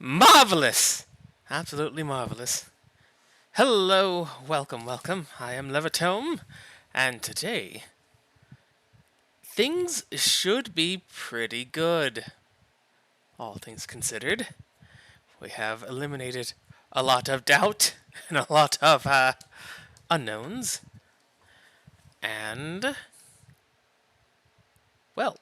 Marvelous! Absolutely marvelous. Hello, welcome, welcome. I am Levatome, and today things should be pretty good. All things considered, we have eliminated a lot of doubt and a lot of unknowns, and well,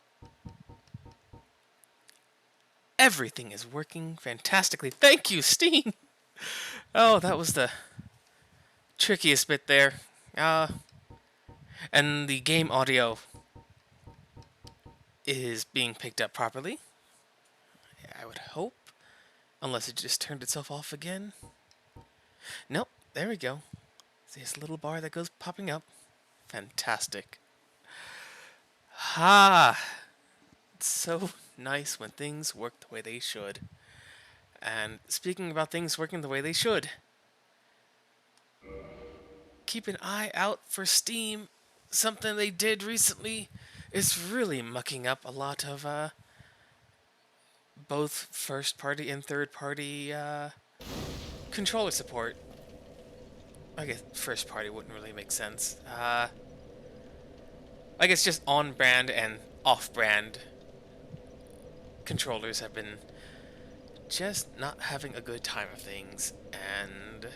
everything is working fantastically. Thank you, Steam! Oh, that was the trickiest bit there. Uh, and the game audio is being picked up properly. I would hope. Unless it just turned itself off again. Nope, there we go. See this little bar that goes popping up. Fantastic. Ha! It's so nice when things work the way they should. And speaking about things working the way they should, keep an eye out for Steam. Something they did recently is really mucking up a lot of both first party and third party controller support. I guess first party wouldn't really make sense. I guess just on brand and off brand controllers have been just not having a good time of things, and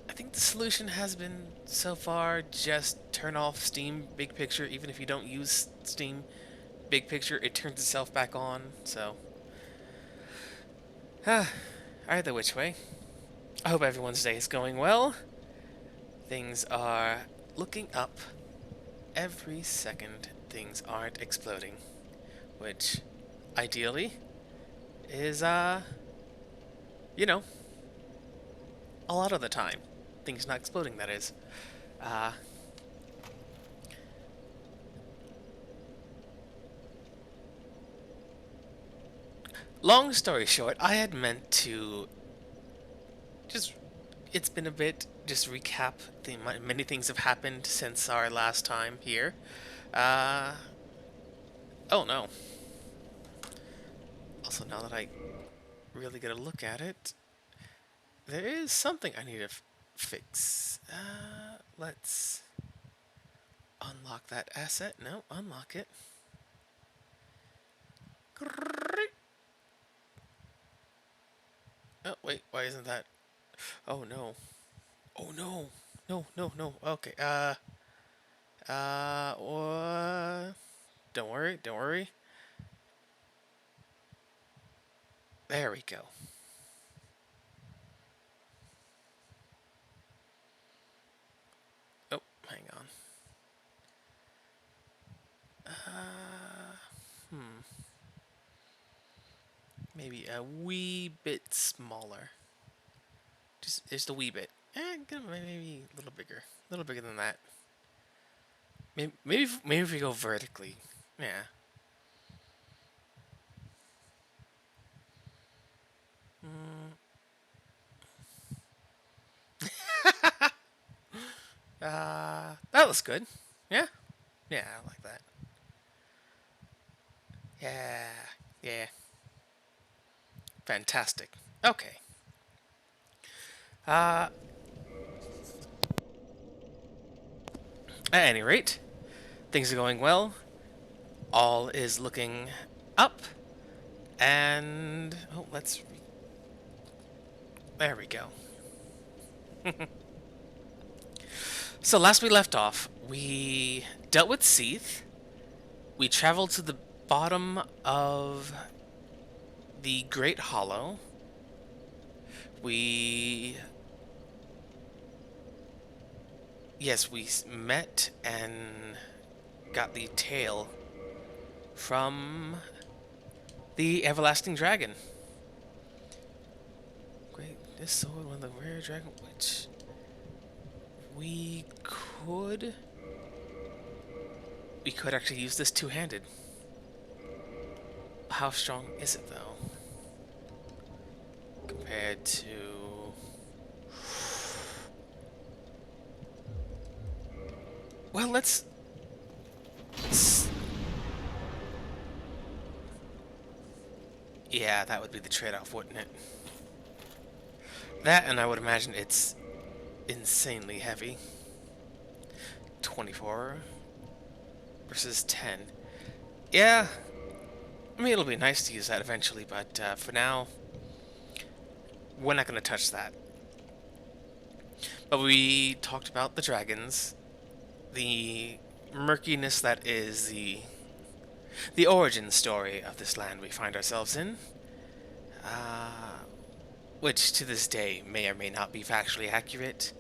I think the solution has been so far just turn off Steam Big Picture. Even if you don't use Steam Big Picture, it turns itself back on. So either which way, I hope everyone's day is going well. Things are looking up every second. Things aren't exploding, which ideally is you know, a lot of the time things not exploding, that is. Long story short, I had meant to just, it's been a bit, just recap the many things have happened since our last time here. Oh no. Also, now that I really get a look at it, there is something I need to fix. Let's unlock that asset. No, unlock it. Oh, wait, why isn't that? Oh no. Oh no. No, no, no. Okay, don't worry, don't worry. There we go. Oh, hang on. Maybe a wee bit smaller. Just a wee bit. Maybe a little bigger than that. Maybe if we go vertically. Yeah. That looks good. Yeah? Yeah, I like that. Yeah. Yeah. Fantastic. Okay. At any rate, things are going well. All is looking up. And oh, there we go. So last we left off, we dealt with Seath. We traveled to the bottom of the Great Hollow. We met and got the tail from the Everlasting Dragon. Great, this sword, one of the rare dragon, which we could actually use this two-handed. How strong is it though? Compared to well, let's Yeah, that would be the trade-off, wouldn't it? That, and I would imagine it's insanely heavy. 24 versus 10. Yeah, I mean, it'll be nice to use that eventually, but for now, we're not going to touch that. But we talked about the dragons, the murkiness that is the origin story of this land we find ourselves in, which to this day may or may not be factually accurate.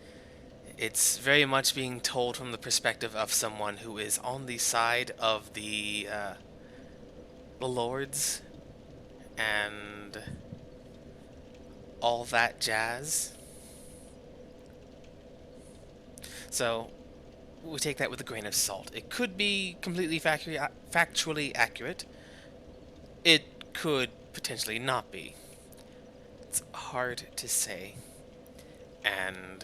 It's very much being told from the perspective of someone who is on the side of the lords and all that jazz. So we take that with a grain of salt. It could be completely factually accurate. It could potentially not be. It's hard to say. And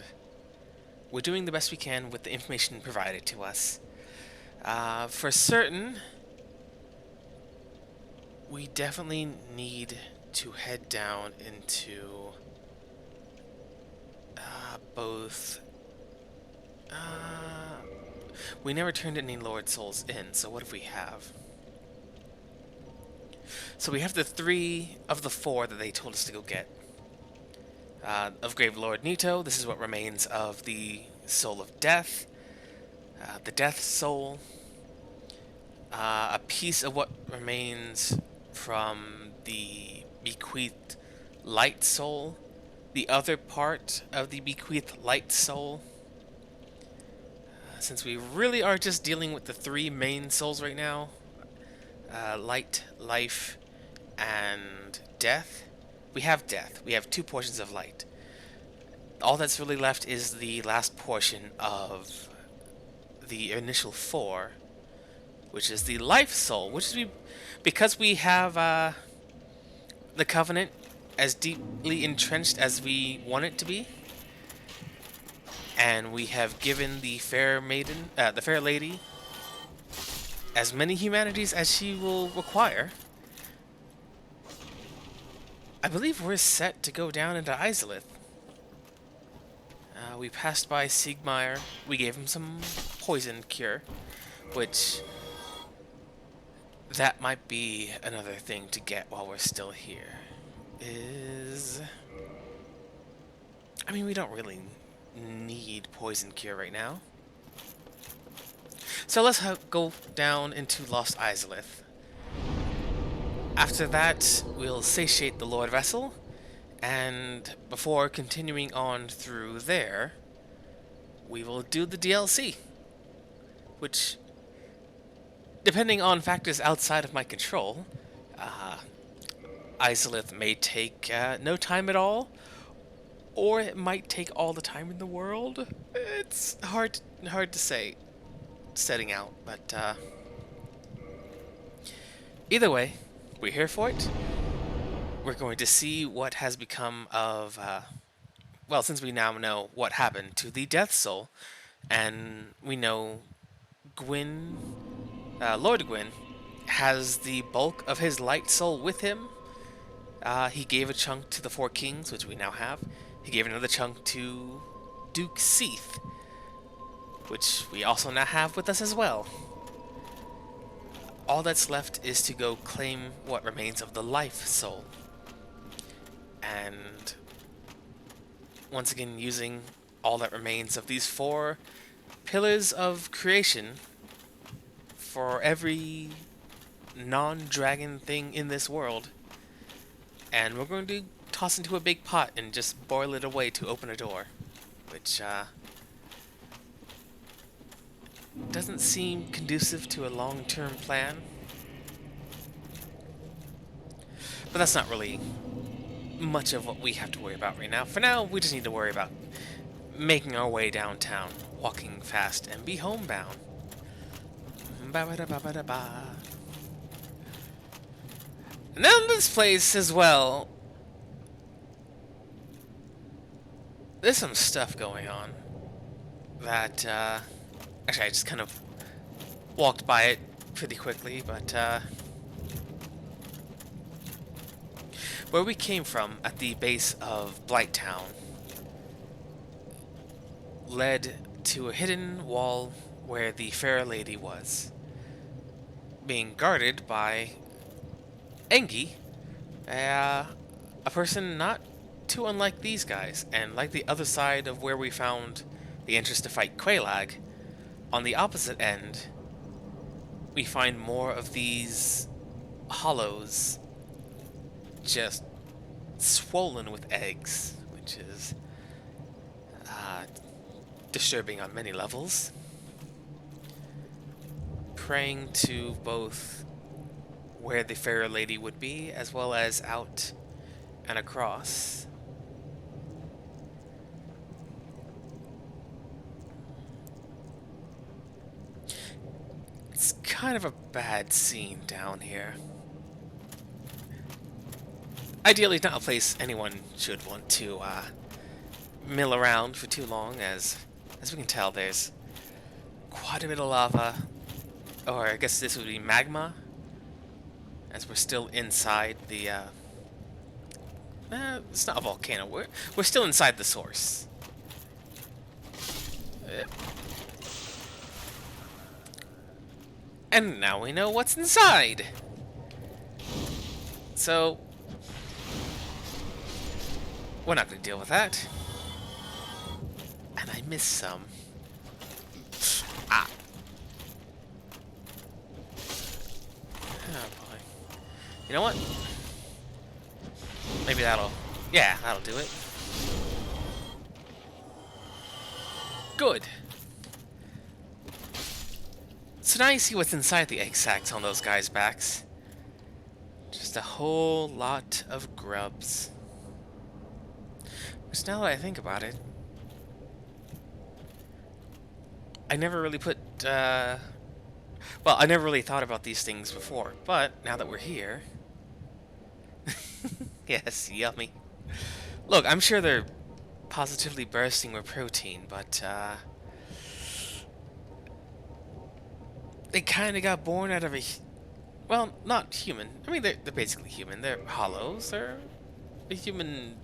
we're doing the best we can with the information provided to us. For certain, we definitely need to head down into both. We never turned any Lord Souls in, so what if we have? So we have the 3 of the 4 that they told us to go get. Of Grave Lord Nito, this is what remains of the Soul of Death, the Death Soul, a piece of what remains from the Bequeathed Light Soul, the other part of the Bequeathed Light Soul. Since we really are just dealing with the 3 main souls right now, light, life, and death. We have death. We have 2 portions of light. All that's really left is the last portion of the initial 4, which is the life soul, which is because we have the covenant as deeply entrenched as we want it to be, and we have given the fair maiden, the fair lady, as many humanities as she will require. I believe we're set to go down into Izalith. We passed by Siegmeyer. We gave him some poison cure, which that might be another thing to get while we're still here. I mean, we don't really need poison cure right now. So let's go down into Lost Izalith. After that, we'll satiate the Lord Vessel, and before continuing on through there, we will do the DLC, which, depending on factors outside of my control, Izalith may take no time at all, or it might take all the time in the world. It's hard to say, setting out, but either way, we're here for it. We're going to see what has become of, well, since we now know what happened to the Death Soul, and we know Gwyn, Lord Gwyn, has the bulk of his Light Soul with him. He gave a chunk to the 4 Kings, which we now have. He gave another chunk to Duke Seath, which we also now have with us as well. All that's left is to go claim what remains of the Life Soul. And once again, using all that remains of these 4 pillars of creation for every non-dragon thing in this world. And we're going to toss into a big pot and just boil it away to open a door, which doesn't seem conducive to a long-term plan. But that's not really much of what we have to worry about right now. For now, we just need to worry about making our way downtown, walking fast, and be homebound. Ba-ba-da-ba-ba-da-ba. And then this place as well, there's some stuff going on that, actually I just kind of walked by it pretty quickly, but, Where we came from at the base of Blighttown led to a hidden wall where the Fair Lady was, being guarded by Engi, a person not too unlike these guys, and like the other side of where we found the entrance to fight Quelaag, on the opposite end, we find more of these hollows just swollen with eggs, which is disturbing on many levels. Praying to both where the Fair Lady would be, as well as out and across. It's kind of a bad scene down here. Ideally not a place anyone should want to mill around for too long, as we can tell there's quite a bit of lava, or I guess this would be magma, as we're still inside the it's not a volcano, we're still inside the source. And now we know what's inside. So we're not going to deal with that. And I missed some. Ah. Oh boy. You know what? Maybe that'll... Yeah, that'll do it. Good. So now you see what's inside the egg sacs on those guys' backs. Just a whole lot of grubs. Which, now that I think about it, I never really put, well, I never really thought about these things before, but now that we're here... Yes, yummy. Look, I'm sure they're positively bursting with protein, but, they kind of got born out of a... Well, not human. I mean, they're basically human. They're hollows. They're a human-like.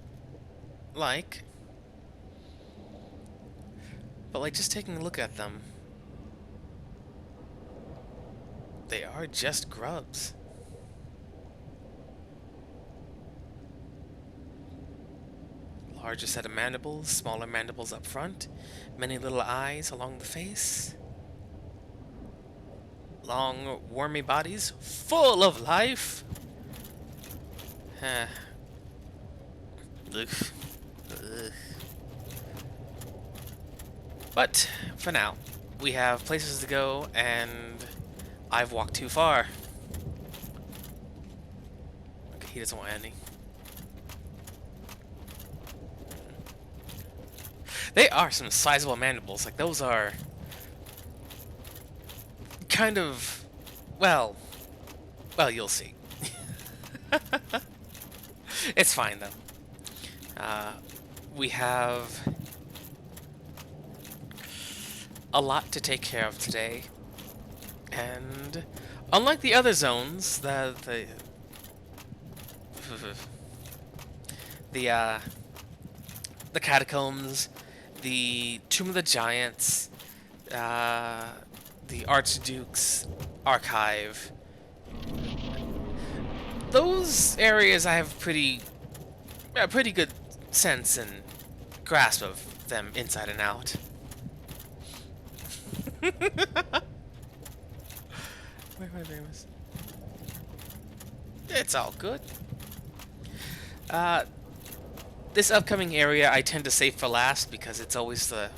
But, like, just taking a look at them, they are just grubs. Larger set of mandibles, smaller mandibles up front, many little eyes along the face. Long, wormy bodies, full of life. Ugh. Ugh. But, for now, we have places to go, and I've walked too far. Okay, he doesn't want any. They are some sizable mandibles. Like, those are... kind of... Well, you'll see. It's fine, though. We have a lot to take care of today, and unlike the other zones, the catacombs, the Tomb of the Giants, the Archduke's Archive, those areas I have pretty good sense and grasp of them inside and out. Where am I doing this? It's all good. This upcoming area I tend to save for last because it's always the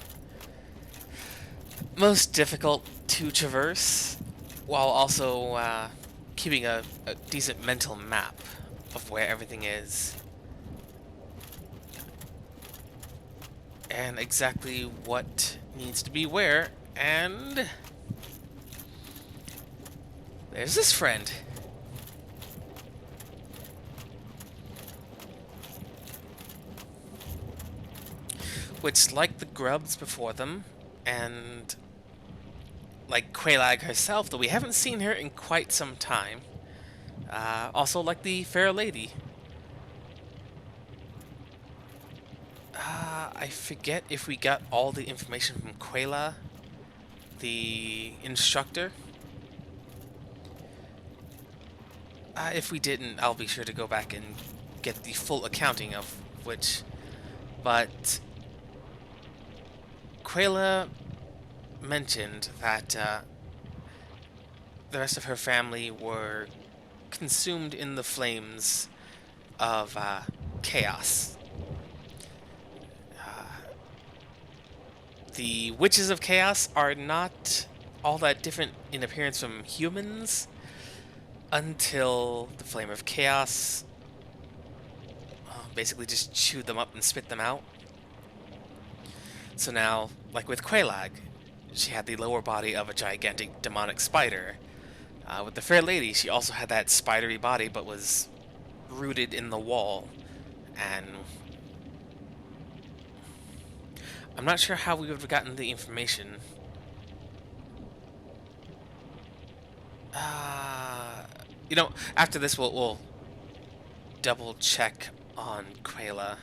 most difficult to traverse, while also keeping a decent mental map of where everything is and exactly what needs to be where. And there's this friend. Which, like the grubs before them, and like Quelaag herself, though we haven't seen her in quite some time, also like the Fair Lady, I forget if we got all the information from Quayla, the instructor. If we didn't, I'll be sure to go back and get the full accounting of which. But Quayla mentioned that the rest of her family were consumed in the flames of chaos. The witches of chaos are not all that different in appearance from humans until the flame of chaos basically just chewed them up and spit them out. So now, like with Quelaag, she had the lower body of a gigantic demonic spider. With the Fair Lady, she also had that spidery body but was rooted in the wall. And I'm not sure how we would have gotten the information. After this we'll double check on Quayla.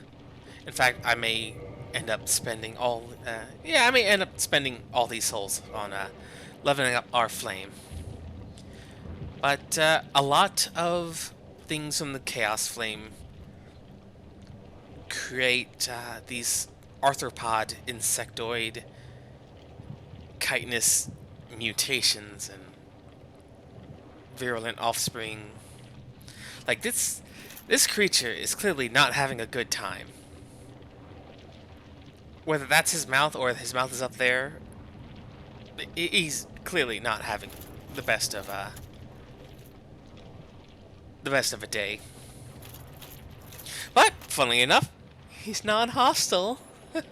In fact, I may end up spending all these souls on leveling up our flame. But a lot of things from the Chaos Flame create these arthropod, insectoid, chitinous mutations and virulent offspring. Like this creature is clearly not having a good time. Whether that's his mouth or his mouth is up there, he's clearly not having the best of a day. But funnily enough, he's not hostile. And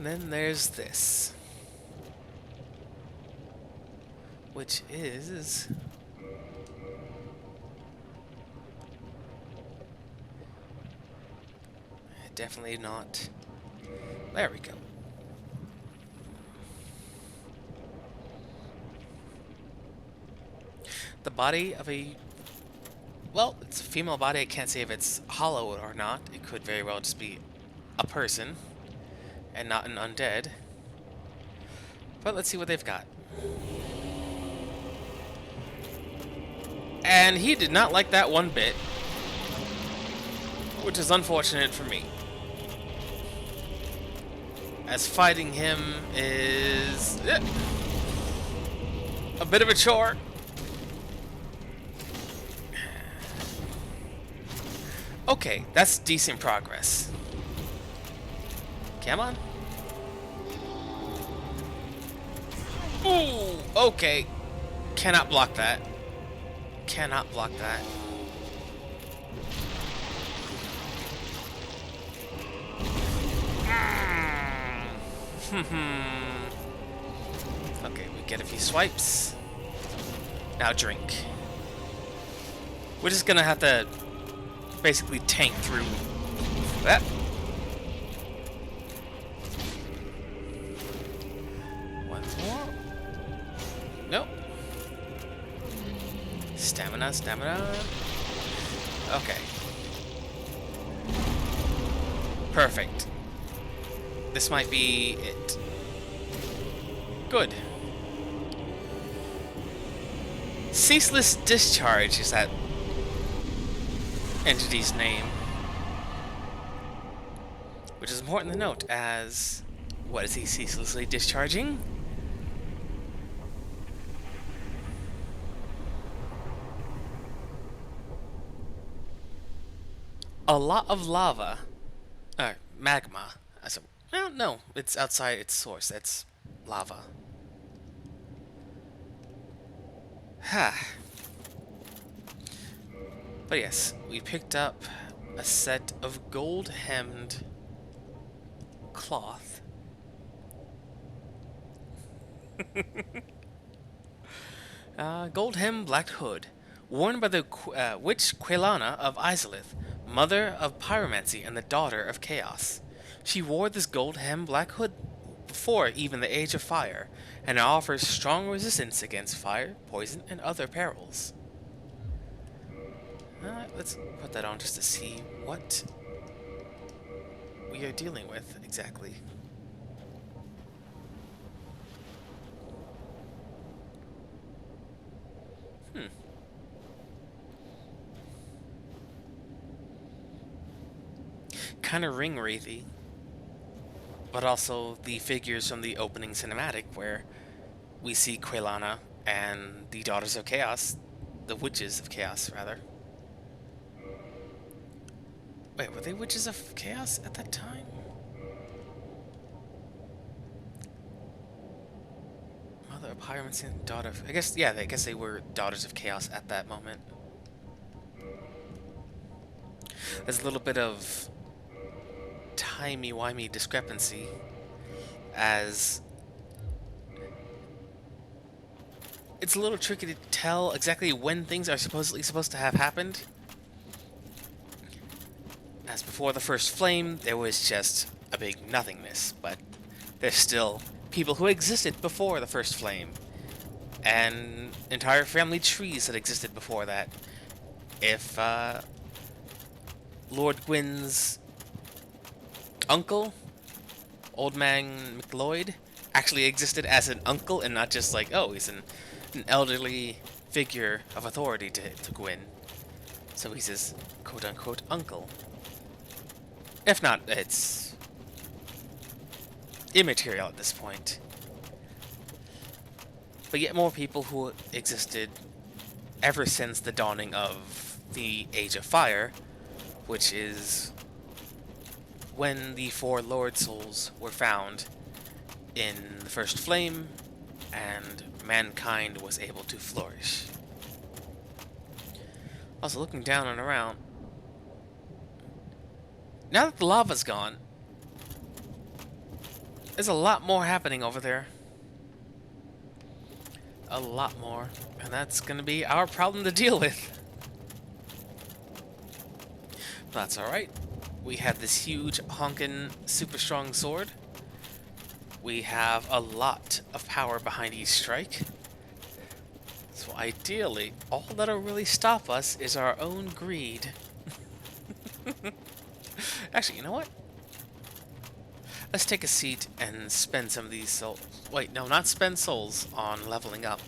then there's this, which is definitely not. There we go. The body of it's a female body. I can't say if it's hollow or not. It could very well just be a person and not an undead. But let's see what they've got. And he did not like that one bit, which is unfortunate for me, as fighting him is a bit of a chore. Okay, that's decent progress. Come on. Ooh, okay. Cannot block that. Cannot block that. Okay, we get a few swipes. Now drink. We're just gonna have to basically tank through that. Once more. Nope. Stamina. Okay. Perfect. This might be it. Good. Ceaseless Discharge is that entity's name. Which is important to note, as what is he ceaselessly discharging? A lot of lava. Magma. No, it's outside its source. That's lava. But yes, we picked up a set of gold-hemmed cloth. Gold-hemmed black hood, worn by the witch Quelana of Izalith, mother of pyromancy and the daughter of chaos. She wore this gold-hemmed black hood before even the Age of Fire, and it offers strong resistance against fire, poison, and other perils. Let's put that on just to see what we are dealing with exactly. Kind of ring-wraithy, but also the figures from the opening cinematic where we see Quelana and the Daughters of Chaos, the Witches of Chaos, rather. Wait, were they Witches of Chaos at that time? Mother of Pyromancy and Daughter of... I guess they were Daughters of Chaos at that moment. There's a little bit of timey-wimey discrepancy, as it's a little tricky to tell exactly when things are supposed to have happened. As before the first flame, there was just a big nothingness, but there's still people who existed before the first flame, and entire family trees that existed before that. If Lord Gwyn's uncle, Old Man McLeod, actually existed as an uncle and not just like, oh, he's an elderly figure of authority to Gwyn. So he's his quote-unquote uncle. If not, it's immaterial at this point. But yet more people who existed ever since the dawning of the Age of Fire, which is when the 4 Lord Souls were found in the first flame, and mankind was able to flourish. Also, looking down and around, now that the lava's gone, there's a lot more happening over there. A lot more. And that's gonna be our problem to deal with. But that's alright. We have this huge, honkin', super strong sword. We have a lot of power behind each strike. So ideally, all that'll really stop us is our own greed. Actually, you know what? Let's take a seat and spend some of these souls. Wait, no, not spend souls on leveling up.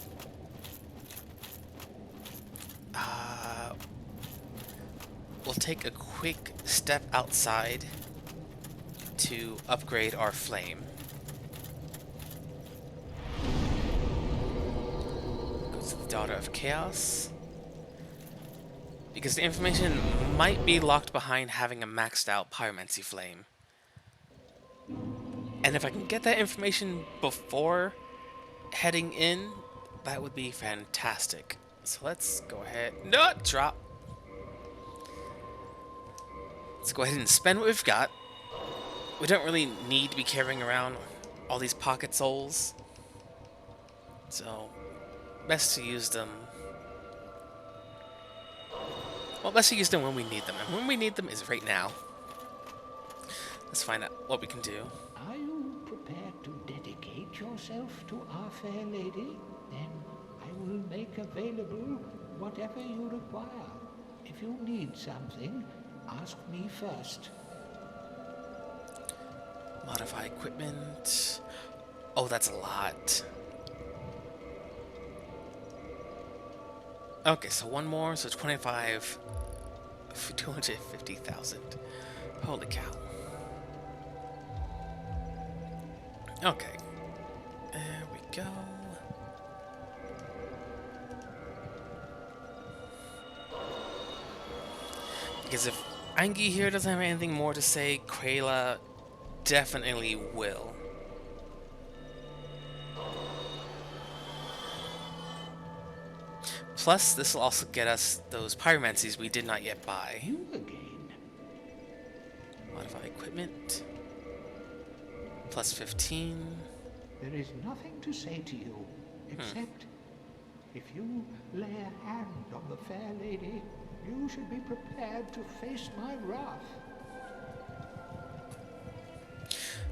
We'll take a quick step outside to upgrade our flame. Go to the Daughter of Chaos. Because the information might be locked behind having a maxed out Pyromancy flame. And if I can get that information before heading in, that would be fantastic. So let's go ahead. No, drop. Let's go ahead and spend what we've got. We don't really need to be carrying around all these pocket souls. So, best to use them. Well, best to use them when we need them. And when we need them is right now. Let's find out what we can do. Are you prepared to dedicate yourself to our fair lady? Then I will make available whatever you require. If you need something, ask me first. Modify equipment. Oh, that's a lot. Okay, so one more, so 25 for 250,000. Holy cow. Okay. There we go. Because if Angie here doesn't have anything more to say, Quayla definitely will. Plus, this will also get us those pyromancies we did not yet buy. You again. Modify equipment. Plus 15. There is nothing to say to you, except if you lay a hand on the fair lady, you should be prepared to face my wrath.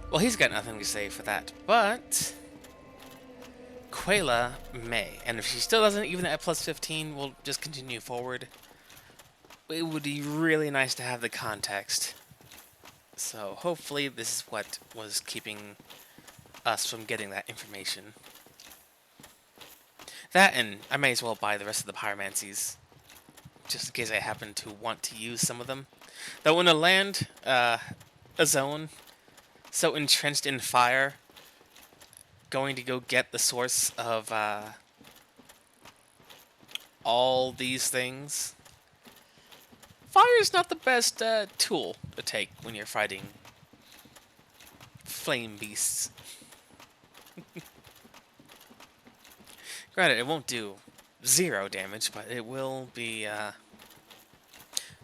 Well, he's got nothing to say for that, but Quayla may. And if she still doesn't, even at plus 15, we'll just continue forward. It would be really nice to have the context. So hopefully this is what was keeping us from getting that information. That, and I may as well buy the rest of the pyromancies, just in case I happen to want to use some of them. Though when I land a zone so entrenched in fire, going to go get the source of all these things. Fire is not the best tool to take when you're fighting flame beasts. Granted, it won't do 0 damage, but it will be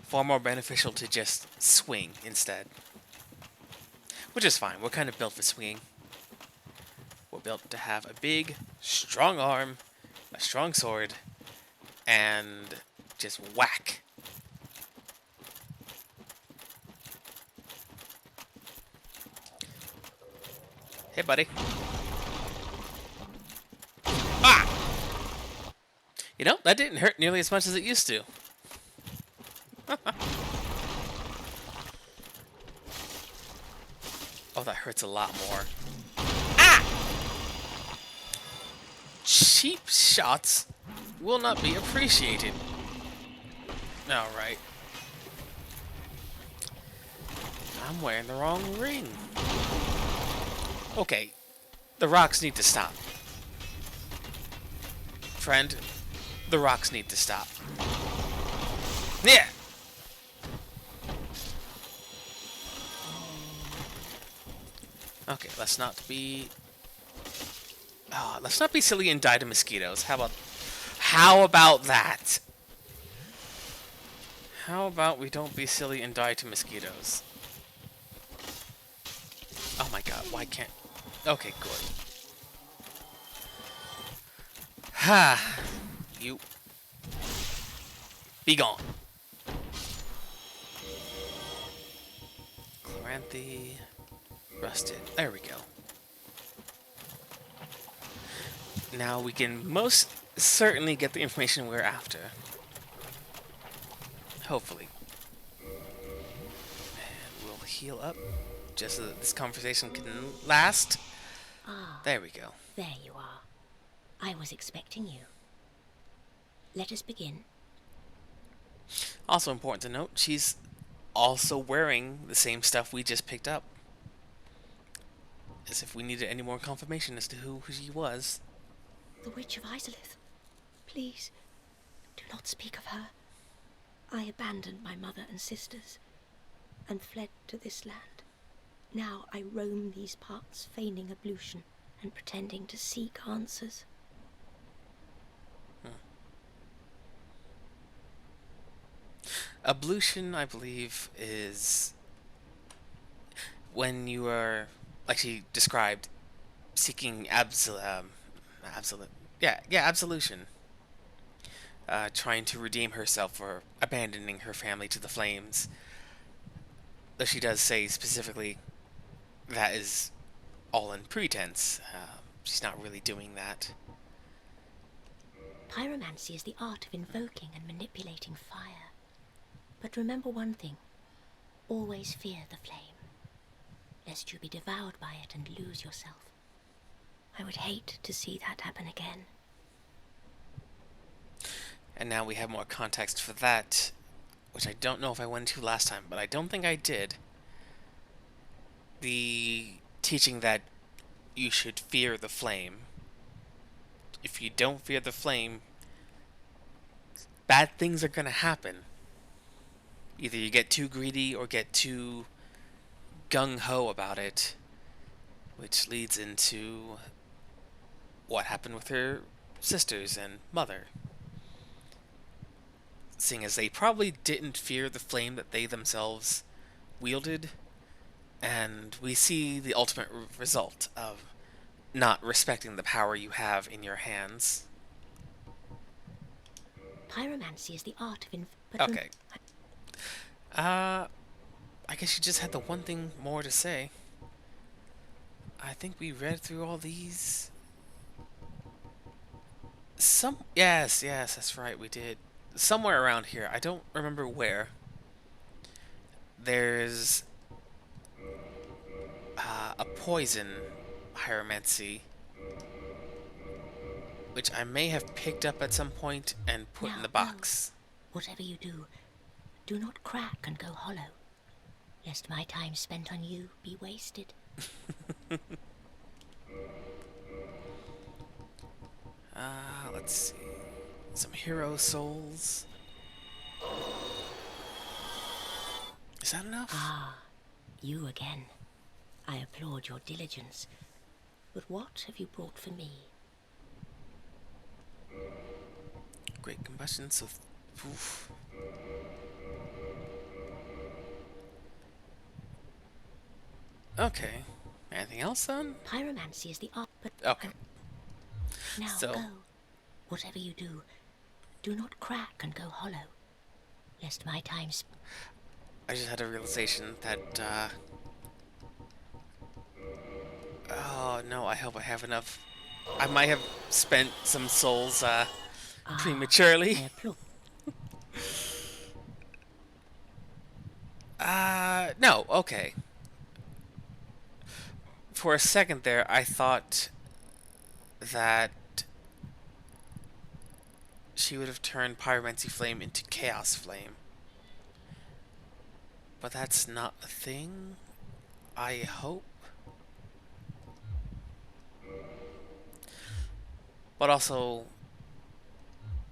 far more beneficial to just swing instead. Which is fine. We're kind of built for swinging. We're built to have a big, strong arm, a strong sword, and just whack. Hey, buddy. Ah! You know, that didn't hurt nearly as much as it used to. Oh, that hurts a lot more. Ah! Cheap shots will not be appreciated. Alright. I'm wearing the wrong ring. Okay, the rocks need to stop. Friend, the rocks need to stop. Yeah! Okay, let's not be silly and die to mosquitoes. How about that? How about we don't be silly and die to mosquitoes? Oh my god, why can't... Okay, good. Ha! You... Be gone. Chloranthe... Rusted. There we go. Now we can most certainly get the information we're after. Hopefully. And we'll heal up just so that this conversation can last. Ah, There we go. there you are. I was expecting you. Let us begin. Also important to note, she's also wearing the same stuff we just picked up. As if we needed any more confirmation as to who she was. The Witch of Isolith. Please, do not speak of her. I abandoned my mother and sisters and fled to this land. Now I roam these parts, feigning ablution and pretending to seek answers. Ablution, I believe, is when you are, like she described, seeking absolution. Trying to redeem herself for abandoning her family to the flames. Though she does say specifically that is all in pretense. She's not really doing that. Pyromancy is the art of invoking and manipulating fire. But remember one thing. Always fear the flame, lest you be devoured by it and lose yourself. I would hate to see that happen again. And now we have more context for that, which I don't know if I went into last time, but I don't think I did. The teaching that you should fear the flame. If you don't fear the flame, bad things are going to happen. Either you get too greedy or get too gung-ho about it, which leads into what happened with her sisters and mother. Seeing as they probably didn't fear the flame that they themselves wielded, and we see the ultimate result of not respecting the power you have in your hands. Pyromancy is the art of Okay. I guess you just had the one thing more to say. I think we read through all these. Yes, that's right, we did. Somewhere around here. I don't remember where. There's a poison pyromancy, which I may have picked up at some point and put in Now the go. box. Whatever you do, do not crack and go hollow, lest my time spent on you be wasted. Let's see. Some hero souls. Is that enough? Ah, you again. I applaud your diligence. But what have you brought for me? Great combustion, so... Oof. Okay. Anything else, then? Pyromancy is the art, but... Okay. Now So- go. Whatever you do not crack and go hollow, lest my time I just had a realization that, oh, no, I hope I have enough. I might have spent some souls, prematurely. I applaud. No, okay. For a second there, I thought that she would have turned Pyromancy Flame into Chaos Flame. But that's not a thing, I hope. But also...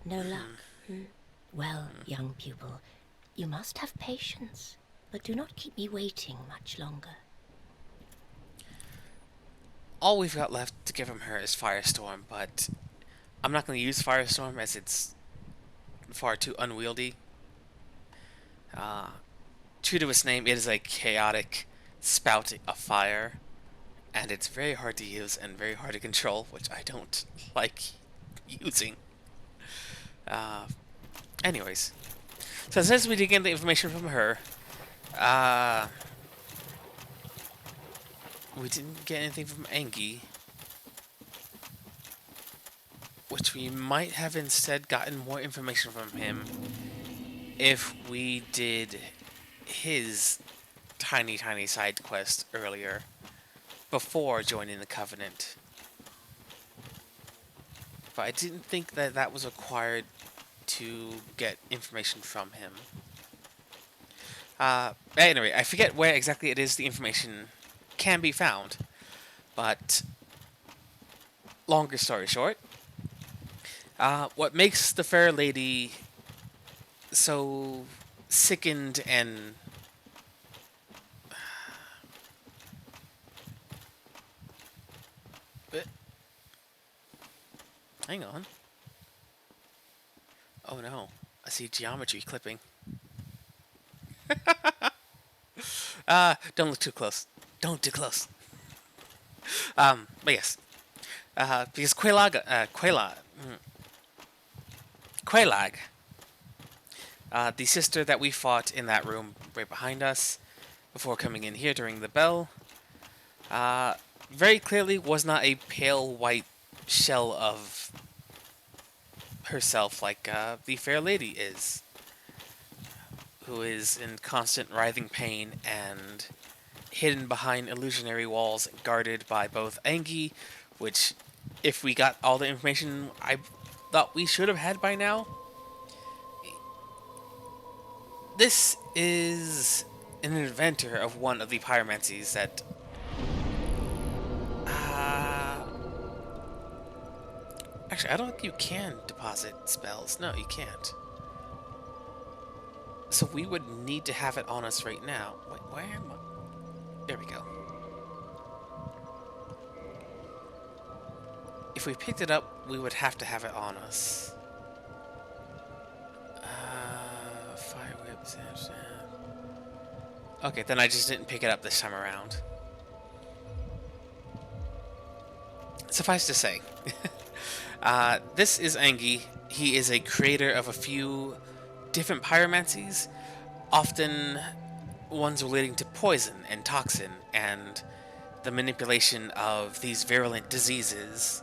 No luck. Well, young pupil, you must have patience, but do not keep me waiting much longer. all we've got left to give him her is Firestorm, but I'm not going to use Firestorm as it's far too unwieldy. True to its name, it is a chaotic spout of fire, and it's very hard to use and very hard to control, which I don't like using. Anyways, so since we did get the information from her, we didn't get anything from Angie, which we might have instead gotten more information from him if we did his tiny side quest earlier before joining the Covenant. But I didn't think that that was required to get information from him. Anyway, I forget where exactly it is the information can be found, but longer story short, what makes the fair lady so sickened and hang on. Oh no, I see geometry clipping. Don't look too close. Don't too close. But yes. Because Quelaag, the sister that we fought in that room right behind us before coming in here during the bell, very clearly was not a pale white shell of herself like the fair lady is, who is in constant writhing pain and hidden behind illusionary walls guarded by both Angie, which, if we got all the information I thought we should have had by now. This is an inventor of one of the pyromancies that actually, I don't think you can deposit spells. No, you can't. So we would need to have it on us right now. Wait, where am I? There we go. If we picked it up, we would have to have it on us. Fire whips. Okay, then I just didn't pick it up this time around. Suffice to say, this is Angie. He is a creator of a few different pyromancies, often ones relating to poison and toxin and the manipulation of these virulent diseases.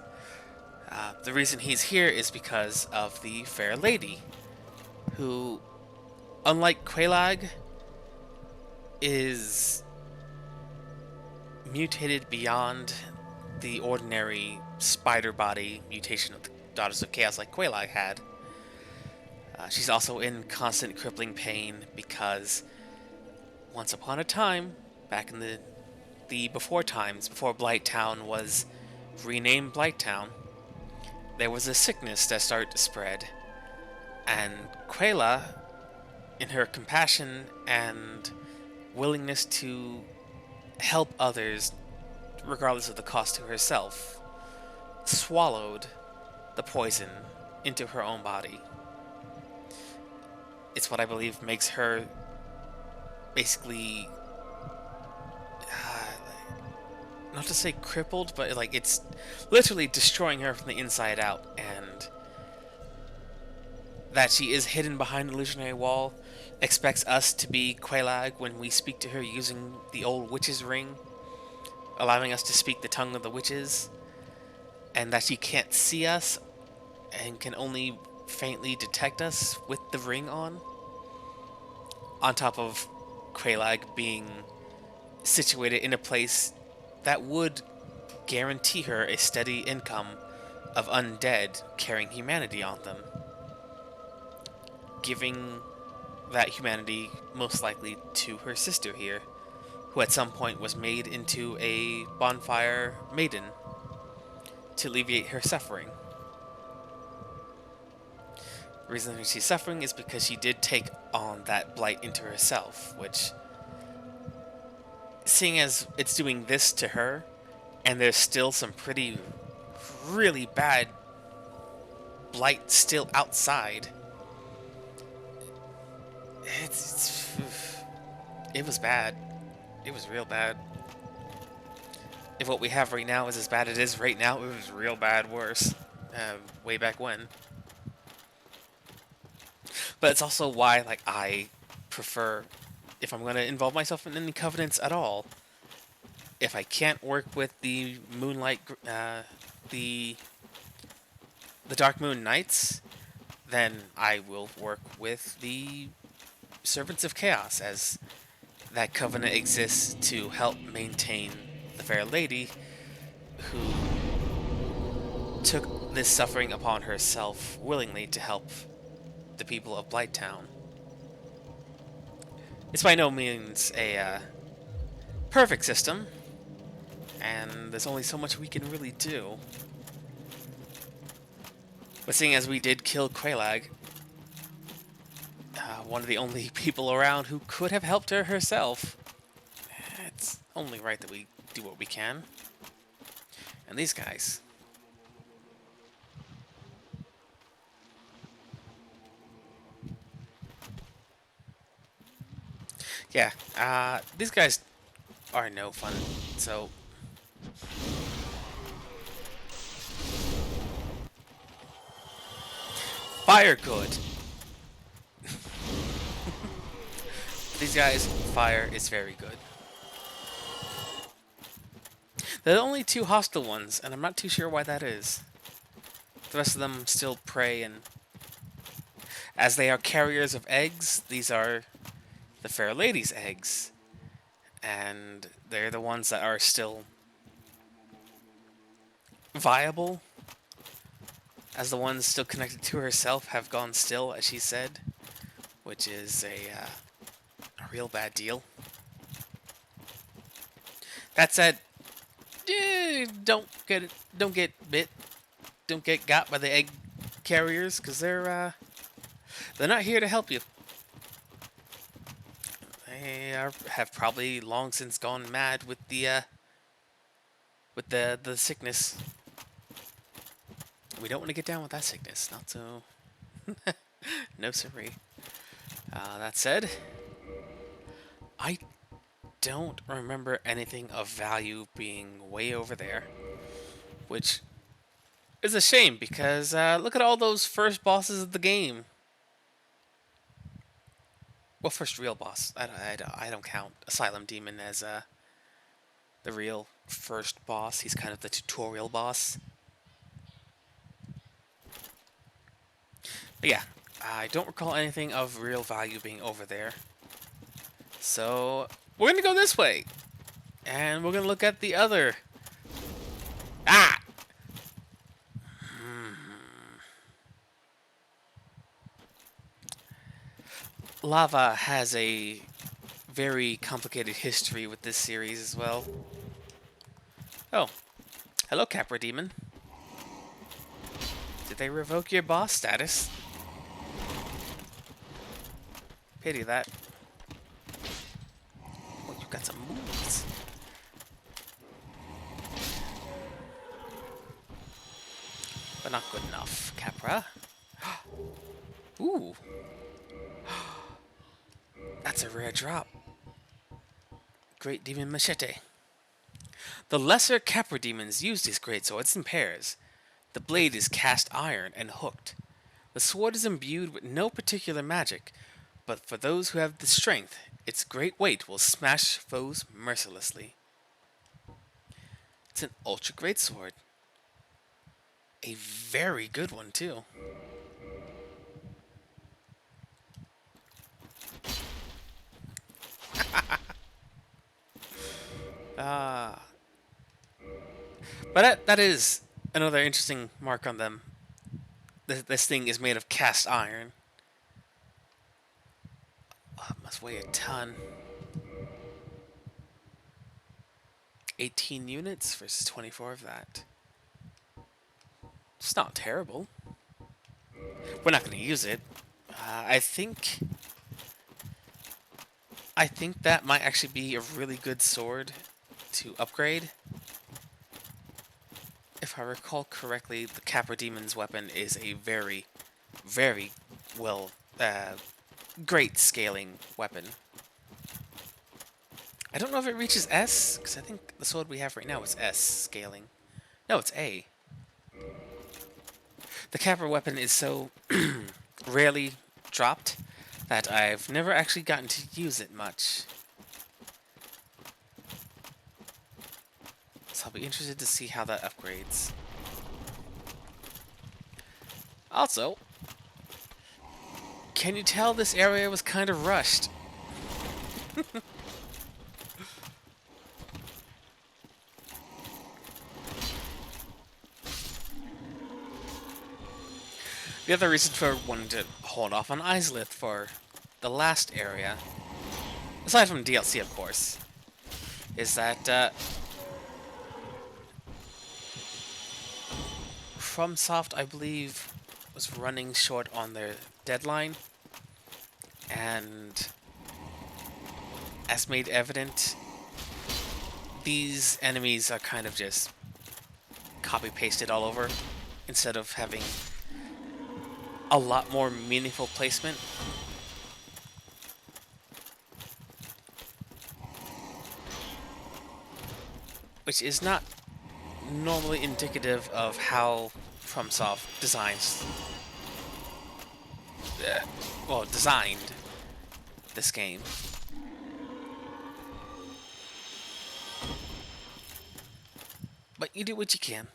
The reason he's here is because of the Fair Lady, who, unlike Quelaag, is mutated beyond the ordinary spider body mutation of the Daughters of Chaos like Quelaag had. She's also in constant crippling pain because once upon a time, back in the before times, before Blighttown was renamed Blighttown, there was a sickness that started to spread, and Quela, in her compassion and willingness to help others, regardless of the cost to herself, swallowed the poison into her own body. It's what I believe makes her basically, not to say crippled, but like it's literally destroying her from the inside out, and that she is hidden behind the illusionary wall, expects us to be Quelaag when we speak to her using the old witch's ring, allowing us to speak the tongue of the witches, and that she can't see us and can only faintly detect us with the ring on top of Quelaag being situated in a place that would guarantee her a steady income of undead carrying humanity on them, giving that humanity most likely to her sister here, who at some point was made into a bonfire maiden to alleviate her suffering. The reason that she's suffering is because she did take on that blight into herself, which, seeing as it's doing this to her, and there's still some really bad blight still outside, it was bad. It was real bad. If what we have right now is as bad as it is right now, it was real bad worse. Way back when. But it's also why, like, I prefer, if I'm going to involve myself in any covenants at all, if I can't work with the Moonlight, the Dark Moon Knights, then I will work with the Servants of Chaos, as that covenant exists to help maintain the Fair Lady, who took this suffering upon herself willingly to help the people of Blighttown. It's by no means a perfect system, and there's only so much we can really do. But seeing as we did kill Quelaag, one of the only people around who could have helped her herself, it's only right that we do what we can. And these guys, yeah, these guys are no fun, so fire good. These guys, fire is very good. There are only two hostile ones, and I'm not too sure why that is. The rest of them still prey, and as they are carriers of eggs, these are the Fair Lady's eggs. And they're the ones that are still viable, as the ones still connected to herself have gone still, as she said, which is a real bad deal. That said, don't get bit, don't get got by the egg carriers, because they're not here to help you. They have probably long since gone mad with the sickness. We don't want to get down with that sickness, not so. No siree. That said, I don't remember anything of value being way over there, which is a shame because look at all those first bosses of the game. Well, first real boss. I don't count Asylum Demon as the real first boss. He's kind of the tutorial boss. But yeah, I don't recall anything of real value being over there. So, we're gonna go this way. And we're gonna look at the other. Ah! Lava has a very complicated history with this series as well. Oh, hello, Capra Demon. Did they revoke your boss status? Pity that. Oh, you got some moves. But not good enough, Capra. Ooh. That's a rare drop. Great Demon Machete. The lesser Capra demons used these great swords in pairs. The blade is cast iron and hooked. The sword is imbued with no particular magic, but for those who have the strength, its great weight will smash foes mercilessly. It's an ultra great sword. A very good one, too. Ah. But that is another interesting mark on them. This thing is made of cast iron. Oh, it must weigh a ton. 18 units versus 24 of that. It's not terrible. We're not going to use it. I think that might actually be a really good sword to upgrade. If I recall correctly, the Capra Demon's weapon is a very, very well, great scaling weapon. I don't know if it reaches S, because I think the sword we have right now is S scaling. No, it's A. The Capra weapon is so rarely dropped that I've never actually gotten to use it much. So I'll be interested to see how that upgrades. Also, can you tell this area was kind of rushed? The other reason for wanting to hold off on Izalith for the last area, aside from DLC of course, is that FromSoft, I believe, was running short on their deadline, and as made evident, these enemies are kind of just copy-pasted all over, instead of having a lot more meaningful placement. Which is not normally indicative of how FromSoft designs, designed this game. But you do what you can.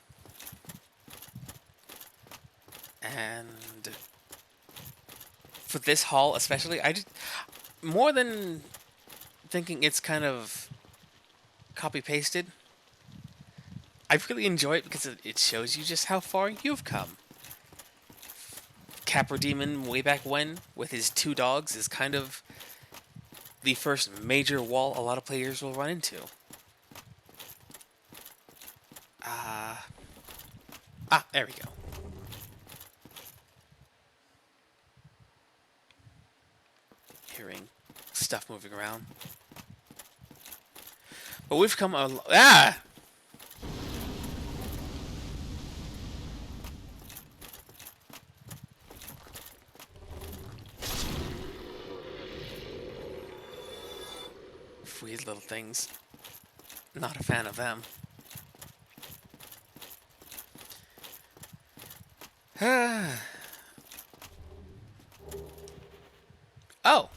And for this haul especially, I just, more than thinking it's kind of copy-pasted, I really enjoy it because it shows you just how far you've come. Capra Demon, way back when, with his 2 dogs, is kind of the first major wall a lot of players will run into. There we go. Hearing stuff moving around. But we've come a weird little things. Not a fan of them. Oh.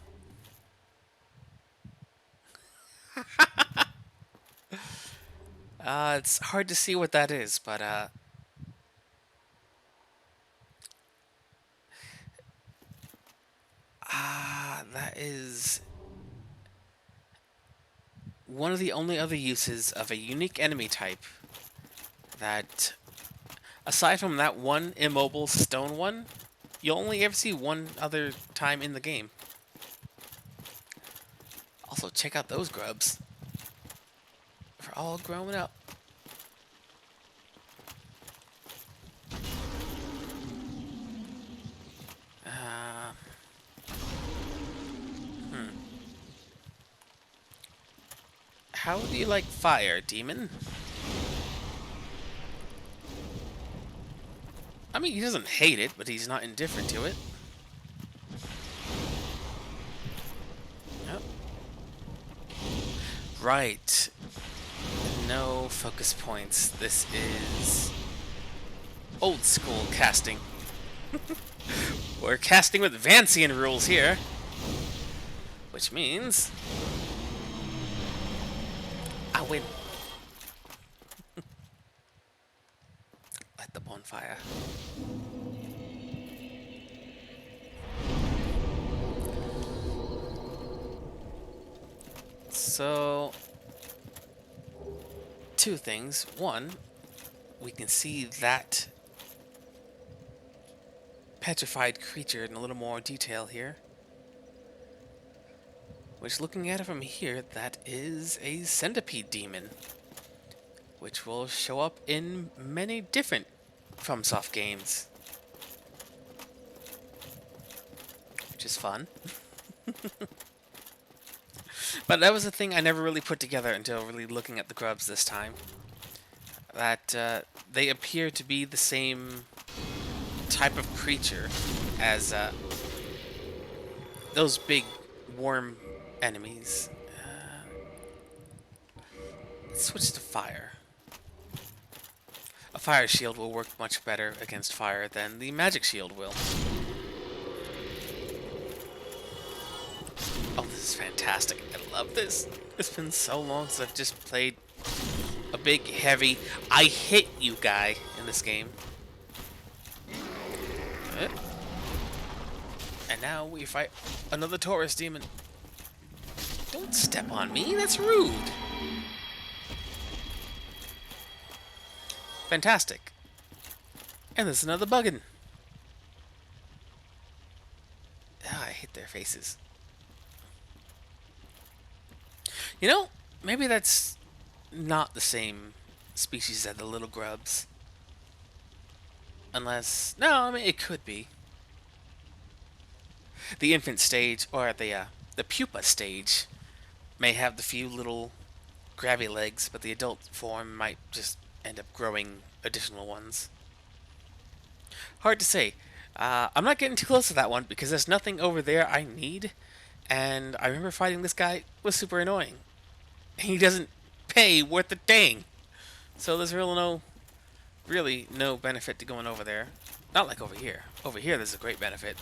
It's hard to see what that is, but that is one of the only other uses of a unique enemy type that, aside from that one immobile stone one, you'll only ever see one other time in the game. Also, check out those grubs. They're all growing up. How do you like fire, demon? I mean, he doesn't hate it, but he's not indifferent to it. Yep. Right. No focus points. This is old school casting. We're casting with Vancian rules here. Which means I win. Light the bonfire. So, two things. One, we can see that petrified creature in a little more detail here. Which, looking at it from here, that is a centipede demon. Which will show up in many different FromSoft games. Which is fun. But that was the thing I never really put together until really looking at the grubs this time. That they appear to be the same type of creature as those big worm enemies. Let's switch to fire. A fire shield will work much better against fire than the magic shield will. Oh, this is fantastic. I love this. It's been so long since I've just played a big, heavy, I hit you guy in this game. And now we fight another Taurus demon. Don't step on me, that's rude. Fantastic. And there's another buggin. I hit their faces. You know, maybe that's not the same species as the little grubs. Unless, no, I mean, it could be. The infant stage, or the pupa stage, may have the few little grabby legs, but the adult form might just end up growing additional ones. Hard to say. I'm not getting too close to that one because there's nothing over there I need, and I remember fighting this guy was super annoying. He doesn't pay worth a dang. So there's really no benefit to going over there. Not like over here. Over here there's a great benefit.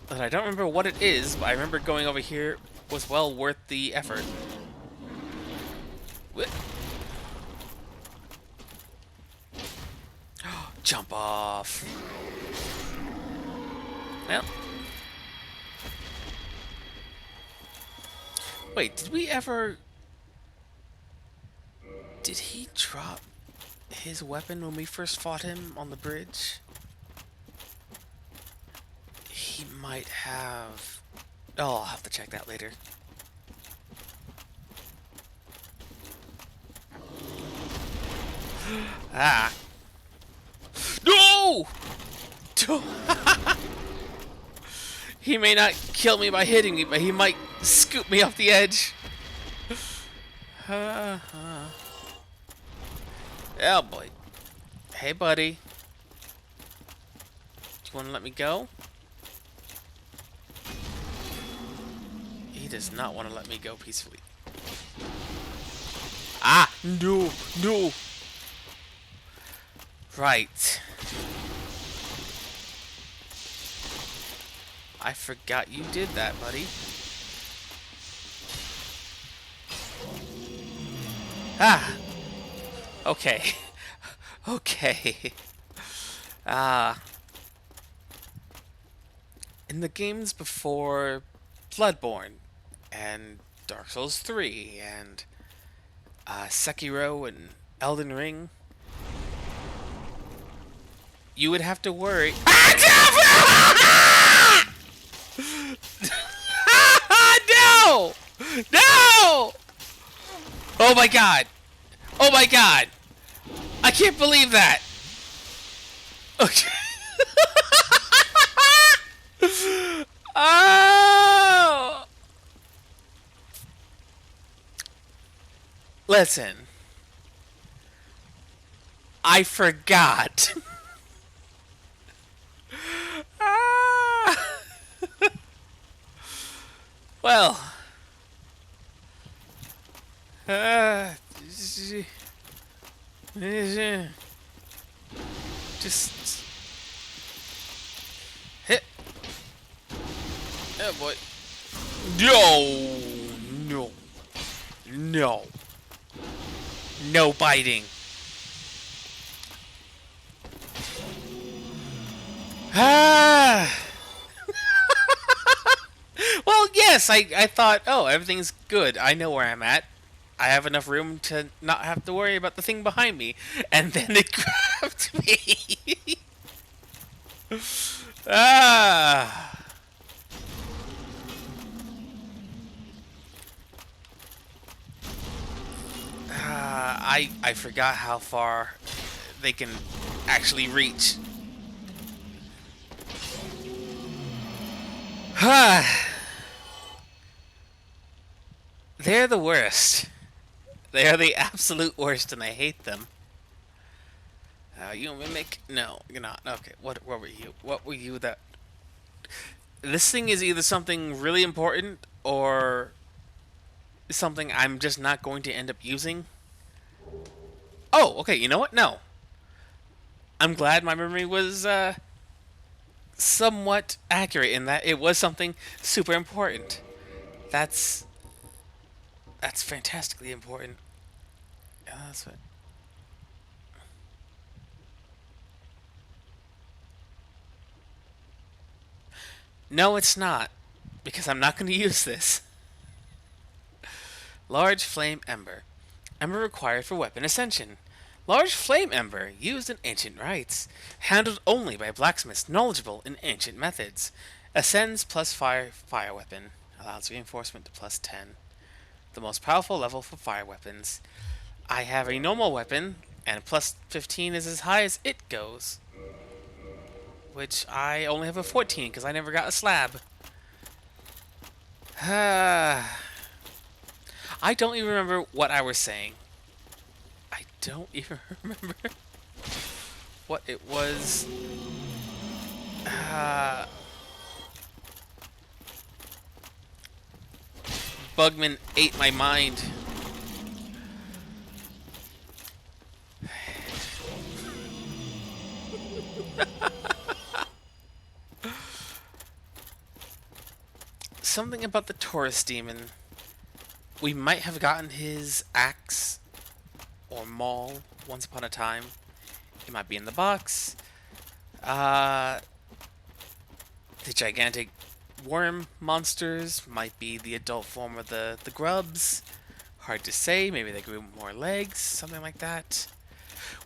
But I don't remember what it is, but I remember going over here was well worth the effort. What? Jump off. Well. Wait, did we ever... Did he drop his weapon when we first fought him on the bridge? He might have... Oh, I'll have to check that later. Ah. No! He may not kill me by hitting me, but he might scoop me off the edge. Oh boy. Hey buddy. Do you want to let me go? He does not want to let me go peacefully. Ah! No! No! Right. I forgot you did that, buddy. Ah! Okay. Okay. Uh, in the games before Bloodborne and Dark Souls 3 and Sekiro and Elden Ring, you would have to worry. No! No! Oh my god! Oh my god! I can't believe that! Okay. Oh! Listen. I forgot. Ah. Well. Uh, just hit. Oh boy. No. No. No. No biting. Ah. Well, yes, I thought, oh, everything's good. I know where I'm at. I have enough room to not have to worry about the thing behind me. And then it grabbed me. Ah. I forgot how far they can actually reach. They're the worst. They are the absolute worst, and I hate them. You mimic? No, you're not. Okay, what were you? What were you that... This thing is either something really important or something I'm just not going to end up using. Oh, okay, you know what? No. I'm glad my memory was somewhat accurate in that it was something super important. That's that's fantastically important. Yeah, that's what. No, it's not, because I'm not going to use this. Large flame ember. Ember required for weapon ascension. Large flame ember used in ancient rites. Handled only by blacksmiths knowledgeable in ancient methods. Ascends plus fire weapon. Allows reinforcement to plus 10. The most powerful level for fire weapons. I have a normal weapon, and plus 15 is as high as it goes. Which I only have a 14 because I never got a slab. I don't even remember what I was saying. I don't even remember what it was. Bugman ate my mind. Something about the Taurus demon. We might have gotten his axe or maul once upon a time. It might be in the box. The gigantic worm monsters might be the adult form of the grubs. Hard to say. Maybe they grew more legs, something like that.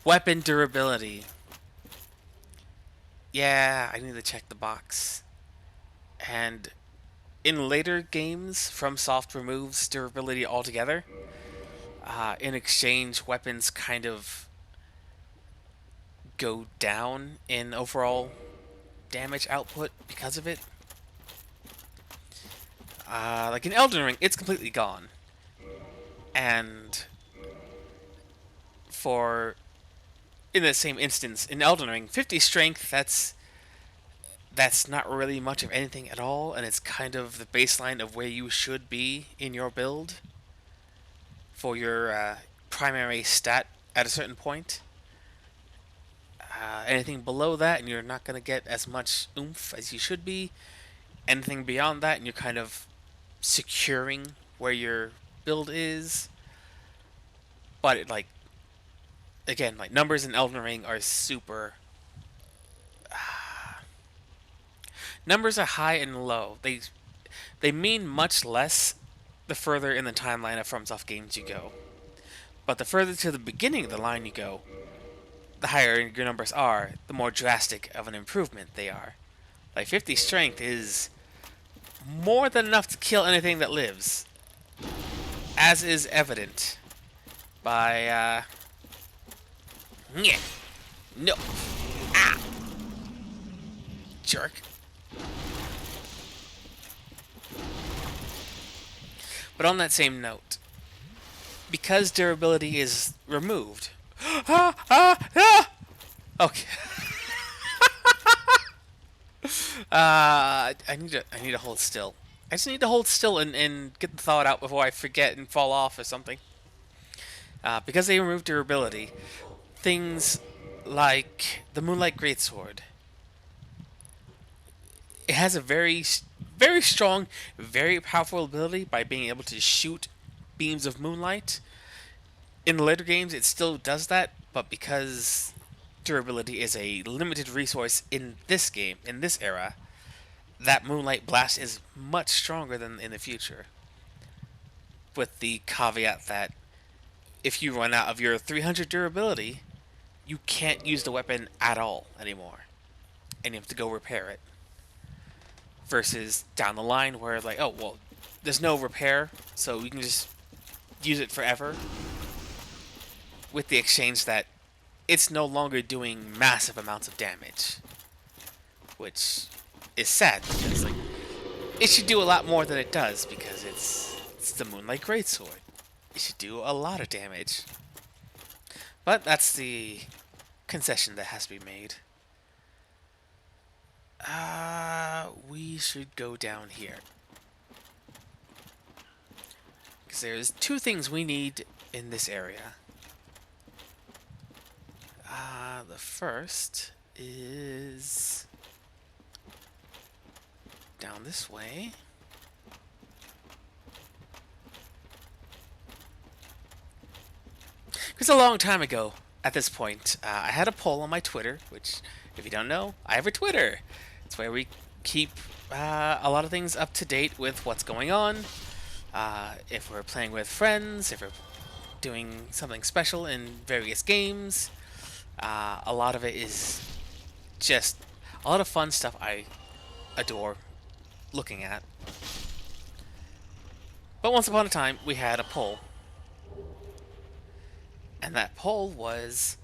Weapon durability. Yeah, I need to check the box. And in later games, FromSoft removes durability altogether. In exchange, weapons kind of go down in overall damage output because of it. Like in Elden Ring, it's completely gone. And for, in the same instance, in Elden Ring, 50 strength, that's not really much of anything at all, and it's kind of the baseline of where you should be in your build for your primary stat at a certain point. Anything below that, and you're not going to get as much oomph as you should be. Anything beyond that, and you're kind of securing where your build is. But it, like, again, like numbers in Elden Ring are super. Numbers are high and low. They mean much less the further in the timeline of FromSoft games you go. But the further to the beginning of the line you go, the higher your numbers are, the more drastic of an improvement they are. Like 50 strength is more than enough to kill anything that lives, as is evident by yeah, no, ah, jerk. But on that same note, because durability is removed, okay. I need to hold still. I just need to hold still and get the thought out before I forget and fall off or something. Because they removed durability, things like the Moonlight Greatsword, it has a very strong, very powerful ability by being able to shoot beams of moonlight. In the later games, it still does that, but because durability is a limited resource in this game, in this era, that Moonlight Blast is much stronger than in the future. With the caveat that if you run out of your 300 durability, you can't use the weapon at all anymore. And you have to go repair it. Versus down the line where, like, oh, well, there's no repair, so we can just use it forever. With the exchange that it's no longer doing massive amounts of damage. Which is sad, because, like, it should do a lot more than it does, because it's the Moonlight Greatsword. It should do a lot of damage. But that's the concession that has to be made. We should go down here. Because there's two things we need in this area. The first is down this way. Because a long time ago, at this point, I had a poll on my Twitter, which, if you don't know, I have a Twitter. It's where we keep a lot of things up to date with what's going on. If we're playing with friends, if we're doing something special in various games. A lot of it is just a lot of fun stuff I adore looking at. But once upon a time, we had a poll. And that poll was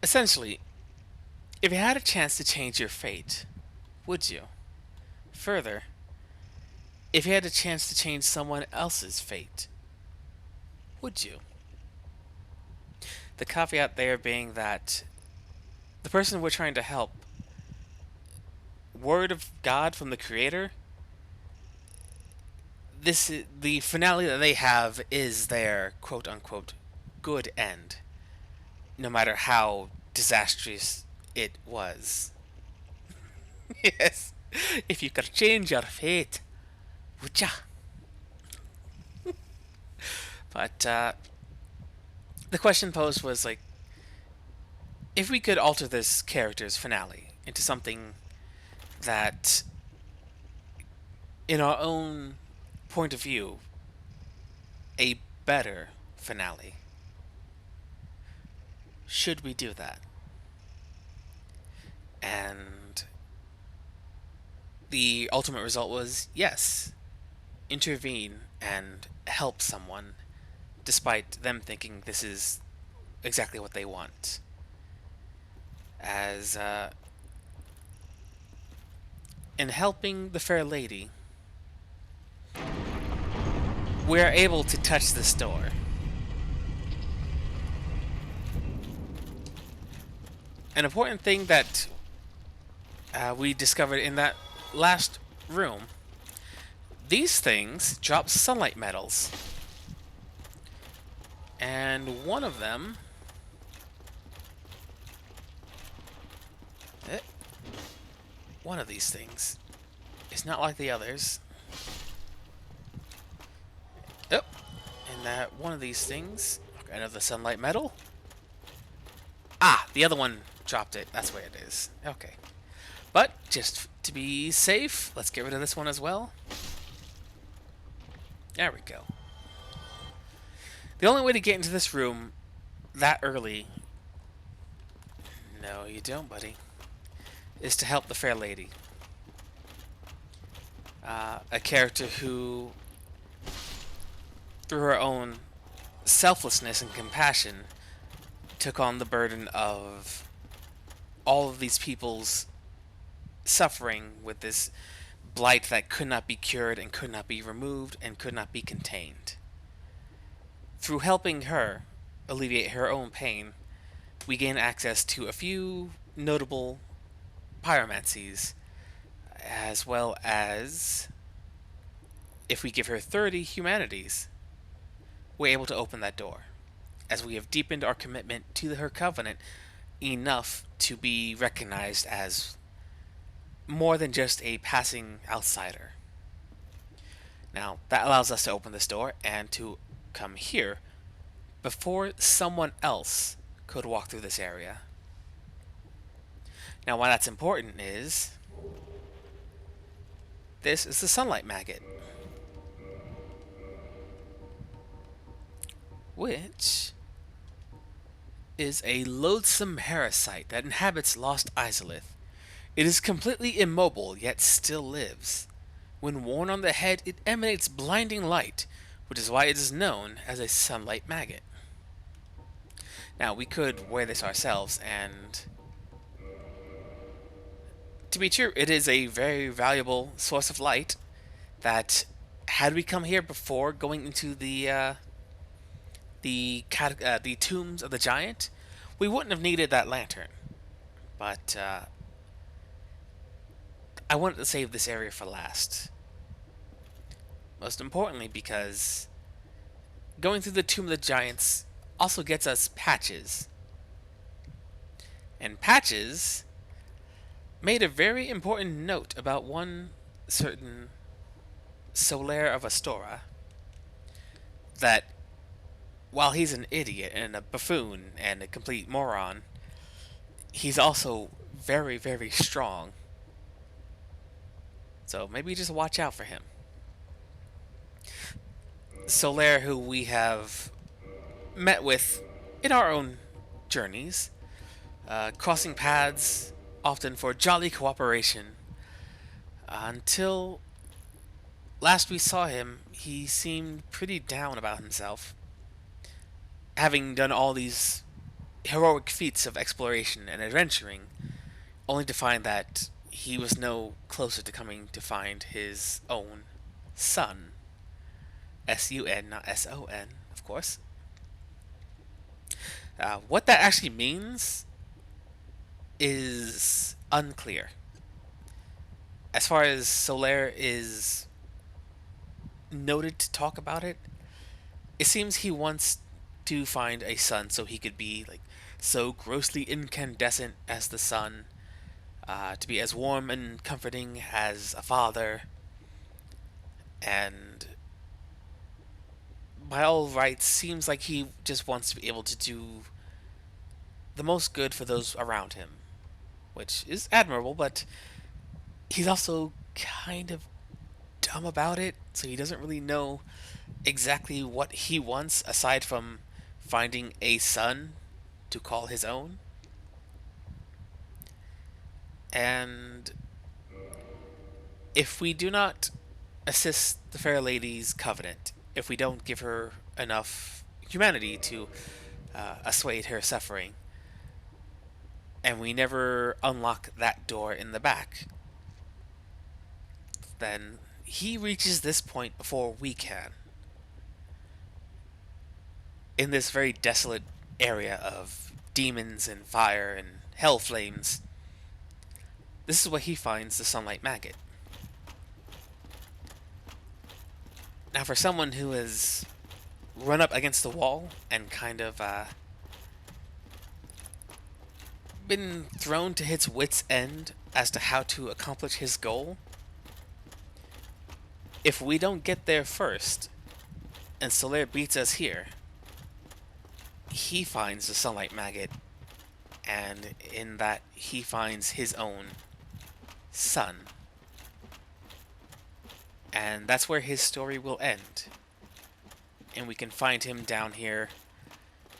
essentially, if you had a chance to change your fate, would you? Further, if you had a chance to change someone else's fate, would you? The caveat there being that the person we're trying to help, word of God from the creator, the finale that they have is their quote unquote good end, no matter how disastrous it was. Yes, if you could change your fate, would ya? But the question posed was, like, if we could alter this character's finale into something that, in our own point of view, a better finale, should we do that? And the ultimate result was yes. Intervene and help someone, despite them thinking this is exactly what they want. As in helping the fair lady, we're able to touch this door. An important thing that we discovered in that last room, these things drop sunlight metals. And one of them one of these things is not like the others. Oh, and that one of these things, Another sunlight medal. Ah, the other one dropped it. That's where it is. Okay. But, just to be safe, let's get rid of this one as well. There we go. The only way to get into this room that early... No, you don't, buddy. Is to help the fair lady. A character who, through her own selflessness and compassion, took on the burden of all of these people's suffering with this blight that could not be cured and could not be removed and could not be contained. Through helping her alleviate her own pain, we gain access to a few notable pyromancies, as well as, if we give her 30 humanities, we're able to open that door, as we have deepened our commitment to her covenant enough to be recognized as more than just a passing outsider. Now, that allows us to open this door and to come here before someone else could walk through this area. Now, why that's important is this is the sunlight maggot, which is a loathsome parasite that inhabits Lost Izalith. It is completely immobile, yet still lives. When worn on the head, it emanates blinding light, which is why it is known as a sunlight maggot. Now, we could wear this ourselves, and to be true, it is a very valuable source of light that, had we come here before going into the tombs of the giant, we wouldn't have needed that lantern. But I wanted to save this area for last. Most importantly, because going through the Tomb of the Giants also gets us patches. And patches made a very important note about one certain Solaire of Astora, that while he's an idiot and a buffoon and a complete moron, he's also very, very strong. So maybe just watch out for him. Solaire, who we have met with in our own journeys, crossing paths, often for jolly cooperation, until last we saw him, he seemed pretty down about himself, having done all these heroic feats of exploration and adventuring, only to find that he was no closer to coming to find his own son. S-U-N, not S-O-N, of course. What that actually means is unclear. As far as Solaire is noted to talk about it, it seems he wants to find a son so he could be like so grossly incandescent as the sun, to be as warm and comforting as a father, and by all rights seems like he just wants to be able to do the most good for those around him, which is admirable, but he's also kind of dumb about it, so he doesn't really know exactly what he wants aside from finding a son to call his own. And if we do not assist the Fair Lady's covenant, if we don't give her enough humanity to assuage her suffering, and we never unlock that door in the back, then he reaches this point before we can. In this very desolate area of demons and fire and hell flames, this is where he finds the sunlight maggot. Now, for someone who has run up against the wall and kind of been thrown to his wit's end as to how to accomplish his goal, if we don't get there first, and Solaire beats us here, he finds the sunlight maggot, and in that he finds his own son. And that's where his story will end. And we can find him down here,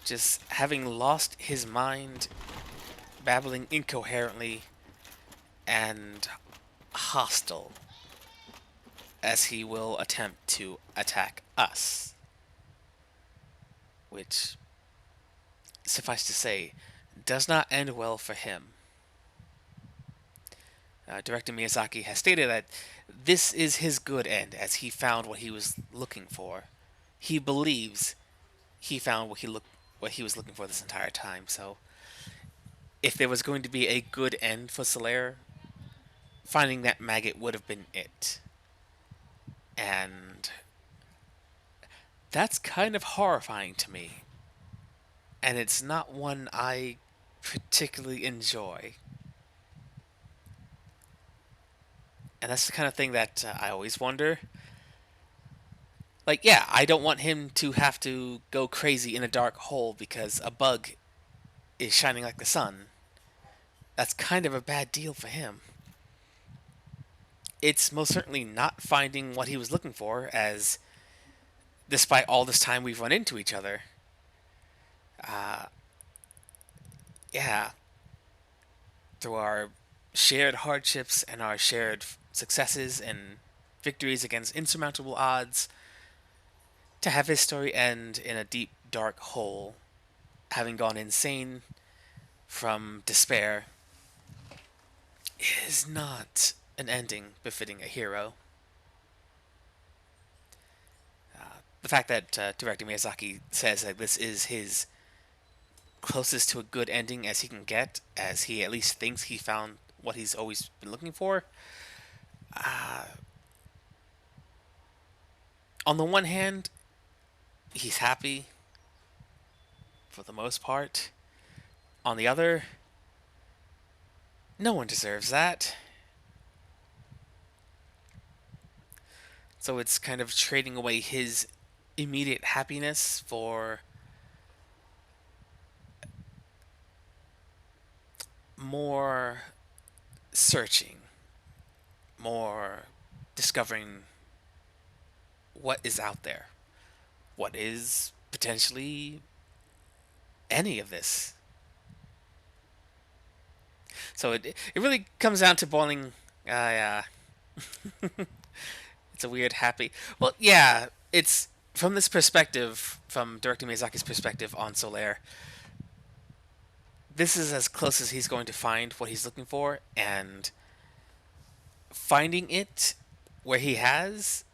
just having lost his mind, babbling incoherently, and hostile, as he will attempt to attack us. Which, suffice to say, does not end well for him. Director Miyazaki has stated that this is his good end, as he found what he was looking for. He believes he found what he was looking for this entire time. So, if there was going to be a good end for Solaire, finding that maggot would have been it. And that's kind of horrifying to me. And it's not one I particularly enjoy. And that's the kind of thing that I always wonder. Like, yeah, I don't want him to have to go crazy in a dark hole because a bug is shining like the sun. That's kind of a bad deal for him. It's most certainly not finding what he was looking for, as despite all this time we've run into each other, yeah, through our shared hardships and our shared successes and victories against insurmountable odds, to have his story end in a deep, dark hole, having gone insane from despair, is not an ending befitting a hero. The fact that Director Miyazaki says that this is his closest to a good ending as he can get, as he at least thinks he found what he's always been looking for. On the one hand, he's happy for the most part. On the other, no one deserves that. So it's kind of trading away his immediate happiness for more searching, more discovering what is out there, what is potentially any of this. So it really comes down to boiling. It's a weird happy. Well, yeah, it's from this perspective, from Director Miyazaki's perspective on Solaire. This is as close as he's going to find what he's looking for, and finding it where he has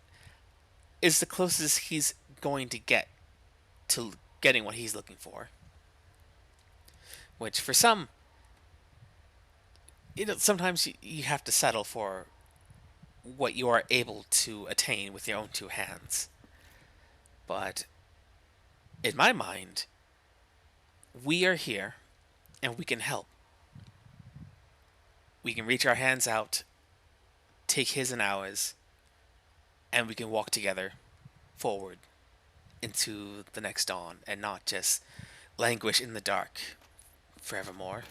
is the closest he's going to get to getting what he's looking for. Which, for some, sometimes you have to settle for what you are able to attain with your own two hands. But in my mind, we are here and we can help. We can reach our hands out, take his and ours, and we can walk together forward into the next dawn and not just languish in the dark forevermore.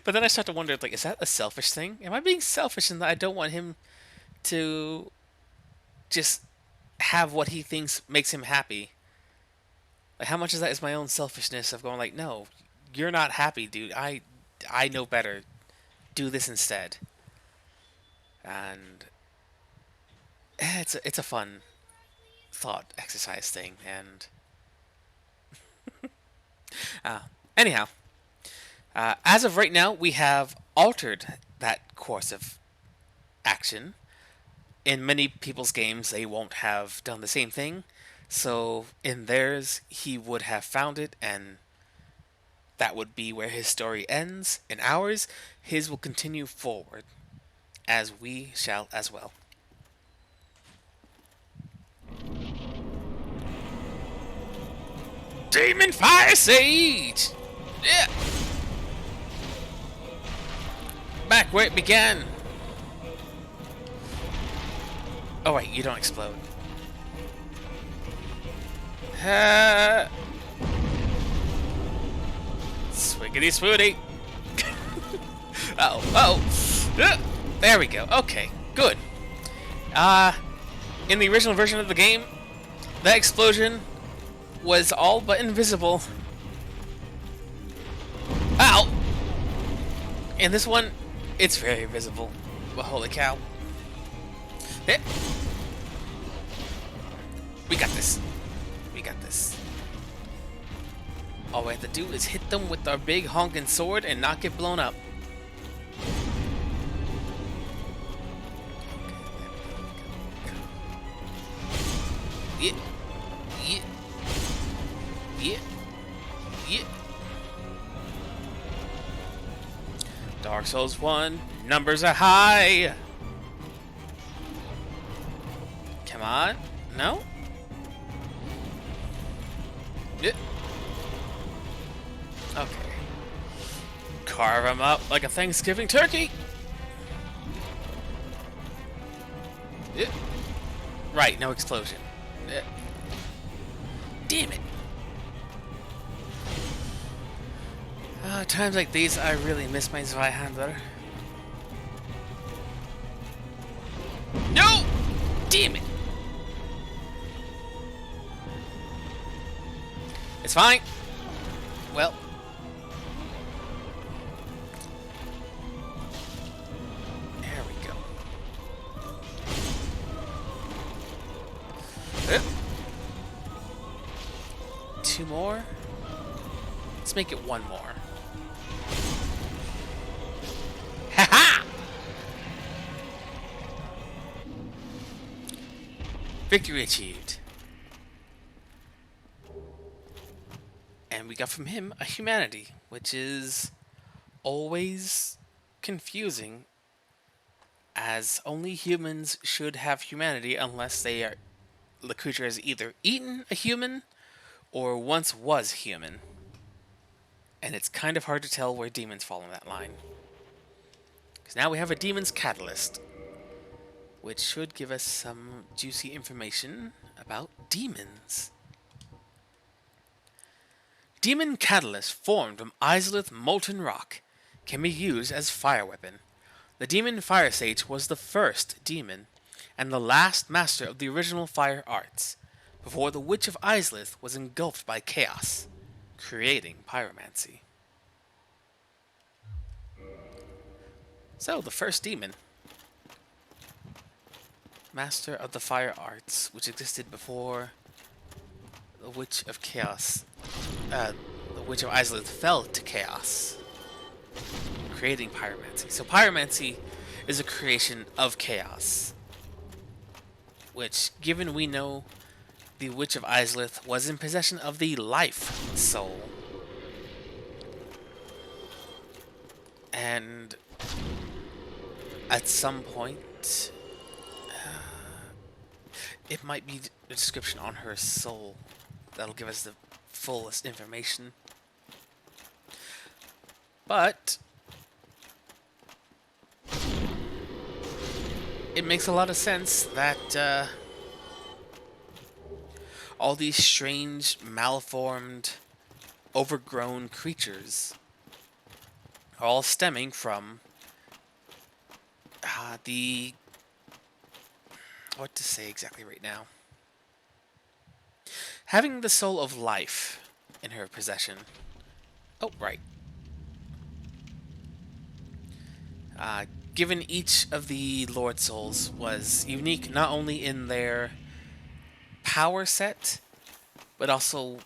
But then I start to wonder, like, is that a selfish thing? Am I being selfish in that I don't want him to just have what he thinks makes him happy? Like, how much of that is my own selfishness of going like, no, you're not happy, dude. I know better. Do this instead. And it's a fun thought exercise thing. And anyhow. As of right now, we have altered that course of action. In many people's games, they won't have done the same thing. So in theirs, he would have found it, and that would be where his story ends. In ours, his will continue forward, as we shall as well. Demon Fire Sage! Yeah! Back where it began. Oh wait, you don't explode. Uh, Swiggity swooty. There we go. Okay, good. In the original version of the game, that explosion was all but invisible. Ow! In this one, it's very visible. But holy cow. Hit. We got this. We got this. All we have to do is hit them with our big honking sword and not get blown up. Yeah. Yeah. Yeah. Yeah. Dark Souls 1, numbers are high. Come on. No? Yeah. Okay. Carve him up like a Thanksgiving turkey. Yeah. Right, no explosion. Yeah. Damn it. Times like these, I really miss my Zweihander. No! Damn it! It's fine. Well. There we go. Two more. Let's make it one more. Ha-ha! Victory achieved. And we got from him a humanity, which is always confusing, as only humans should have humanity unless the creature has either eaten a human or once was human. And it's kind of hard to tell where demons fall in that line. Because now we have a demon's catalyst, which should give us some juicy information about demons. Demon catalyst formed from Izalith molten rock can be used as fire weapon. The demon fire sage was the first demon and the last master of the original fire arts, before the Witch of Izalith was engulfed by chaos, creating pyromancy. So, the first demon. Master of the fire arts, which existed before the Witch of Chaos. The Witch of Izalith fell to chaos, creating pyromancy. So pyromancy is a creation of chaos, which, given we know the Witch of Izalith was in possession of the life soul, and at some point, it might be the description on her soul that'll give us the fullest information. But it makes a lot of sense that all these strange, malformed, overgrown creatures are all stemming from what to say exactly right now. Having the soul of life in her possession. Oh, right. Given each of the Lord Souls was unique not only in their power set, but also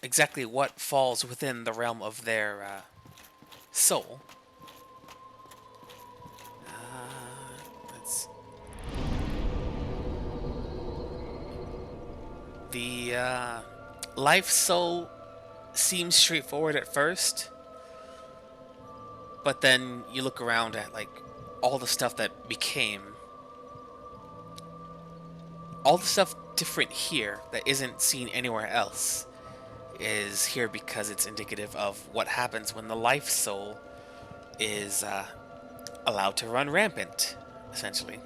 exactly what falls within the realm of their soul. The life soul seems straightforward at first, but then you look around at like all the stuff that became, all the stuff different here that isn't seen anywhere else is here because it's indicative of what happens when the life soul is allowed to run rampant, essentially.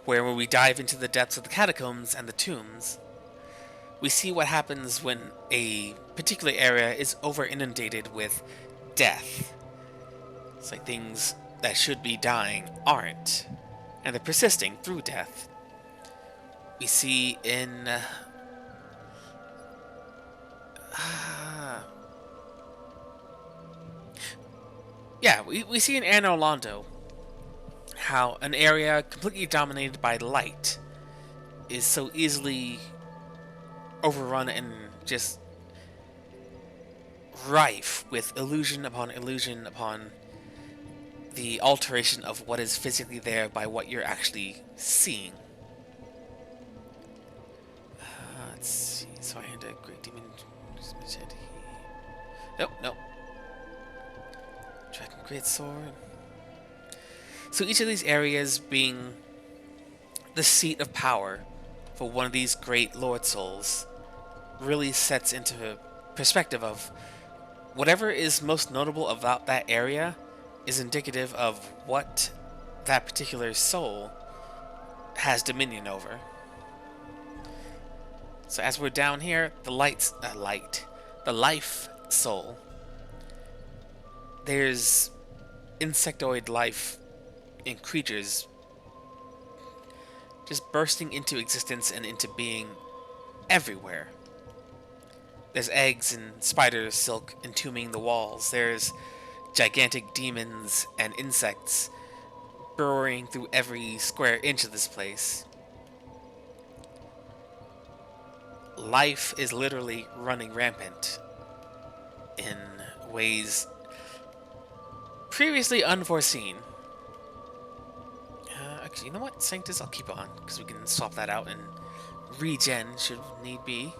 Where when we dive into the depths of the catacombs and the tombs, we see what happens when a particular area is over inundated with death. It's like things that should be dying aren't, and they're persisting through death. We see in we see in Anno Londo how an area completely dominated by light is so easily overrun and just rife with illusion upon the alteration of what is physically there by what you're actually seeing. Let's see. So I had a great demon. Nope, nope. Dragon Great Sword. So each of these areas being the seat of power for one of these great Lord Souls really sets into perspective of whatever is most notable about that area is indicative of what that particular soul has dominion over. So as we're down here, the the life soul, there's insectoid life and creatures just bursting into existence and into being everywhere. There's eggs and spider silk entombing the walls. There's gigantic demons and insects burrowing through every square inch of this place. Life is literally running rampant in ways previously unforeseen. Actually, you know what? Sanctus, I'll keep on, because we can swap that out and regen should need be.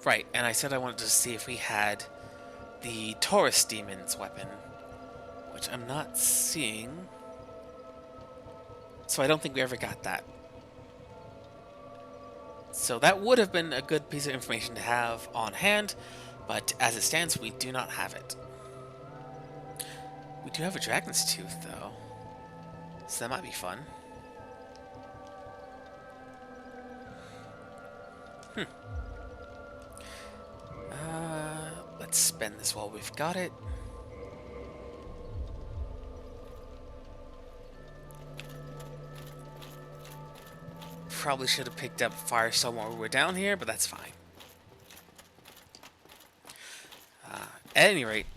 Right, and I said I wanted to see if we had the Taurus Demon's weapon, which I'm not seeing. So I don't think we ever got that. So that would have been a good piece of information to have on hand, but as it stands, we do not have it. We do have a Dragon's Tooth, though, so that might be fun. Let's spend this while we've got it. Probably should have picked up Firestone while we were down here, but that's fine. At any rate,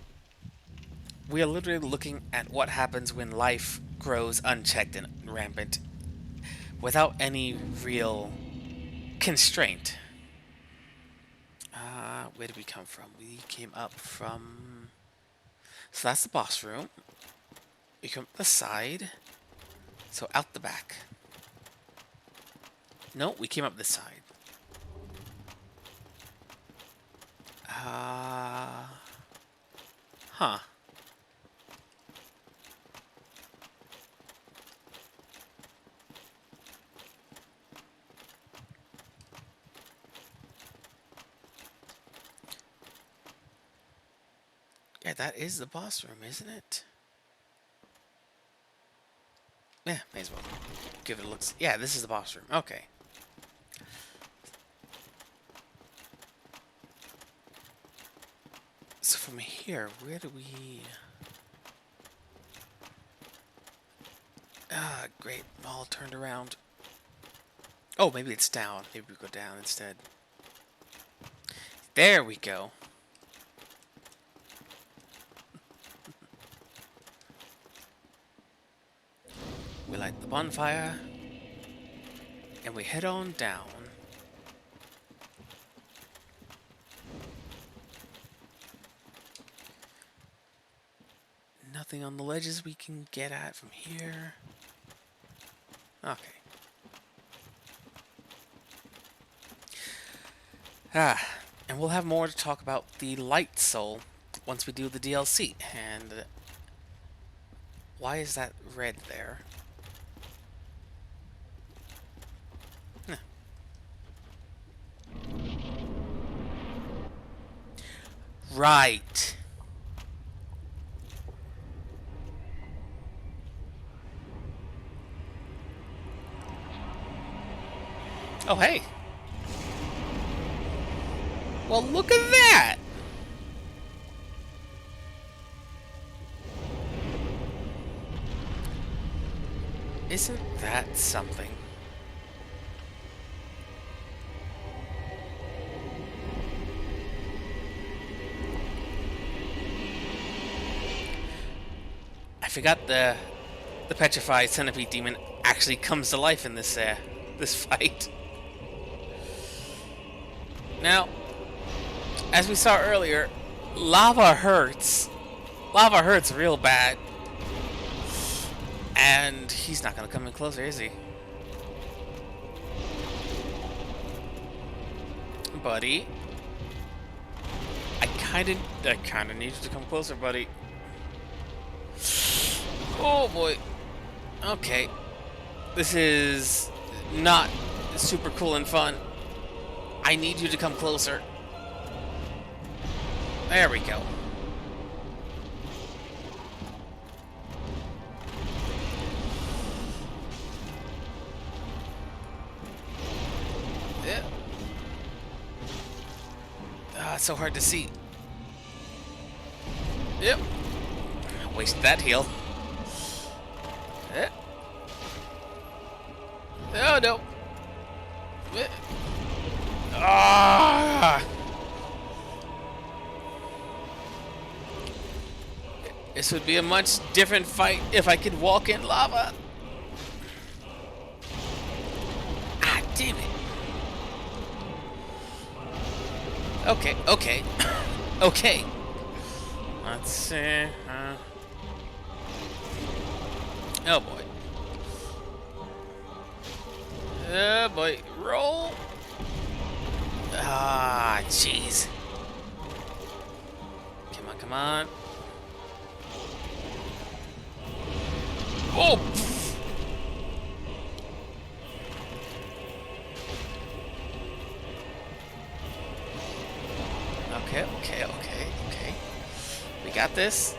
we are literally looking at what happens when life grows unchecked and rampant without any real constraint. Where did we come from? We came up from... So that's the boss room. We come up the side. So out the back. No, we came up this side. Huh. Yeah, that is the boss room, isn't it? Yeah, may as well give it a look. Yeah, this is the boss room. Okay. So from here, where do we... Ah, great. All turned around. Oh, maybe it's down. Maybe we go down instead. There we go. We light the bonfire, and we head on down. Nothing on the ledges we can get at from here. Okay. And we'll have more to talk about the Light Soul once we do the DLC. And why is that red there? Right. Oh, hey. Well, look at that! Isn't that something? I forgot the petrified centipede demon actually comes to life in this fight. Now, as we saw earlier, lava hurts. Lava hurts real bad. And he's not gonna come in closer, is he? Buddy. I kinda need you to come closer, buddy. Oh boy. Okay. This is not super cool and fun. I need you to come closer. There we go. Yeah. Ah, it's so hard to see. Yep. Wasted that heal. Yeah. Oh no. Ah! This would be a much different fight if I could walk in lava. Ah, damn it. Okay, okay. Okay. Let's see. Oh boy. Oh boy. Roll. Ah, jeez. Come on, come on. Oh! Okay, okay, okay, okay. We got this.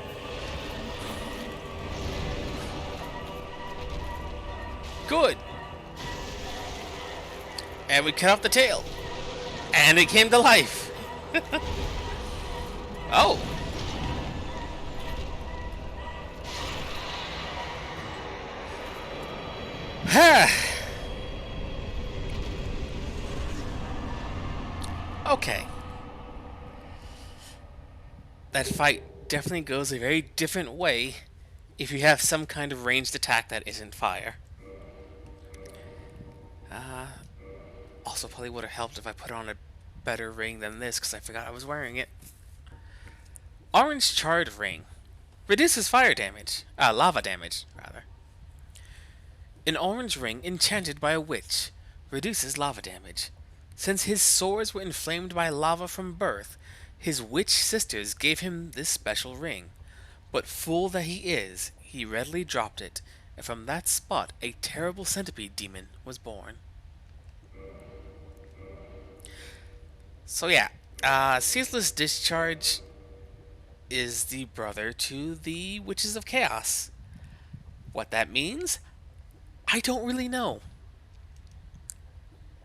Good. And we cut off the tail. And it came to life. Oh. Okay. That fight definitely goes a very different way if you have some kind of ranged attack that isn't fire. Also probably would have helped if I put on a better ring than this because I forgot I was wearing it. Orange Charred Ring. Reduces fire damage. Lava damage, rather. An orange ring enchanted by a witch. Reduces lava damage. Since his sores were inflamed by lava from birth, his witch sisters gave him this special ring. But fool that he is, he readily dropped it, and from that spot a terrible centipede demon was born. So yeah, Ceaseless Discharge is the brother to the Witches of Chaos. What that means, I don't really know.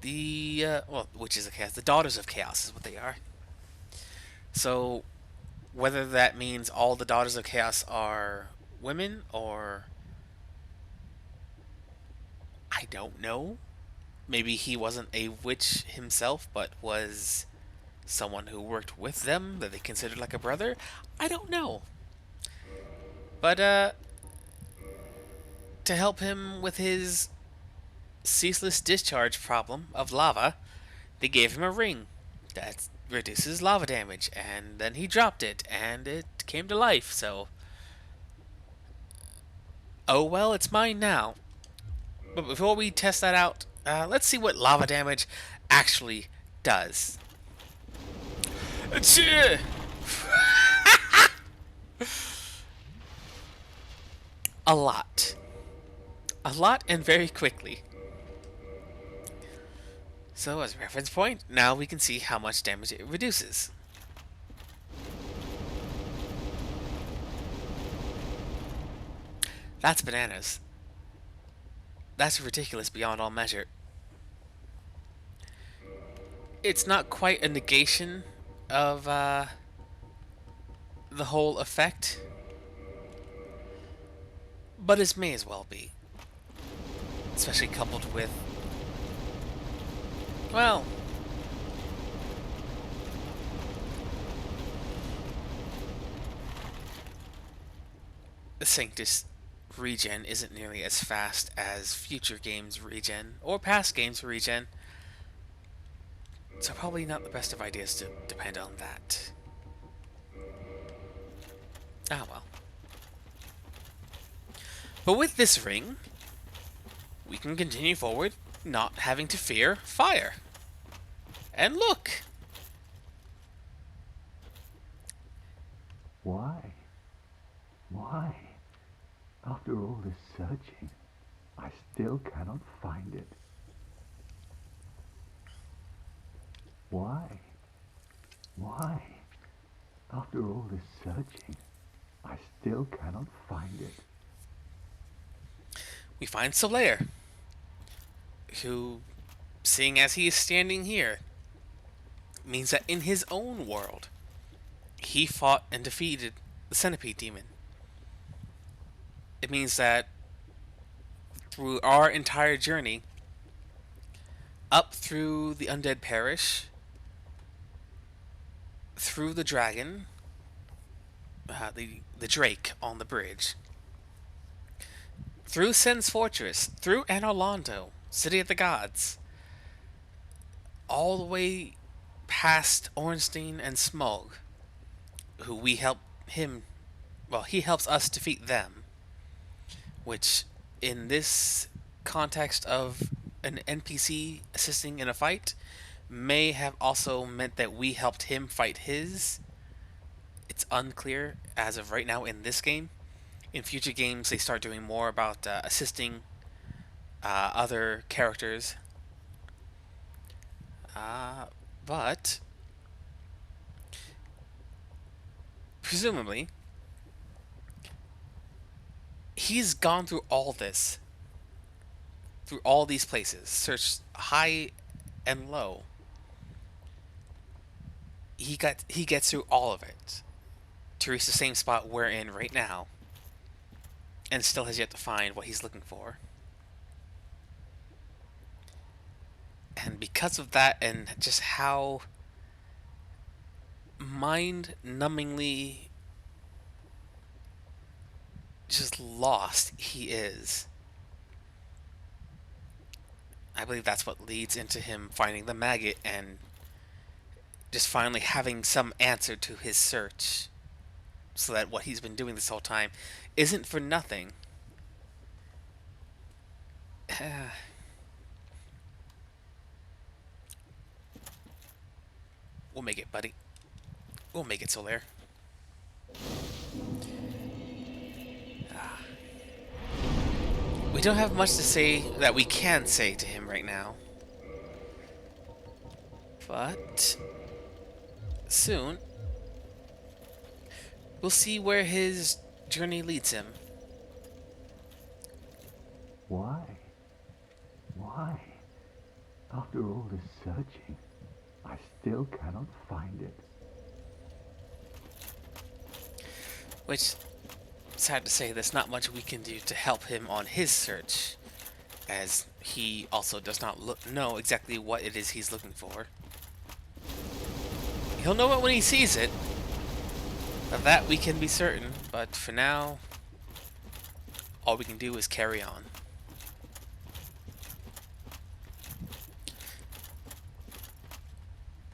Well, Witches of Chaos, the Daughters of Chaos is what they are. So, whether that means all the Daughters of Chaos are women, or I don't know. Maybe he wasn't a witch himself, but was someone who worked with them that they considered like a brother. I don't know. But, to help him with his ceaseless discharge problem of lava, they gave him a ring that reduces lava damage, and then he dropped it, and it came to life, so... Oh well, it's mine now. But before we test that out, let's see what lava damage actually does. A lot. A lot and very quickly. So as a reference point, now we can see how much damage it reduces. That's bananas. That's ridiculous beyond all measure. it's not quite a negation of the whole effect, but it may as well be. Especially coupled with, well, the Sanctus regen isn't nearly as fast as future games regen, or past games regen, so probably not the best of ideas to depend on that. Ah well. But with this ring, we can continue forward, not having to fear fire. And look! Why? Why? After all this searching, I still cannot find it. Why? Why? After all this searching, I still cannot find it. We find Solaire, who, seeing as he is standing here, means that in his own world, he fought and defeated the Centipede Demon. It means that through our entire journey, up through the Undead Parish, through the dragon, the Drake on the bridge, through Sen's Fortress, through Anorlando, City of the Gods, all the way past Ornstein and Smog, who we help him, well, he helps us defeat them, which, in this context of an NPC assisting in a fight, may have also meant that we helped him fight his. It's unclear as of right now in this game. In future games, they start doing more about assisting other characters. But presumably, he's gone through all this, through all these places, searched high and low. He gets through all of it to reach the same spot we're in right now, and still has yet to find what he's looking for. And because of that, and just how mind-numbingly just lost he is, I believe that's what leads into him finding the maggot and just finally having some answer to his search, so that what he's been doing this whole time isn't for nothing. We'll make it, buddy. We'll make it, Solaire. We don't have much to say that we can say to him right now. But soon, we'll see where his journey leads him. Why? Why? After all this searching, I still cannot find it. Which, sad to say, there's not much we can do to help him on his search, as he also does not know exactly what it is he's looking for. He'll know it when he sees it. Of that we can be certain, but for now, all we can do is carry on.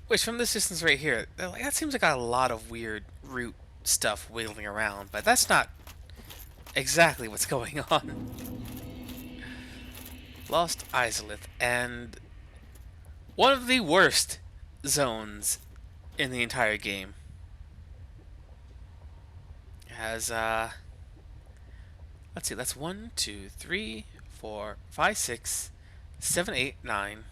Which, from this distance right here, that seems like a lot of weird root stuff wiggling around, but that's not exactly what's going on. Lost Izalith, and one of the worst zones in the entire game. It has, let's see, that's 1, 2, 3, 4, 5, 6, 7, 8, 9,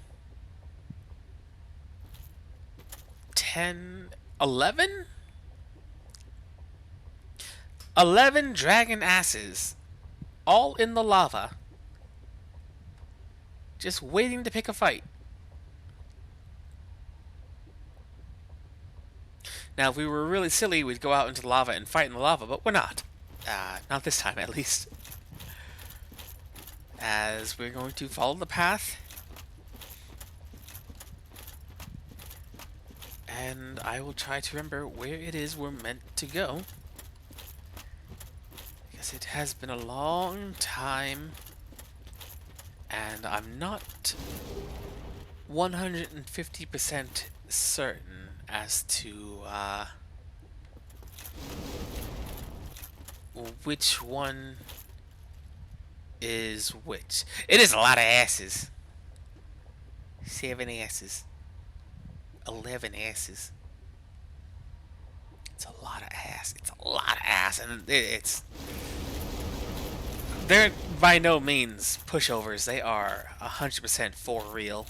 10, 11? 11 dragon asses, all in the lava, just waiting to pick a fight. Now, if we were really silly, we'd go out into the lava and fight in the lava, but we're not. Not this time, at least. As we're going to follow the path. And I will try to remember where it is we're meant to go. Because it has been a long time. And I'm not 150% certain as to which one is which. It is a lot of asses. 7 asses. 11 asses. It's a lot of ass. It's a lot of ass. And it's... They're by no means pushovers. They are 100% for real.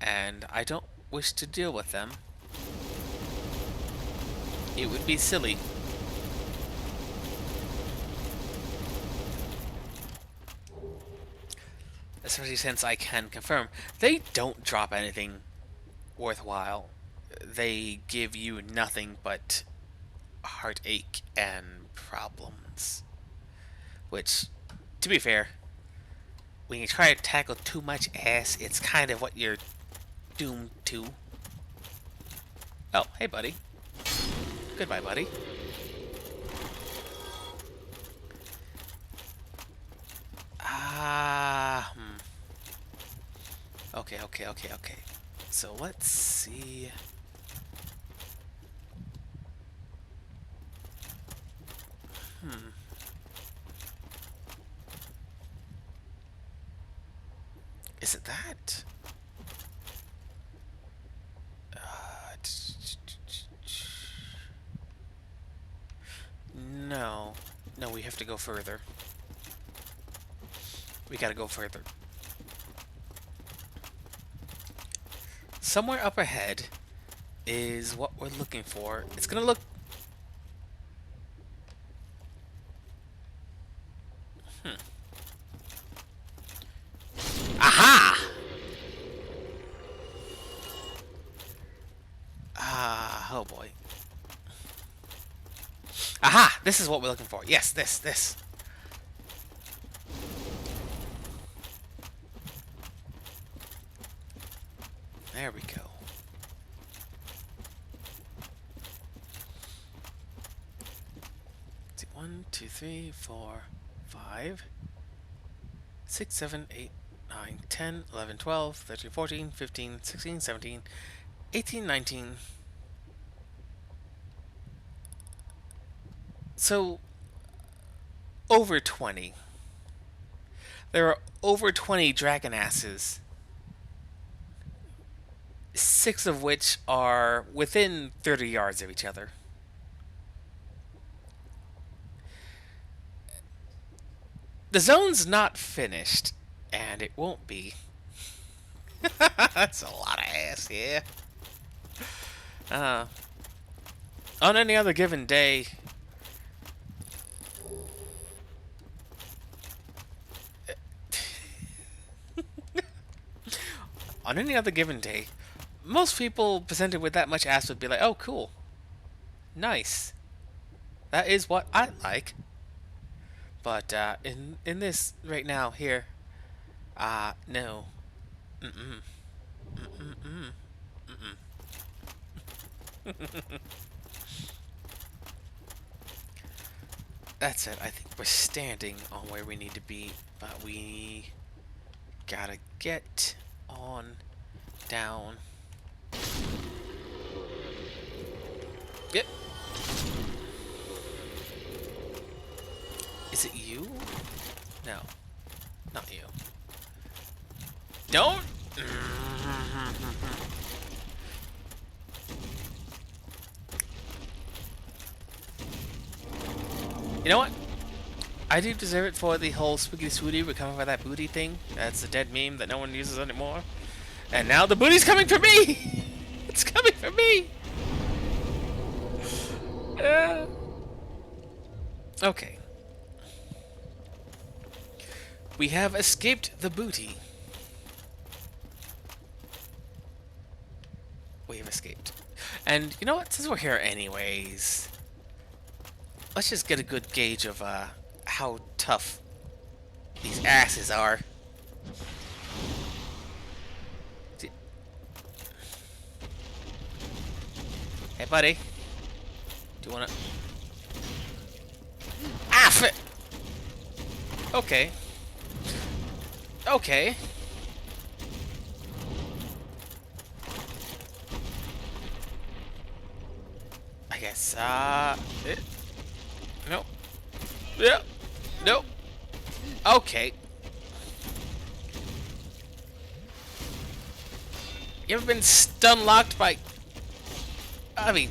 And I don't wish to deal with them. It would be silly. Especially since I can confirm they don't drop anything worthwhile. They give you nothing but heartache and problems. Which, to be fair, when you try to tackle too much ass, it's kind of what you're doomed to. Oh, hey buddy. Goodbye, buddy. Okay. So let's see. Is it that? No. No, we have to go further. We gotta go further. Somewhere up ahead is what we're looking for. It's gonna look... Aha! Oh boy. Aha! This is what we're looking for. Yes, this. There we go. Let's see, 1, 2, 3, 4, 5, 6, 7, 8, 9, 10, 11, 12, 13, 14, 15, 16, 17, 18, 19. So, over 20. There are over 20 dragon asses. 6 of which are within 30 yards of each other. The zone's not finished, and it won't be. That's a lot of ass, yeah. On any other given day... On any other given day, most people presented with that much ass would be like, oh, cool. Nice. That is what I like. But, in this right now, here, no. That's it. I think we're standing on where we need to be, but we gotta get on down. Yep. Is it you? No. Not you. Don't! You know what? I do deserve it for the whole spooky swooty recover by that booty thing. That's a dead meme that no one uses anymore. And now the booty's coming for me! It's coming for me! Okay. We have escaped the booty. We have escaped. And you know what? Since we're here anyways, let's just get a good gauge of how tough these asses are. Hey, buddy. Do you wanna... Ah, fit! Okay. Okay. I guess, nope. Yeah. Nope. Okay. You ever been stun locked by... I mean...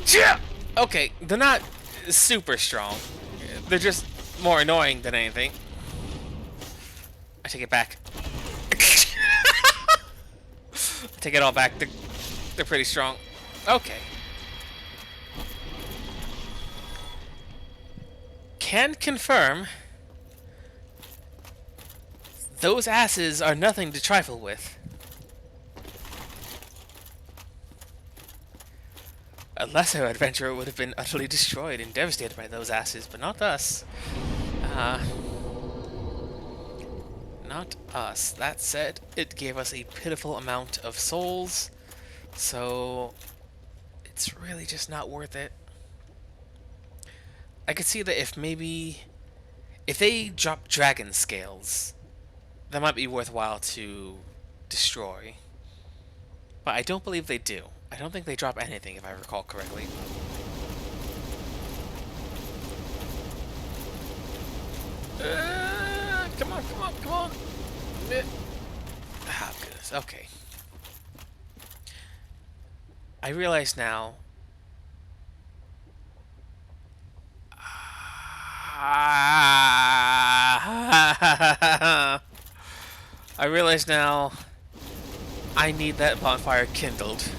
Yeah! Okay, they're not super strong. They're just more annoying than anything. I take it back. Take it all back. They're pretty strong. Okay. Can confirm those asses are nothing to trifle with. A lesser adventurer would have been utterly destroyed and devastated by those asses, but not us. Not us. That said, it gave us a pitiful amount of souls, so it's really just not worth it. I could see that if they drop dragon scales, that might be worthwhile to destroy. But I don't believe they do. I don't think they drop anything, if I recall correctly. Come on, come on, come on! Ah, goodness, okay. I realize now... I realize now I need that bonfire kindled.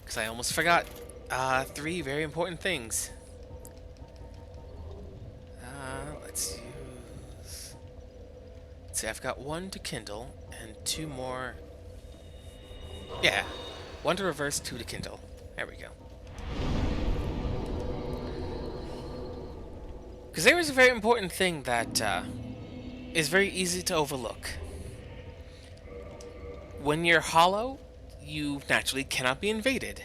Because I almost forgot 3 very important things. Let's use... Let's see, I've got 1 to kindle and 2 more... Yeah, 1 to reverse, 2 to kindle. There we go. Because there is a very important thing that is very easy to overlook. When you're hollow, you naturally cannot be invaded.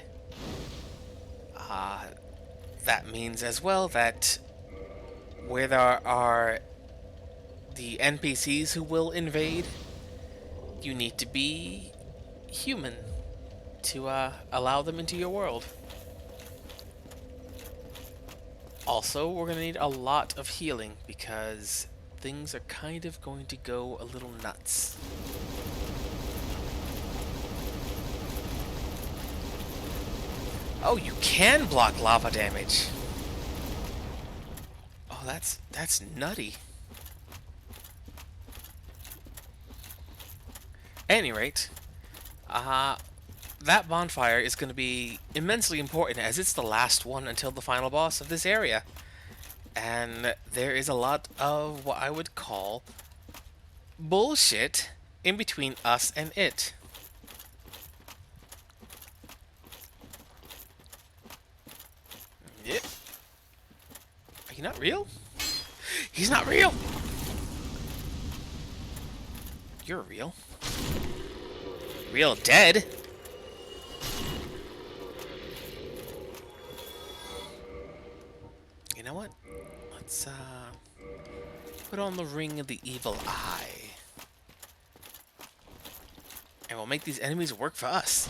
That means as well that where there are the NPCs who will invade, you need to be human to allow them into your world. Also, we're going to need a lot of healing because things are kind of going to go a little nuts. Oh, you can block lava damage. Oh, that's nutty. At any rate, that bonfire is going to be immensely important as it's the last one until the final boss of this area. And there is a lot of what I would call bullshit in between us and it. Yep. Are you not real? He's not real! You're real. Real dead? You know what? Let's put on the Ring of the Evil Eye. And we'll make these enemies work for us.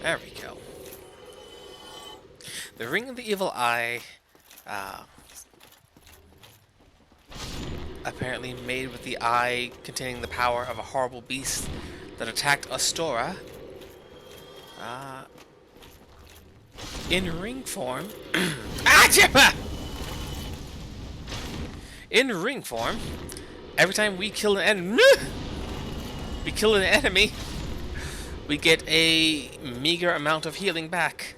There we go. The Ring of the Evil Eye, apparently made with the eye containing the power of a horrible beast that attacked Astora. In ring form... in ring form. Every time we kill an enemy, we get a meager amount of healing back,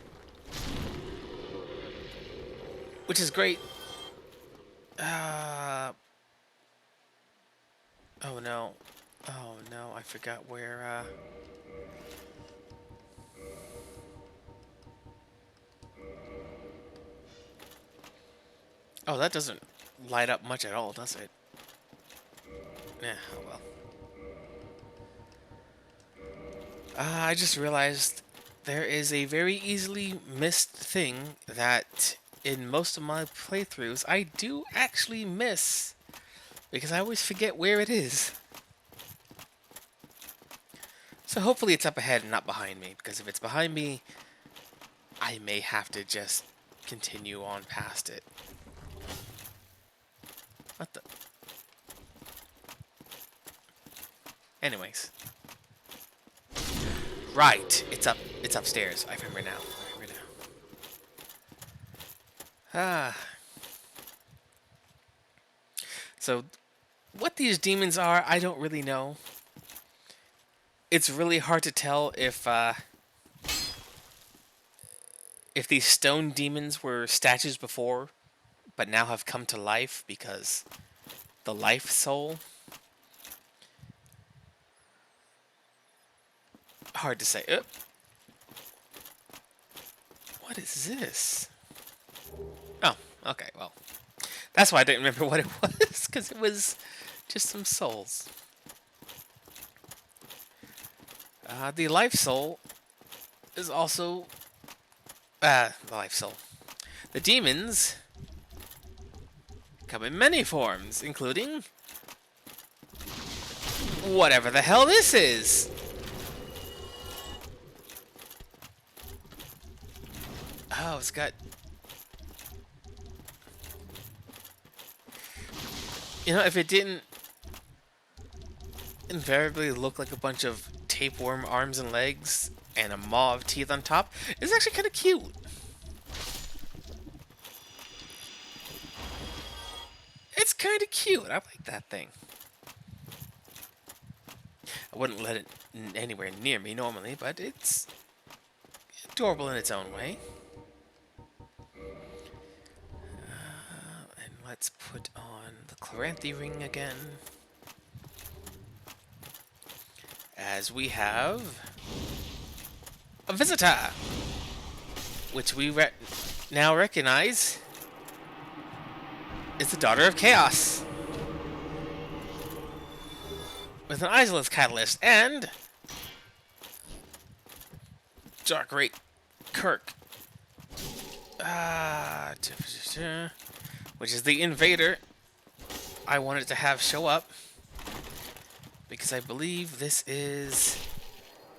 which is great. Oh no. Oh no, I forgot where, Oh, that doesn't light up much at all, does it? Yeah, oh well. I just realized there is a very easily missed thing that in most of my playthroughs I do actually miss because I always forget where it is. So hopefully it's up ahead and not behind me, because if it's behind me, I may have to just continue on past it. What the? Anyways. Right, it's upstairs. I remember now. So, what these demons are, I don't really know. It's really hard to tell if these stone demons were statues before, but now have come to life because the life soul. Hard to say. What is this? Oh, okay, well. That's why I didn't remember what it was, because it was just some souls. The life soul is also... the life soul. The demons come in many forms, including... whatever the hell this is! Oh, it's got... You know, if it didn't invariably look like a bunch of tapeworm arms and legs and a maw of teeth on top, it's actually kind of cute. It's kind of cute. I like that thing. I wouldn't let it anywhere near me normally, but it's adorable in its own way. And let's put on the Chloranthy ring again. As we have a visitor, which we now recognize is the Daughter of Chaos, with an Izalith catalyst and Dark Rate Kirk, which is the invader I wanted to have show up, because I believe this is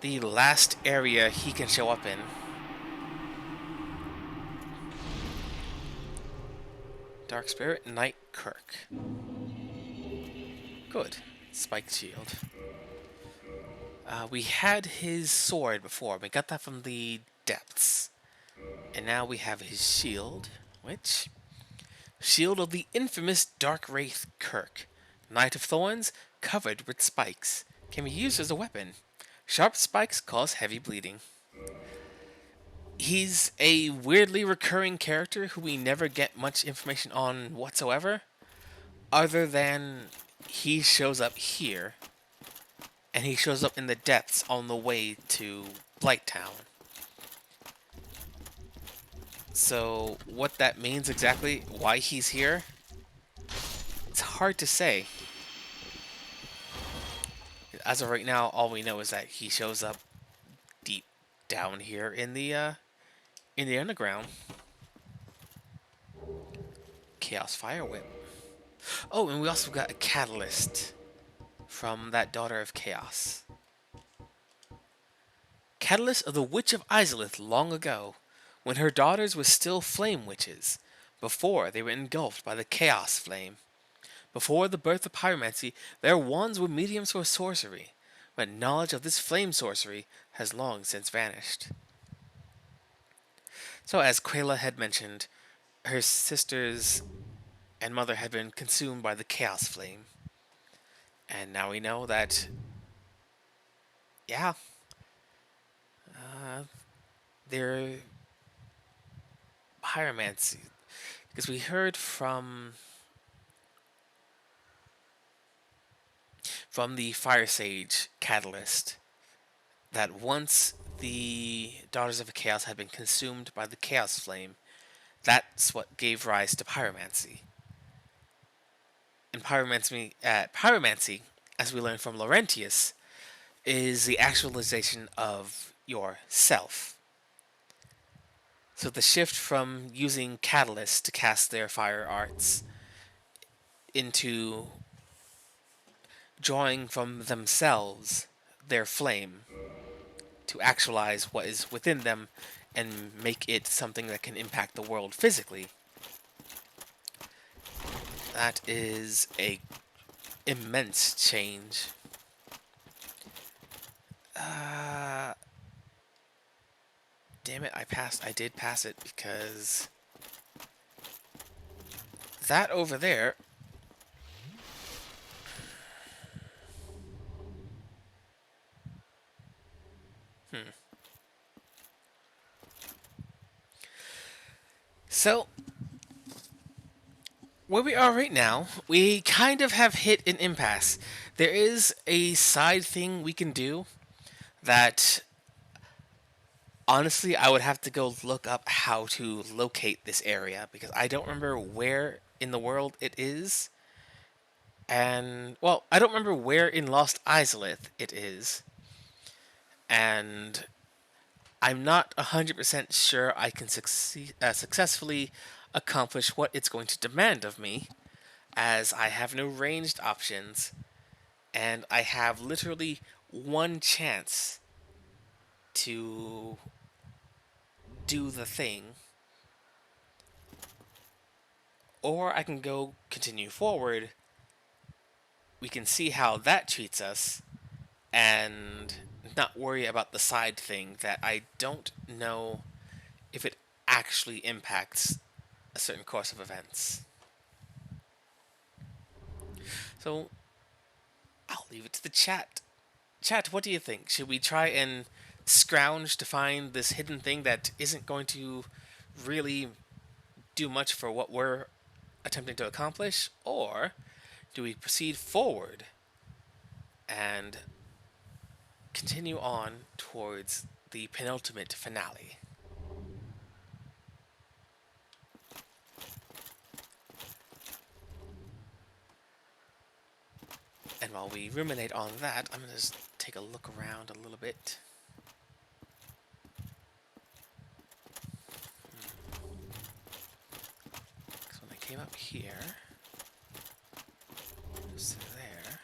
the last area he can show up in. Dark Spirit, Knight Kirk. Good. Spiked shield. We had his sword before. We got that from the depths. And now we have his shield, which... Shield of the infamous Dark Wraith Kirk. Knight of Thorns, covered with spikes. Can be used as a weapon. Sharp spikes cause heavy bleeding. He's a weirdly recurring character who we never get much information on whatsoever, other than he shows up here, and he shows up in the depths on the way to Blighttown. So, what that means exactly, why he's here, it's hard to say. As of right now, all we know is that he shows up deep down here in the underground. Chaos Fire Whip. Oh, and we also got a catalyst from that Daughter of Chaos. Catalyst of the Witch of Izalith long ago, when her daughters were still flame witches, before they were engulfed by the Chaos Flame. Before the birth of pyromancy, their wands were mediums for sorcery, but knowledge of this flame sorcery has long since vanished. So, as Quayla had mentioned, her sisters and Mother had been consumed by the Chaos Flame. And now we know that, yeah, uh, they're pyromancy. Because we heard from the Fire Sage Catalyst that once the Daughters of the Chaos had been consumed by the Chaos Flame, that's what gave rise to pyromancy. And pyromancy, as we learned from Laurentius, is the actualization of yourself. So the shift from using catalysts to cast their fire arts into drawing from themselves their flame to actualize what is within them and make it something that can impact the world physically. That is a immense change. Damn it, I did pass it because that over there So, where we are right now, we kind of have hit an impasse. There is a side thing we can do that, honestly, I would have to go look up how to locate this area because I don't remember where in the world it is. And, well, I don't remember where in Lost Izalith it is. And I'm not 100% sure I can successfully accomplish what it's going to demand of me, as I have no ranged options, and I have literally one chance to do the thing. Or I can go continue forward. We can see how that treats us, and not worry about the side thing that I don't know if it actually impacts a certain course of events. So, I'll leave it to the chat. Chat, what do you think? Should we try and scrounge to find this hidden thing that isn't going to really do much for what we're attempting to accomplish? Or do we proceed forward and continue on towards the penultimate finale? And while we ruminate on that, I'm going to just take a look around a little bit. Because when I came up here, just there.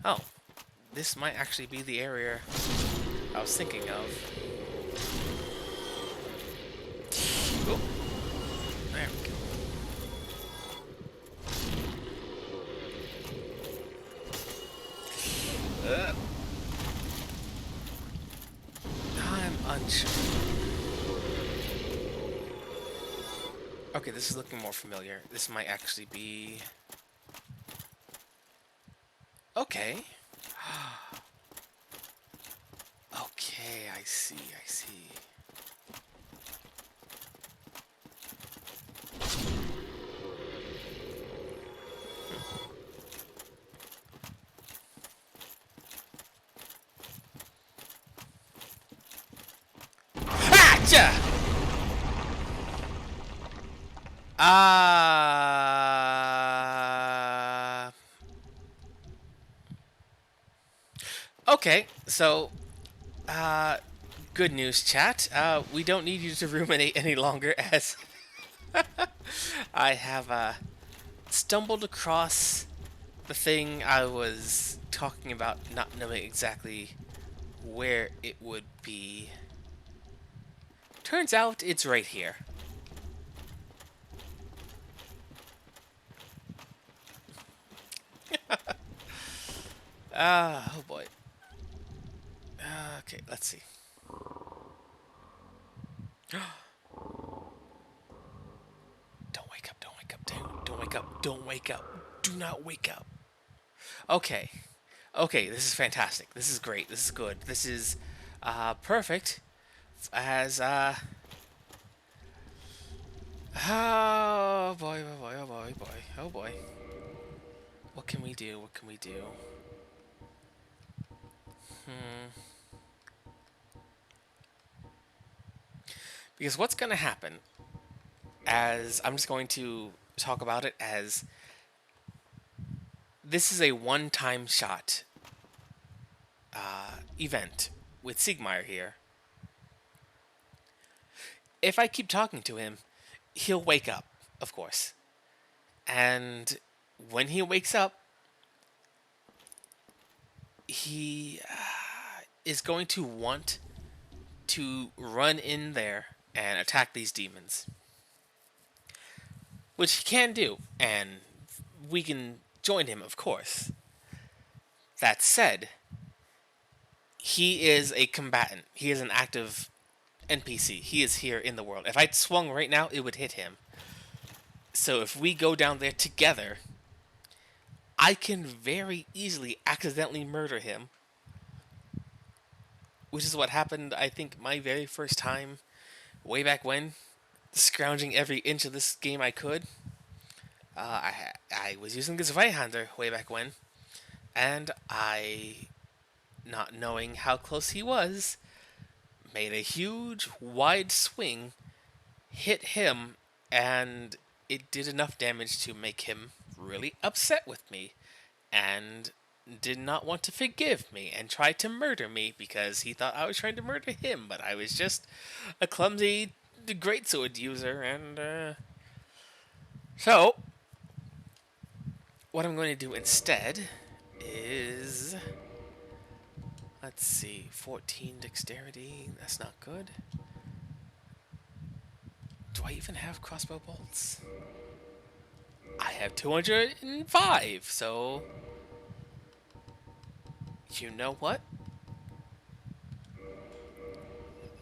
Oh, this might actually be the area I was thinking of. Oh, there we go. I'm unsure. Okay, this is looking more familiar. This might actually be... Okay. Okay, I see, I see. Gotcha! Okay, so, good news, chat. We don't need you to ruminate any longer, as I have, stumbled across the thing I was talking about, not knowing exactly where it would be. Turns out it's right here. Oh boy. Okay, let's see. wake up. Don't wake up. Do not wake up. Okay. Okay, this is fantastic. This is great. This is good. This is perfect as oh boy, oh boy, oh boy, boy, oh boy. What can we do? What can we do? Because what's going to happen, as I'm just going to talk about it as this is a one-time shot event with Siegmeyer here. If I keep talking to him, he'll wake up, of course. And when he wakes up, he is going to want to run in there and attack these demons. Which he can do, and we can join him, of course. That said, he is a combatant. He is an active NPC. He is here in the world. If I swung right now, it would hit him. So if we go down there together, I can very easily accidentally murder him. Which is what happened, I think, my very first time, way back when, scrounging every inch of this game I could. I was using this Zweihander way back when, and I, not knowing how close he was, made a huge, wide swing, hit him, and it did enough damage to make him really upset with me, and did not want to forgive me, and tried to murder me because he thought I was trying to murder him, but I was just a clumsy greatsword user, and so what I'm going to do instead is, let's see, 14 dexterity, that's not good. Do I even have crossbow bolts? I have 205, so you know what?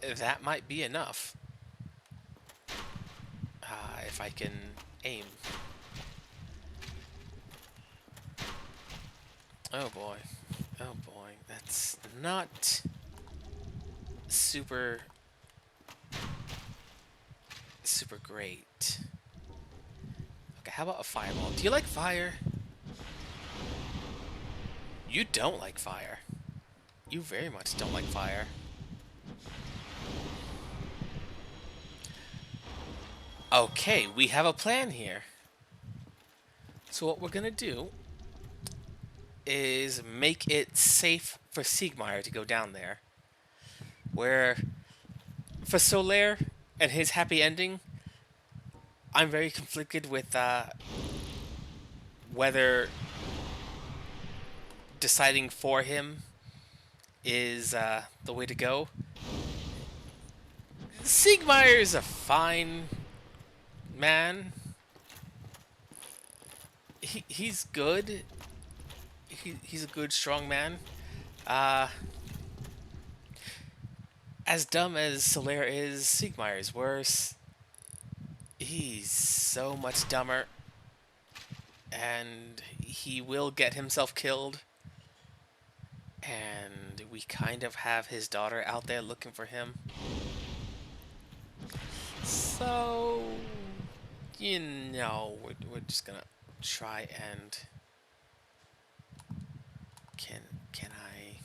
That might be enough. If I can aim. Oh boy. Oh boy. That's not super great. Okay, how about a fireball? Do you like fire? You don't like fire. You very much don't like fire. Okay, we have a plan here. So what we're gonna do is make it safe for Siegmeyer to go down there. Where, for Solaire and his happy ending, I'm very conflicted with whether deciding for him is the way to go. Siegmeyer is a fine man. He's good. He's a good, strong man. As dumb as Solaire is, Siegmeyer is worse. He's so much dumber. And he will get himself killed. And we kind of have his daughter out there looking for him. So, you know, we're just gonna try and... Can I...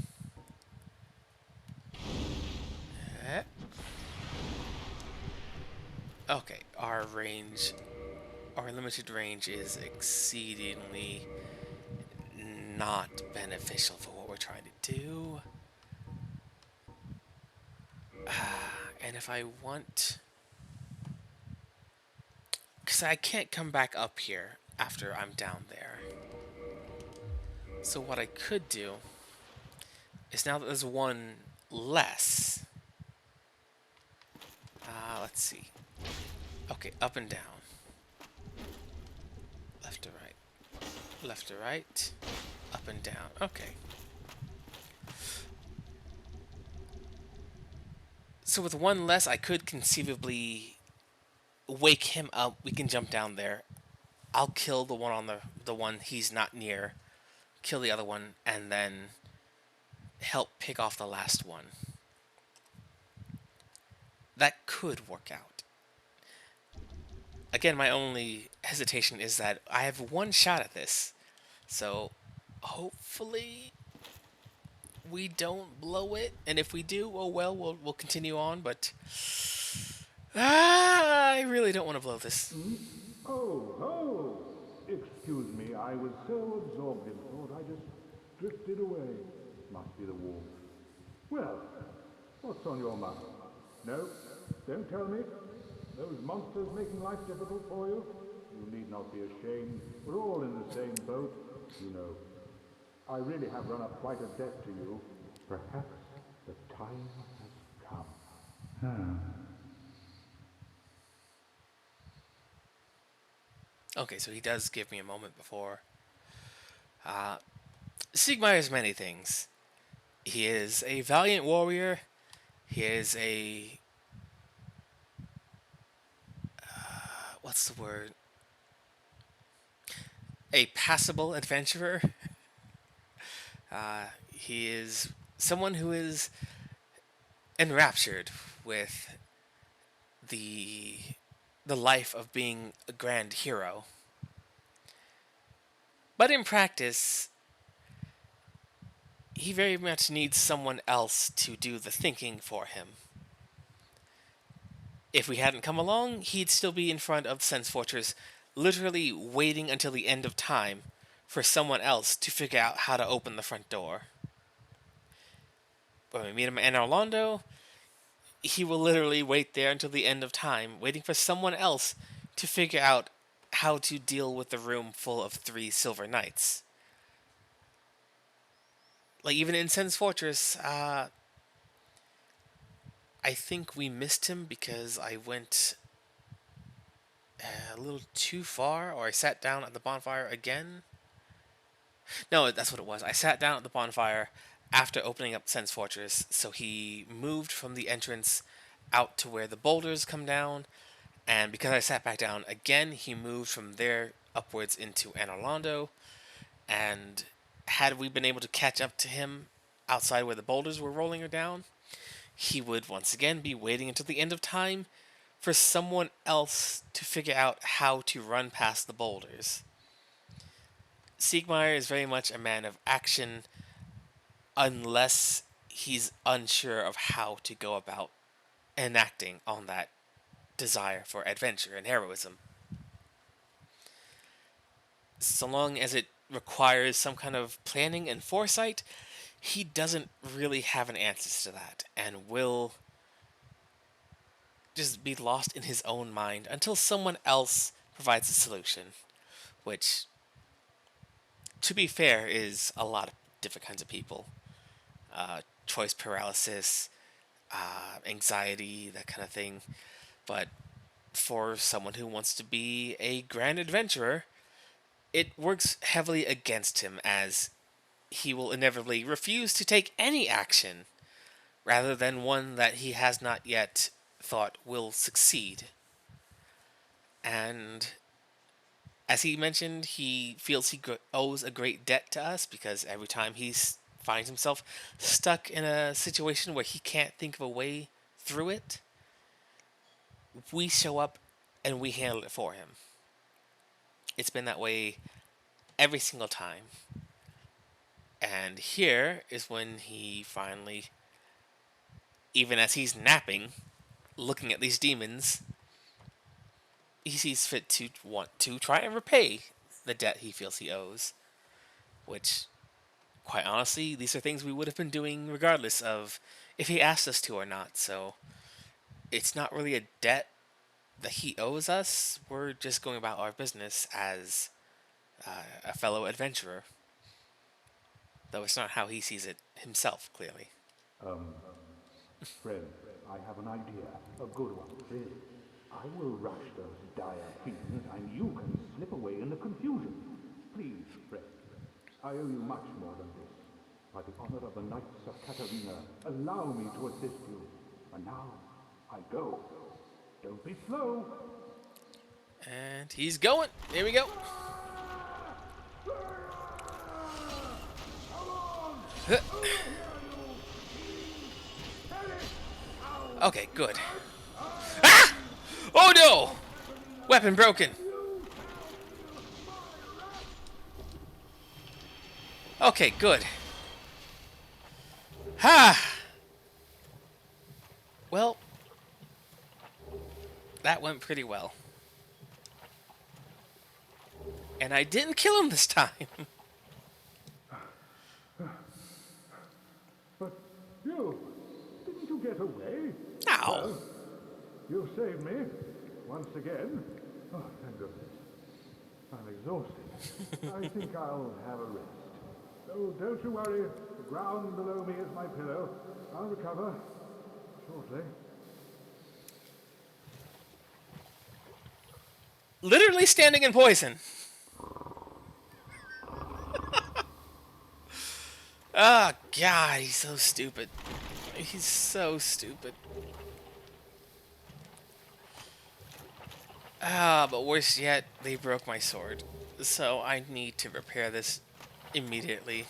Okay, our limited range is exceedingly not beneficial for what we're trying to do. And if I want... Because I can't come back up here after I'm down there. So what I could do is, now that there's one less... let's see. Okay, up and down. Left to right. Left to right. Up and down. Okay. So with one less, I could conceivably wake him up. We can jump down there I'll kill the one on the one he's not near, kill the other one, and then help pick off the last one. That could work out. Again, my only hesitation is that I have one shot at this, so hopefully we don't blow it. And if we do, oh well, we'll continue on. But I really don't want to blow this. Oh, oh! Excuse me, I was so absorbed in thought I just drifted away. Must be the warmth. Well, what's on your mind? No, don't tell me. Those monsters making life difficult for you? You need not be ashamed. We're all in the same boat, you know. I really have run up quite a debt to you. Perhaps the time has come. Okay, so he does give me a moment before. Siegmeyer is many things. He is a valiant warrior. He is a... what's the word? A passable adventurer. He is someone who is enraptured with the life of being a grand hero. But in practice, he very much needs someone else to do the thinking for him. If we hadn't come along, he'd still be in front of Sense Fortress, literally waiting until the end of time for someone else to figure out how to open the front door. When we meet him in Orlando, he will literally wait there until the end of time, waiting for someone else to figure out how to deal with the room full of 3 Silver Knights. Like, even in Sen's Fortress, I think we missed him because I went a little too far, or I sat down at the bonfire again. No, that's what it was. I sat down at the bonfire after opening up Sen's Fortress, so he moved from the entrance out to where the boulders come down, and because I sat back down again, he moved from there upwards into Orlando, and had we been able to catch up to him outside where the boulders were rolling down, he would once again be waiting until the end of time for someone else to figure out how to run past the boulders. Siegmeyer is very much a man of action unless he's unsure of how to go about enacting on that desire for adventure and heroism. So long as it requires some kind of planning and foresight, he doesn't really have an answer to that, and will just be lost in his own mind until someone else provides a solution, which, to be fair, is a lot of different kinds of people. Choice paralysis, anxiety, that kind of thing. But for someone who wants to be a grand adventurer, it works heavily against him, as he will inevitably refuse to take any action rather than one that he has not yet thought will succeed. And as he mentioned, he feels he owes a great debt to us, because every time he finds himself stuck in a situation where he can't think of a way through it, we show up and we handle it for him. It's been that way every single time. And here is when he finally, even as he's napping, looking at these demons, he sees fit to want to try and repay the debt he feels he owes. Which, quite honestly, these are things we would have been doing regardless of if he asked us to or not. So it's not really a debt that he owes us. We're just going about our business as a fellow adventurer. Though it's not how he sees it himself, clearly. Friend, I have an idea. A good one, really. I will rush those dire fiends, and you can slip away in the confusion. Please, friend. I owe you much more than this. By the honor of the Knights of Katarina, allow me to assist you. And now, I go. Don't be slow. And he's going. Here we go. Huh. Okay, good. Ah! Oh no! Weapon broken. Okay, good. Ha! Well, that went pretty well. And I didn't kill him this time. But you, didn't you get away? Ow. Well, you saved me, once again. Oh, thank goodness. I'm exhausted. I think I'll have a rest. Oh, don't you worry. The ground below me is my pillow. I'll recover shortly. Literally standing in poison. Oh, God, he's so stupid. He's so stupid. Ah, but worse yet, they broke my sword. So I need to repair this immediately.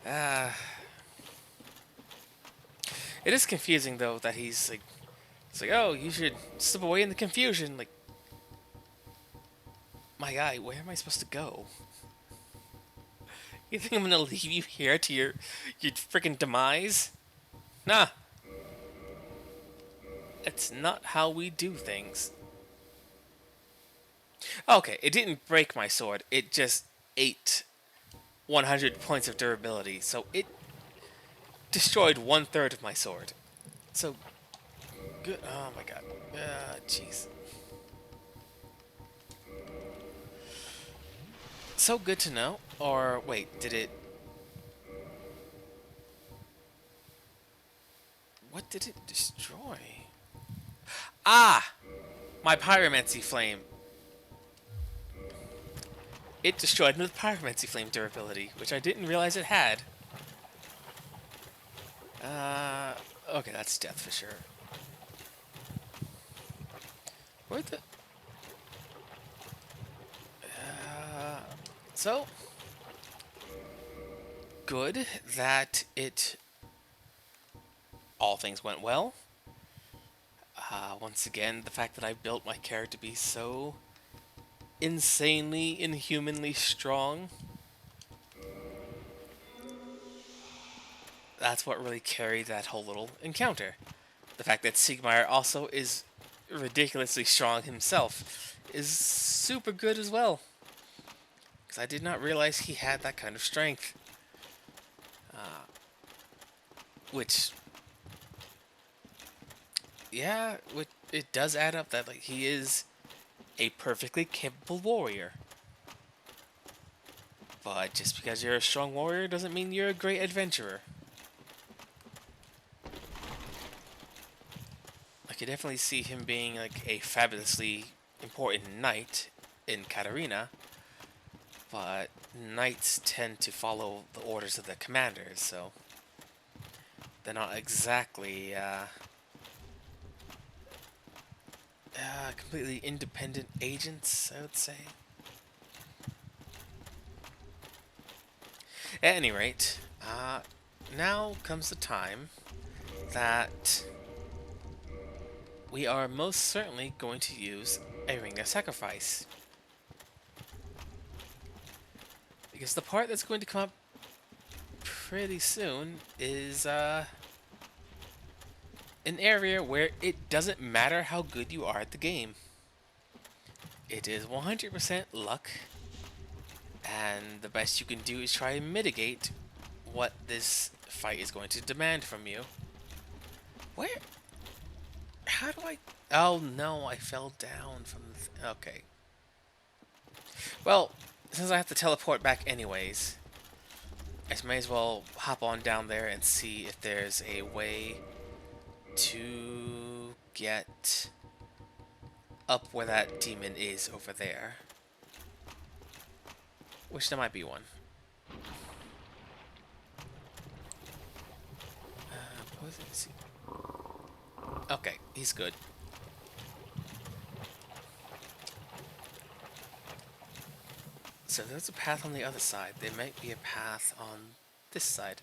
Ah. It is confusing, though, that he's like... It's like, oh, you should slip away in the confusion. Like, my guy, where am I supposed to go? You think I'm gonna leave you here to your freaking demise? Nah. That's not how we do things. Okay, it didn't break my sword. It just ate 100 points of durability. So it destroyed 1/3 of my sword. So good. Oh my god. Jeez. So good to know. Or wait, did it? What did it destroy? Ah! My pyromancy flame. It destroyed my pyromancy flame durability, which I didn't realize it had. Okay, that's death for sure. Where the... So... Good that it... all things went well. Once again, the fact that I built my character to be so insanely, inhumanly strong. That's what really carried that whole little encounter. The fact that Sigmar also is ridiculously strong himself is super good as well. Because I did not realize he had that kind of strength. Which... yeah, it does add up that like he is a perfectly capable warrior. But just because you're a strong warrior doesn't mean you're a great adventurer. I could definitely see him being like a fabulously important knight in Katarina, but knights tend to follow the orders of the commanders, so they're not exactly completely independent agents, I would say. At any rate, now comes the time that we are most certainly going to use a ring of sacrifice. Because the part that's going to come up pretty soon is an area where it doesn't matter how good you are at the game. It is 100% luck, and the best you can do is try and mitigate what this fight is going to demand from you. Where? How do I... oh no, I fell down from the... okay. Well, since I have to teleport back anyways, I may as well hop on down there and see if there's a way to get up where that demon is over there. Which there might be one. Okay, he's good. So there's a path on the other side. There might be a path on this side.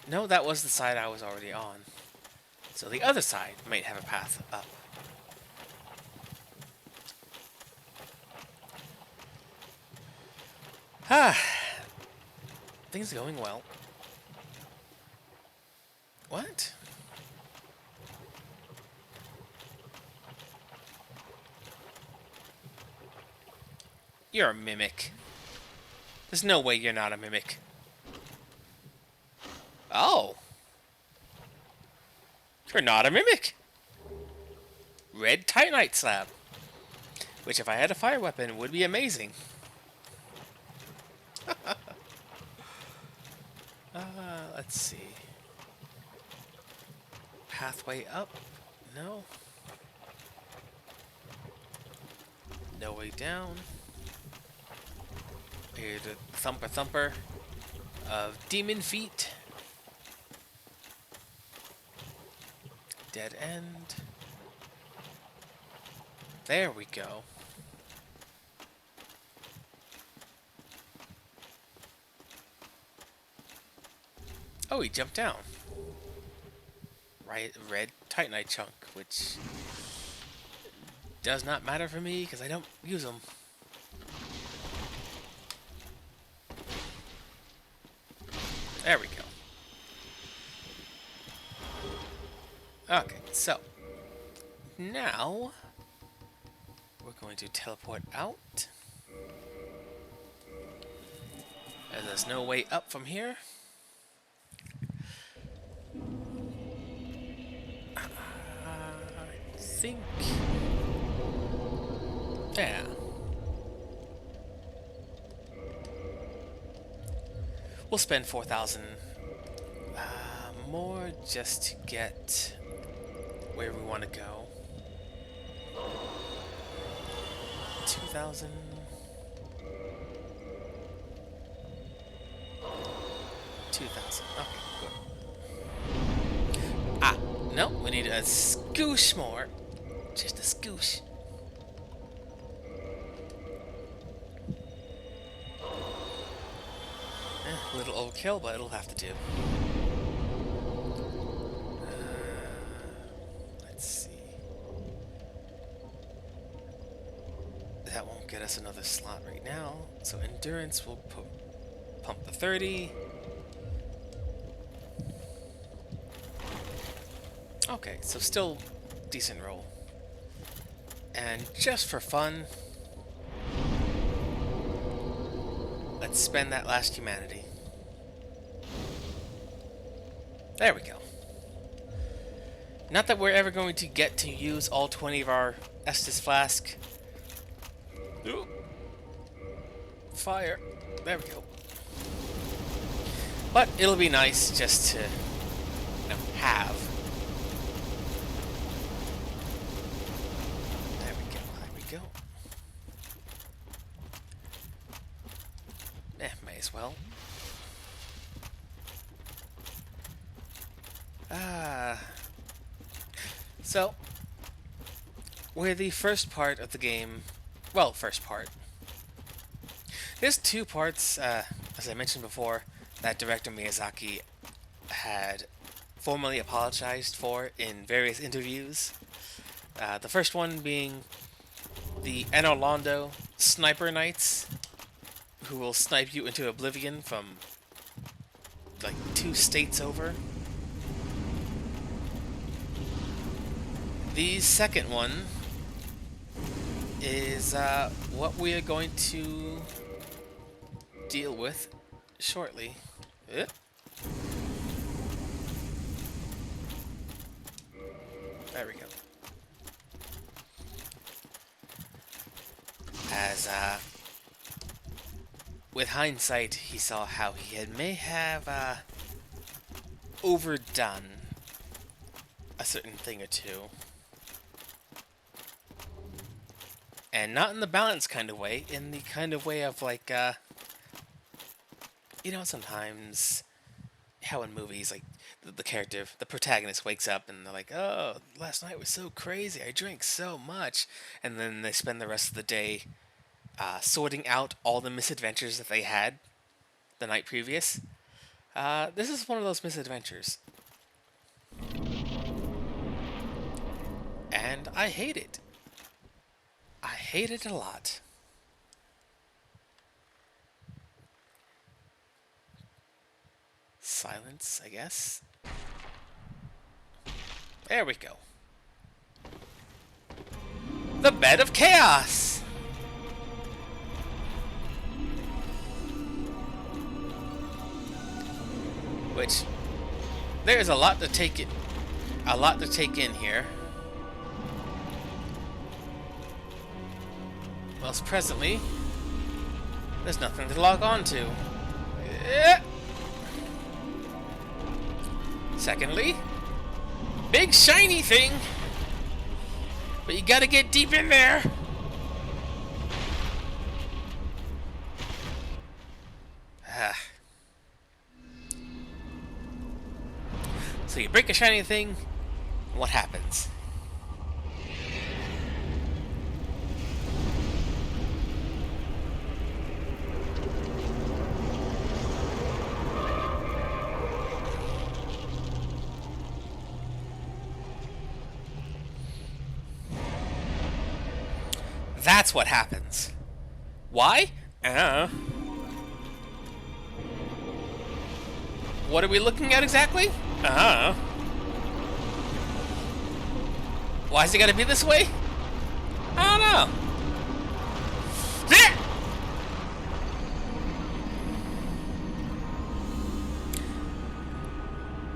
No, that was the side I was already on. So the other side might have a path up. Ah, things are going well. What? You're a mimic. There's no way you're not a mimic. Oh. You're not a mimic. Red Titanite slab. Which, if I had a fire weapon, would be amazing. Let's see. Pathway up? No. No way down. Here's a thumper thumper of demon feet. Dead end. There we go. Oh, he jumped down. Right, red Titanite chunk, which does not matter for me because I don't use them. There we go. Okay, so now we're going to teleport out. As there's no way up from here. I think... yeah. We'll spend 4,000 more just to get where we want to go. 2,000. 2,000. Okay, good. Ah, no, we need a scoosh more. Just a scoosh. A little overkill, but it'll have to do. Let's see. That won't get us another slot right now. So endurance, we'll pump the 30. Okay, so still decent roll. And just for fun, let's spend that last humanity. There we go. Not that we're ever going to get to use all 20 of our Estus Flask. Ooh. Fire. There we go. But it'll be nice just to, have. There we go. There we go. May as well. So, we're the first part of the game. Well, first part. There's two parts, as I mentioned before, that director Miyazaki had formally apologized for in various interviews. The first one being the Enorlando Sniper Knights, who will snipe you into oblivion from, like, 2 states over. The second one is what we are going to deal with shortly. There we go. As with hindsight, he saw how he may have overdone a certain thing or two. And not in the balanced kind of way, in the kind of way of like, sometimes how in movies, like, the character, the protagonist wakes up and they're like, oh, last night was so crazy, I drank so much. And then they spend the rest of the day sorting out all the misadventures that they had the night previous. This is one of those misadventures. And I hate it. I hate it a lot. Silence, I guess. There we go. The Bed of Chaos! Which, there's a lot to take in here. Whilst presently, there's nothing to log on to. Secondly, big shiny thing, but you gotta get deep in there. So you break a shiny thing, what happens? That's what happens. Why? What are we looking at exactly? Why is it gotta be this way? I don't know.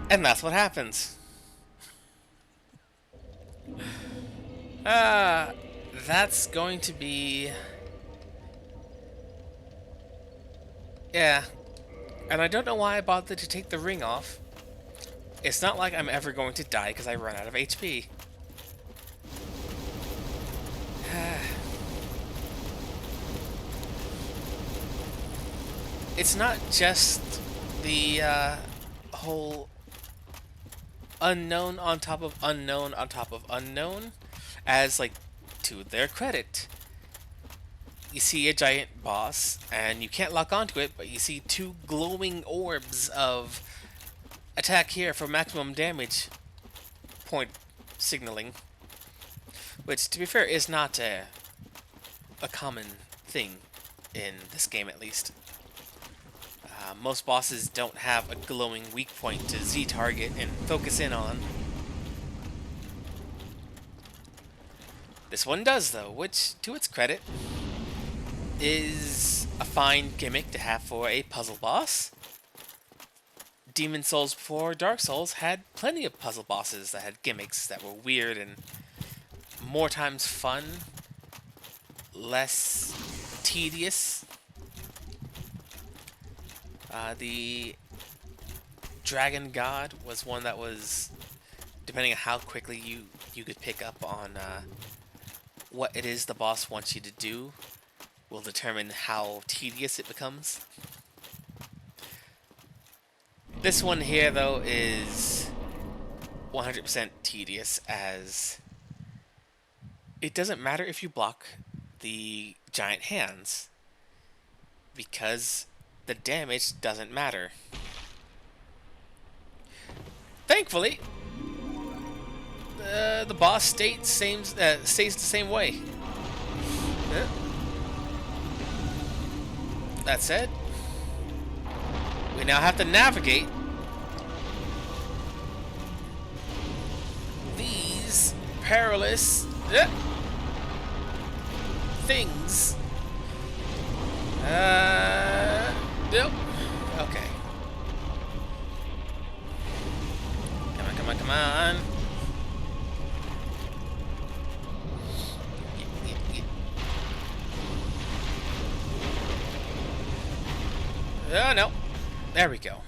And that's what happens. That's going to be... Yeah. And I don't know why I bothered to take the ring off. It's not like I'm ever going to die because I run out of HP. It's not just the whole unknown on top of unknown on top of unknown, as, like, to their credit, you see a giant boss and you can't lock onto it, but you see two glowing orbs of attack here for maximum damage point signaling, which, to be fair, is not a common thing in this game, at least. Most bosses don't have a glowing weak point to Z-target and focus in on. This one does, though, which, to its credit, is a fine gimmick to have for a puzzle boss. Demon Souls before Dark Souls had plenty of puzzle bosses that had gimmicks that were weird and more times fun, less tedious. The Dragon God was one that was, depending on how quickly you could pick up on what it is the boss wants you to do, will determine how tedious it becomes. This one here, though, is 100% tedious, as it doesn't matter if you block the giant hands, because the damage doesn't matter. Thankfully, the boss stays the same way. That said, we now have to navigate these perilous things. Nope. Okay. Come on. Oh, no. There we go.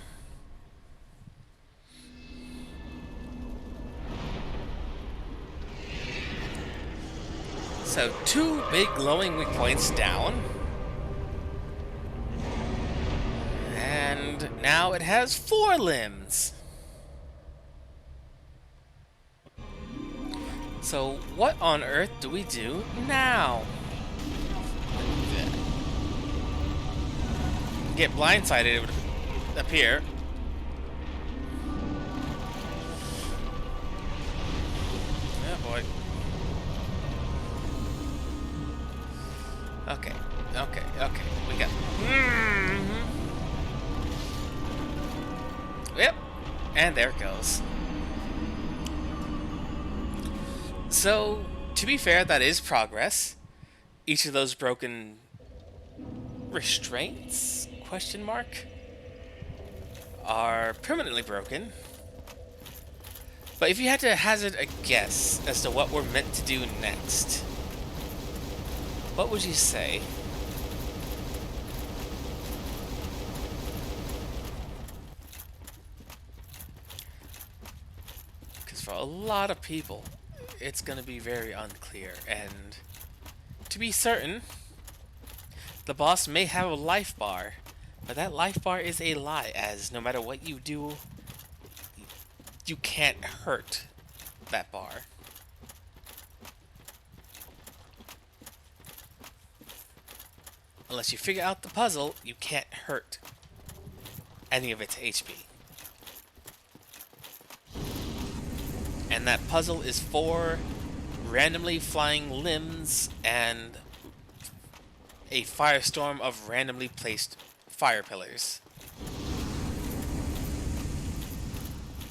So, 2 big glowing weak points down. And now it has 4 limbs. So, what on earth do we do now? get blindsided, it would appear. Oh boy. Okay, okay. We got. Yep, and there it goes. So, to be fair, that is progress. Each of those broken restraints, question mark, are permanently broken. But if you had to hazard a guess as to what we're meant to do next, what would you say? Because for a lot of people, it's going to be very unclear, and to be certain, the boss may have a life bar, but that life bar is a lie, as no matter what you do, you can't hurt that bar. Unless you figure out the puzzle, you can't hurt any of its HP. And that puzzle is 4 randomly flying limbs and a firestorm of randomly placed fire pillars.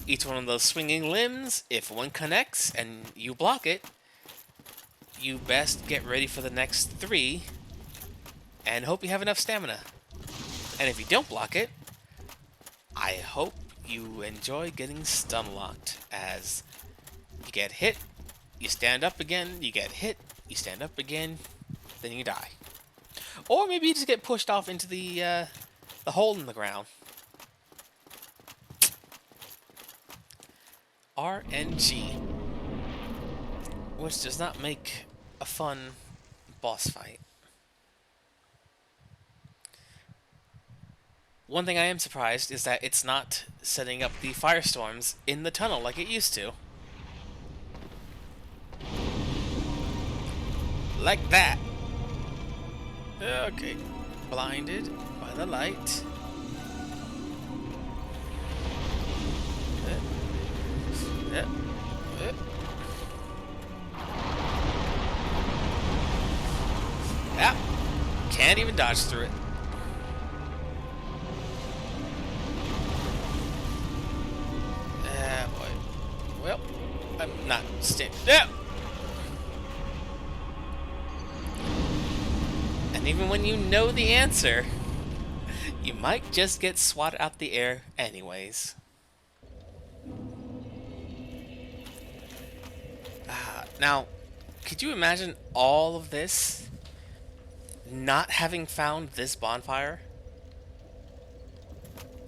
Each one of those swinging limbs, if one connects and you block it, you best get ready for the next 3 and hope you have enough stamina. And if you don't block it, I hope you enjoy getting stun locked, as you get hit, you stand up again, you get hit, you stand up again, then you die. Or maybe you just get pushed off into the hole in the ground. RNG. Which does not make a fun boss fight. One thing I am surprised is that it's not setting up the firestorms in the tunnel like it used to. Like that. Okay. Blinded by the light. Yeah. Can't even dodge through it. Boy. Well, I'm not standing. Yeah. And even when you know the answer, you might just get swatted out the air anyways. Now, could you imagine all of this not having found this bonfire?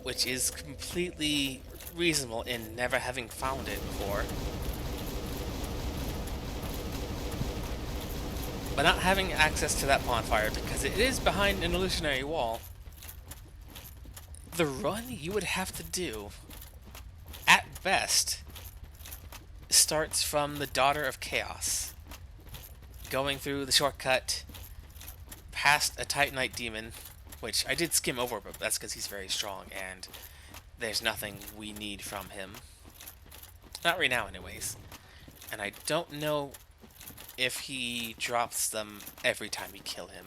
Which is completely reasonable in never having found it before. But not having access to that bonfire because it is behind an illusionary wall. The run you would have to do, at best, starts from the Daughter of Chaos, going through the shortcut past a Titanite demon, which I did skim over, but that's because he's very strong and there's nothing we need from him. Not right now anyways. And I don't know if he drops them every time you kill him.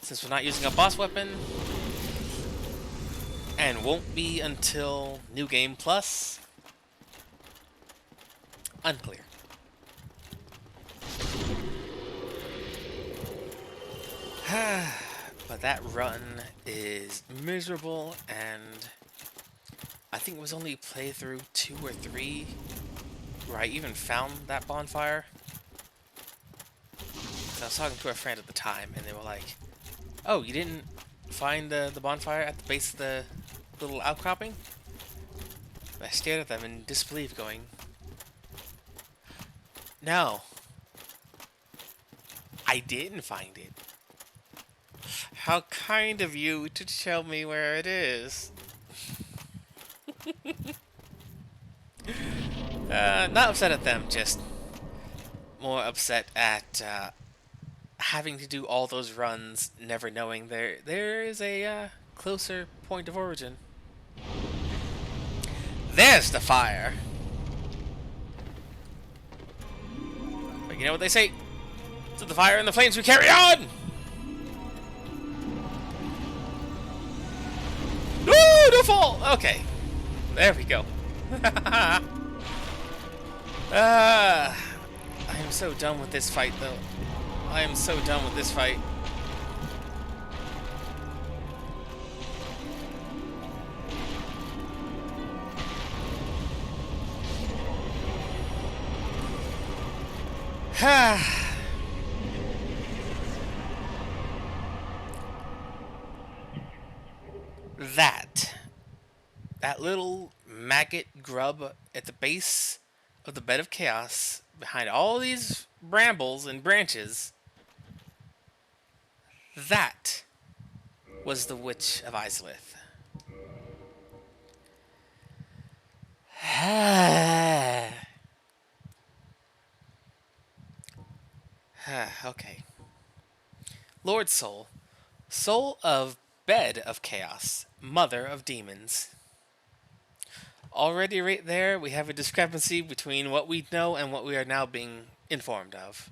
Since we're not using a boss weapon, and won't be until New Game Plus, unclear. But that run is miserable, and I think it was only playthrough 2 or 3 where I even found that bonfire. So I was talking to a friend at the time, and they were like, "Oh, you didn't find the bonfire at the base of the little outcropping?" I stared at them in disbelief, going, "No, I didn't find it. How kind of you to tell me where it is." Not upset at them, just more upset at having to do all those runs, never knowing there is a closer point of origin. There's the fire. But you know what they say? To the fire and the flames we carry on! No, don't fall! Okay. There we go. I am so done with this fight, though. I am so done with this fight. That little maggot grub at the base of the bed of chaos, behind all these brambles and branches, that was the Witch of Izalith. Okay. Lord Soul, soul of bed of chaos, mother of demons. Already right there, we have a discrepancy between what we know and what we are now being informed of.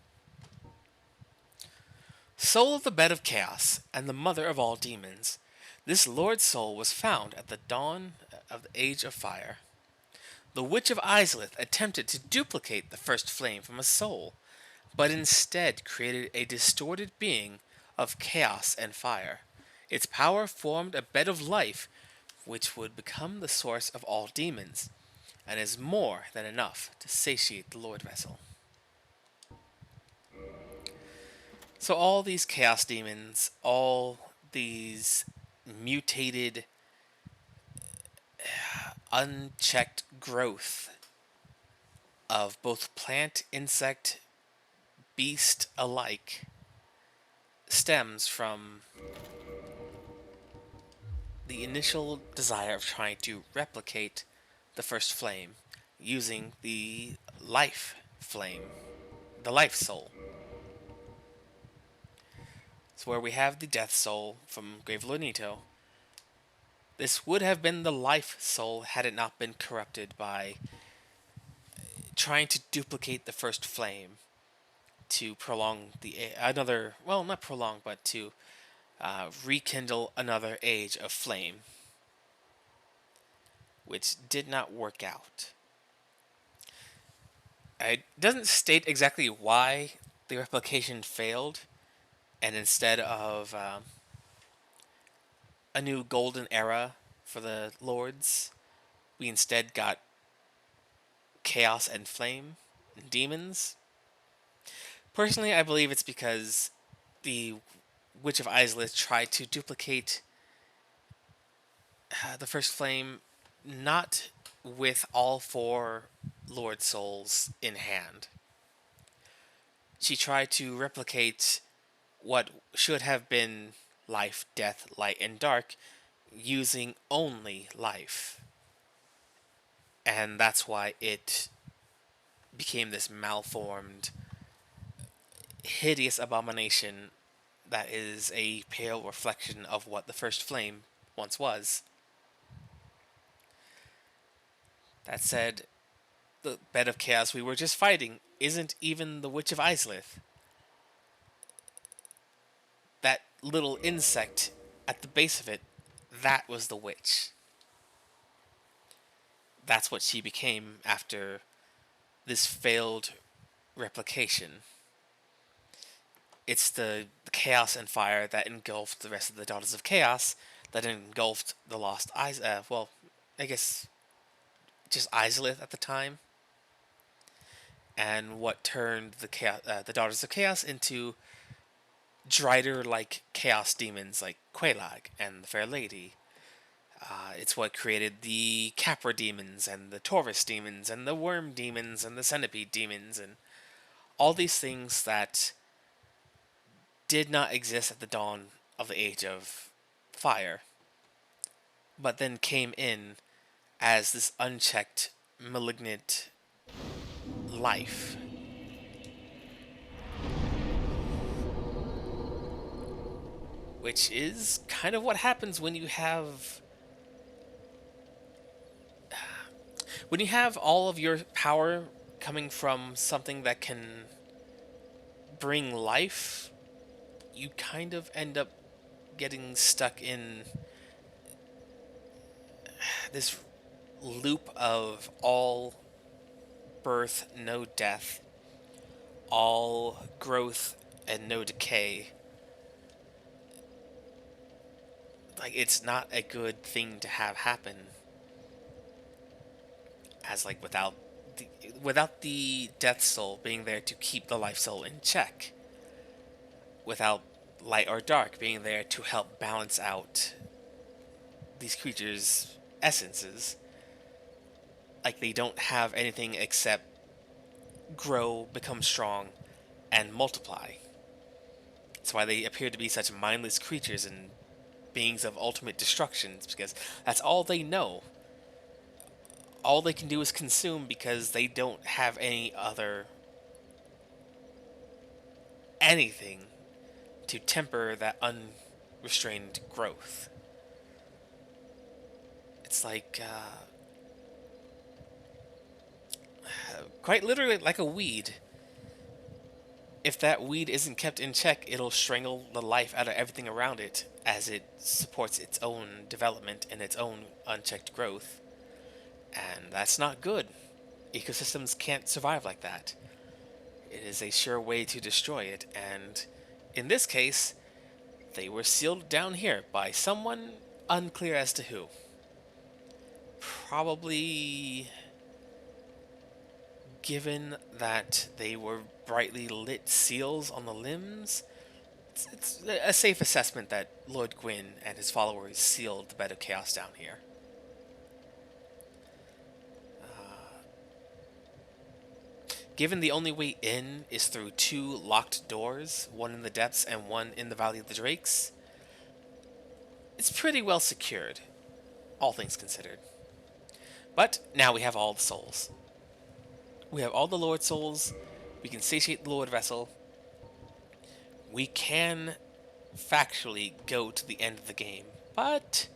Soul of the bed of chaos, and the mother of all demons, this Lord Soul was found at the dawn of the Age of Fire. The Witch of Izalith attempted to duplicate the first flame from a soul, but instead created a distorted being of chaos and fire. Its power formed a bed of life, which would become the source of all demons, and is more than enough to satiate the Lord Vessel. So all these chaos demons, all these mutated, unchecked growth of both plant, insect, beast alike, stems from the initial desire of trying to replicate the first flame using the life flame, the life soul. So where we have the death soul from Gravelord Nito, this would have been the life soul had it not been corrupted by trying to duplicate the first flame to prolong not prolong, but to rekindle another age of flame, which did not work out. It doesn't state exactly why the replication failed, and instead of a new golden era for the lords, we instead got chaos and flame and demons. Personally, I believe it's because the Witch of Izalith tried to duplicate the first flame, not with all four Lord Souls in hand. She tried to replicate what should have been life, death, light, and dark using only life. And that's why it became this malformed, hideous abomination that is a pale reflection of what the first flame once was. That said, the bed of chaos we were just fighting isn't even the Witch of Izalith. That little insect at the base of it, that was the witch. That's what she became after this failed replication. It's the chaos and fire that engulfed the rest of the Daughters of Chaos, that engulfed the lost I guess just Izalith at the time, and what turned the Daughters of Chaos into Drider-like chaos demons like Quelaag and the Fair Lady. It's what created the Capra demons and the Taurus demons and the Worm demons and the Centipede demons and all these things that did not exist at the dawn of the Age of Fire, but then came in as this unchecked, malignant life. which is kind of what happens when you have all of your power coming from something that can bring life. You kind of end up getting stuck in this loop of all birth, no death, all growth and no decay. Like, it's not a good thing to have happen, as like without the death soul being there to keep the life soul in check, without light or dark being there to help balance out these creatures' essences. Like, they don't have anything except grow, become strong, and multiply. That's why they appear to be such mindless creatures and beings of ultimate destruction, because that's all they know. All they can do is consume, because they don't have any other anything to temper that unrestrained growth. It's like quite literally like a weed. If that weed isn't kept in check, it'll strangle the life out of everything around it as it supports its own development and its own unchecked growth. And that's not good. Ecosystems can't survive like that. It is a sure way to destroy it, and in this case, they were sealed down here by someone unclear as to who. Probably, given that they were brightly lit seals on the limbs, it's a safe assessment that Lord Gwyn and his followers sealed the bed of chaos down here. Given the only way in is through two locked doors, one in the depths and one in the Valley of the Drakes, it's pretty well secured, all things considered. But now we have all the souls. We have all the Lord souls, we can satiate the Lord Vessel, we can factually go to the end of the game, but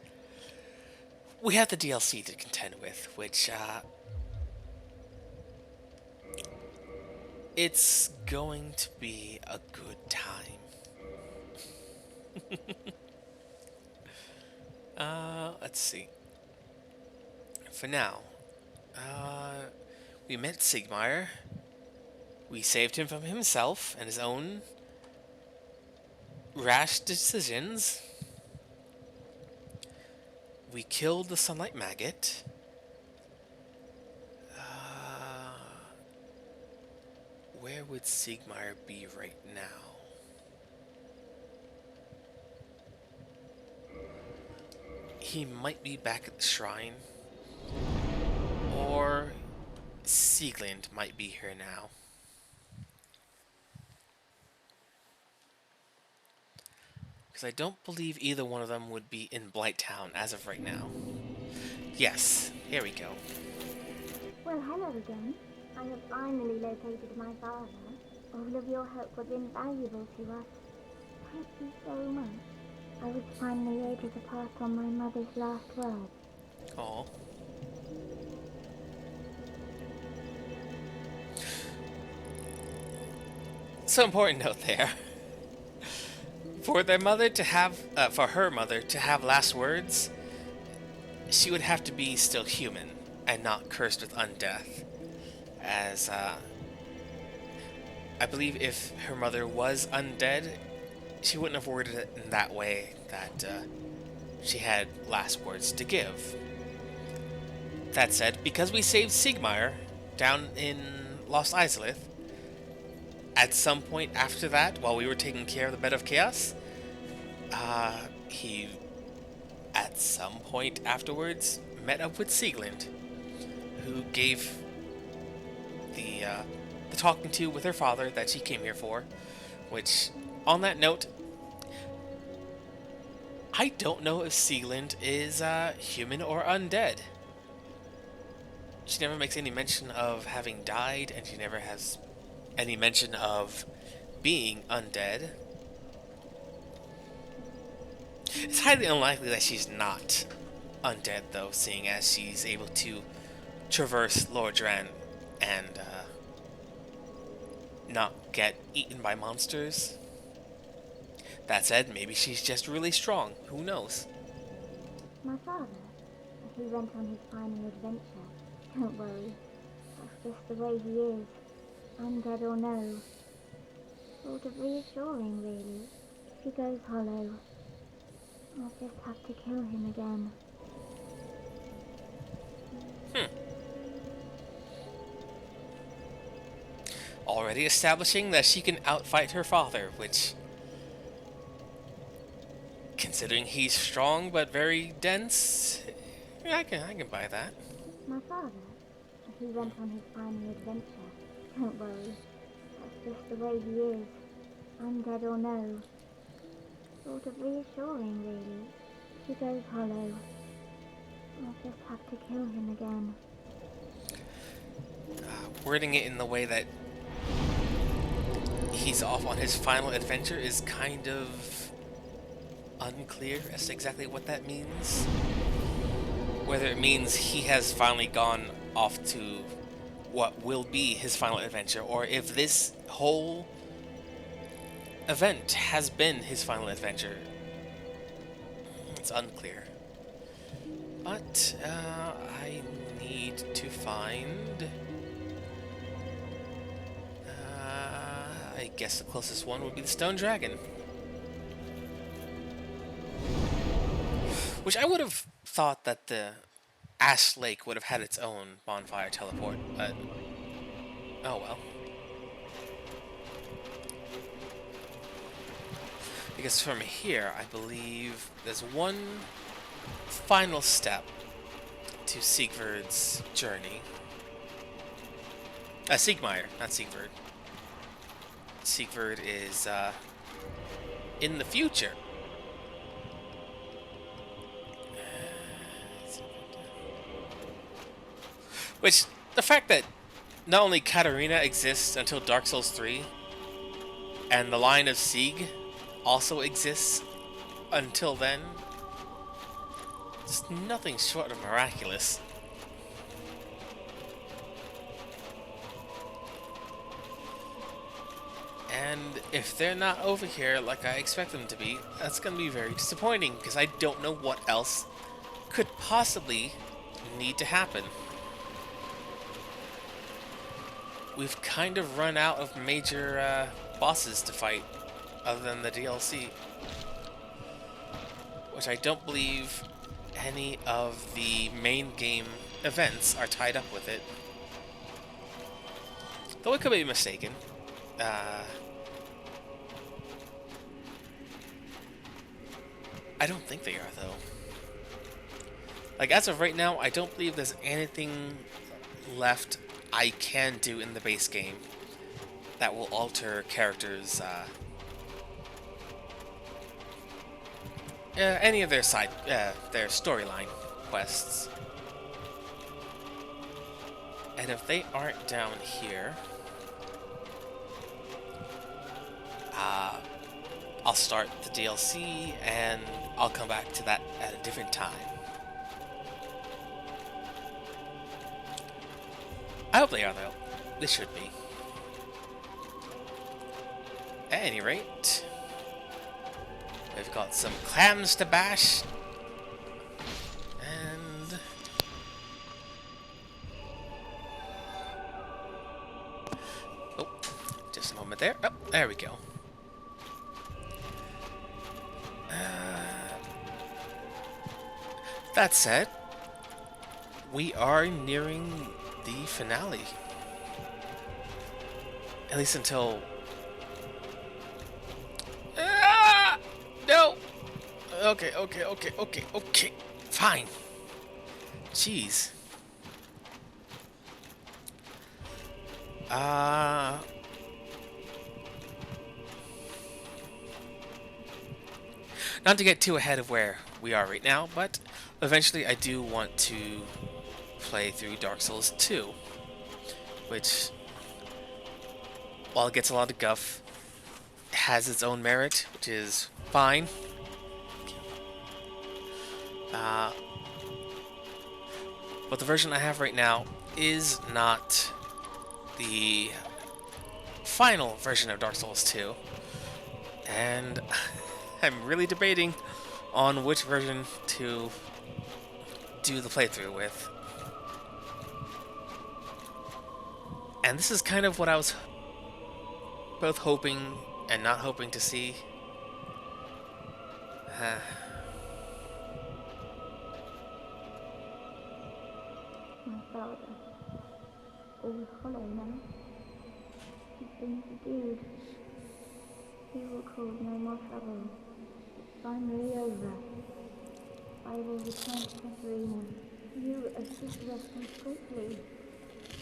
we have the DLC to contend with, which, it's going to be a good time. Let's see. For now, we met Sigmar. We saved him from himself and his own rash decisions. We killed the Sunlight Maggot. Where would Sigmar be right now? He might be back at the shrine. Or Sieglind might be here now. Because I don't believe either one of them would be in Blighttown as of right now. Yes, here we go. Well, hello again. I have finally located my father. All of your help was invaluable to us. Thank you so much. I was finally able to pass on my mother's last words. Aww. So important note there. For her mother to have last words, she would have to be still human and not cursed with undeath. As, I believe if her mother was undead, she wouldn't have worded it in that way, that, she had last words to give. That said, because we saved Sigmar down in Lost Izalith, at some point after that, while we were taking care of the Bed of Chaos, he, at some point afterwards, met up with Sieglind, who gave the talking to with her father that she came here for, which, on that note, I don't know if Sieglind is human or undead. She never makes any mention of having died, and she never has any mention of being undead. It's highly unlikely that she's not undead, though, seeing as she's able to traverse Lordran and not get eaten by monsters. That said, maybe she's just really strong. Who knows? My father, he went on his final adventure. Don't worry, that's just the way he is, undead or no. Sort of reassuring, really. If he goes hollow, I'll just have to kill him again. Already establishing that she can outfight her father, which, considering he's strong but very dense, I can buy that. My father, he went on his final adventure. Don't worry, that's just the way he is, undead or no. Sort of reassuring, really. If he goes hollow, I'll just have to kill him again. Wording it in the way that he's off on his final adventure is kind of unclear as to exactly what that means. Whether it means he has finally gone off to what will be his final adventure, or if this whole event has been his final adventure. It's unclear. But I need to find... I guess the closest one would be the Stone Dragon. Which I would have thought that the Ash Lake would have had its own bonfire teleport, but... oh well. Because from here, I believe there's one final step to Siegfried's journey. Siegmeyer, not Siegfried. Siegfried is in the future. Which, the fact that not only Katarina exists until Dark Souls 3, and the line of Sieg also exists until then, it's nothing short of miraculous. And if they're not over here like I expect them to be, that's going to be very disappointing, because I don't know what else could possibly need to happen. We've kind of run out of major bosses to fight, other than the DLC. Which I don't believe any of the main game events are tied up with it. Though I could be mistaken. I don't think they are, though. Like, as of right now, I don't believe there's anything left I can do in the base game that will alter characters' any of their their storyline quests. And if they aren't down here, I'll start the DLC and I'll come back to that at a different time. I hope they are, though. They should be. At any rate, we've got some clams to bash. And... oh, just a moment there. Oh, there we go. That said, we are nearing the finale. At least until... no! Okay. Fine. Jeez. Not to get too ahead of where we are right now, but eventually I do want to play through Dark Souls 2, which, while it gets a lot of guff, has its own merit, which is fine. Uh, but the version I have right now is not the final version of Dark Souls 2, and I'm really debating on which version to do the playthrough with. And this is kind of what I was both hoping and not hoping to see. My father, all hollow now. He's been subdued. He will cause no more trouble. It's finally over. I will return to Katerina. You assisted us so quickly.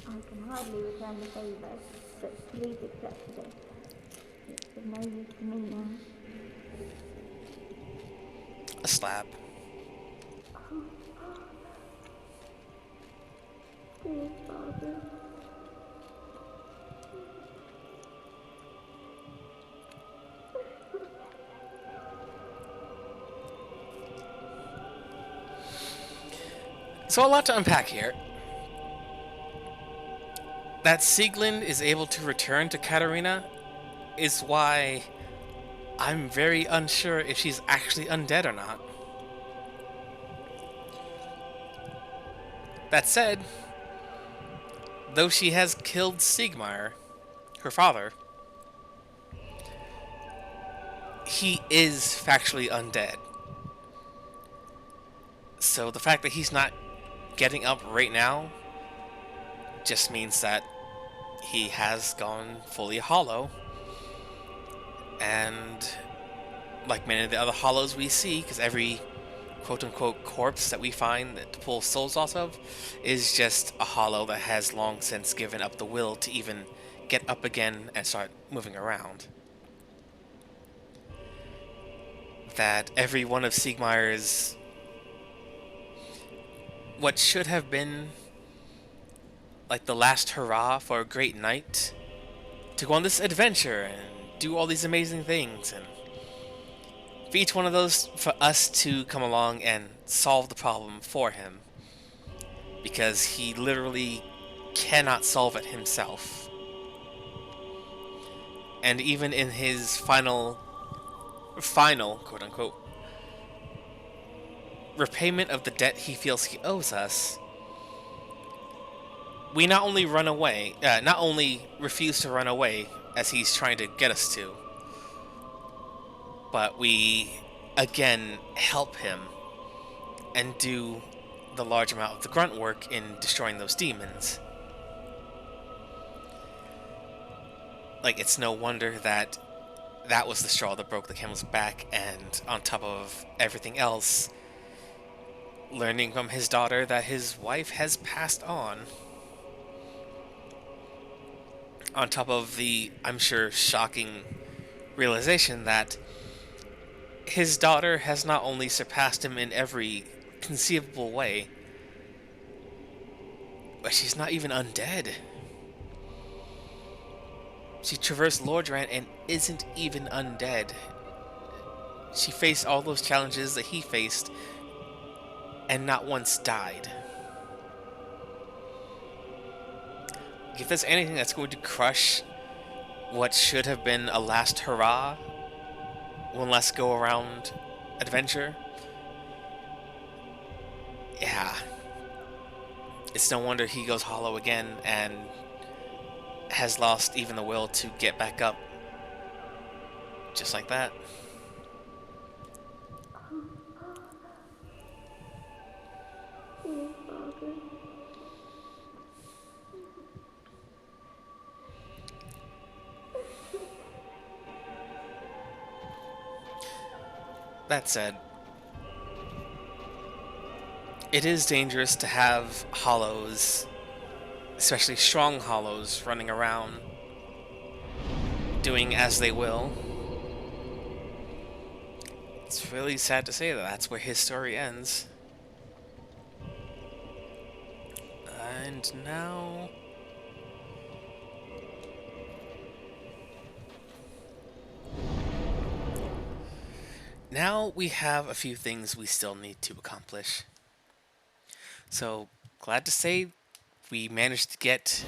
I can hardly return the favour, but please accept it. It's of no use to me now. A slap. Oh, dear father. So a lot to unpack here. That Sieglind is able to return to Katarina is why I'm very unsure if she's actually undead or not. That said, though she has killed Siegmeyer, her father, he is factually undead. So the fact that he's not getting up right now just means that he has gone fully hollow. And like many of the other hollows we see, because every quote-unquote corpse that we find that to pull souls off of is just a hollow that has long since given up the will to even get up again and start moving around. That every one of Siegmeyer's what should have been like the last hurrah for a great knight to go on this adventure and do all these amazing things, and for each one of those, for us to come along and solve the problem for him, because he literally cannot solve it himself. And even in his final quote-unquote repayment of the debt he feels he owes us, we not only refuse to run away as he's trying to get us to, but we again help him and do the large amount of the grunt work in destroying those demons. Like, it's no wonder that that was the straw that broke the camel's back, and on top of everything else, learning from his daughter that his wife has passed on. On top of the, I'm sure, shocking realization that his daughter has not only surpassed him in every conceivable way, but she's not even undead. She traversed Lordran and isn't even undead. She faced all those challenges that he faced and not once died. If there's anything that's going to crush what should have been a last hurrah, one last go-around adventure, yeah, it's no wonder he goes hollow again and has lost even the will to get back up. Just like that. Dear father. That said, it is dangerous to have hollows, especially strong hollows, running around, doing as they will. It's really sad to say that that's where his story ends. And now... now we have a few things we still need to accomplish. So, glad to say we managed to get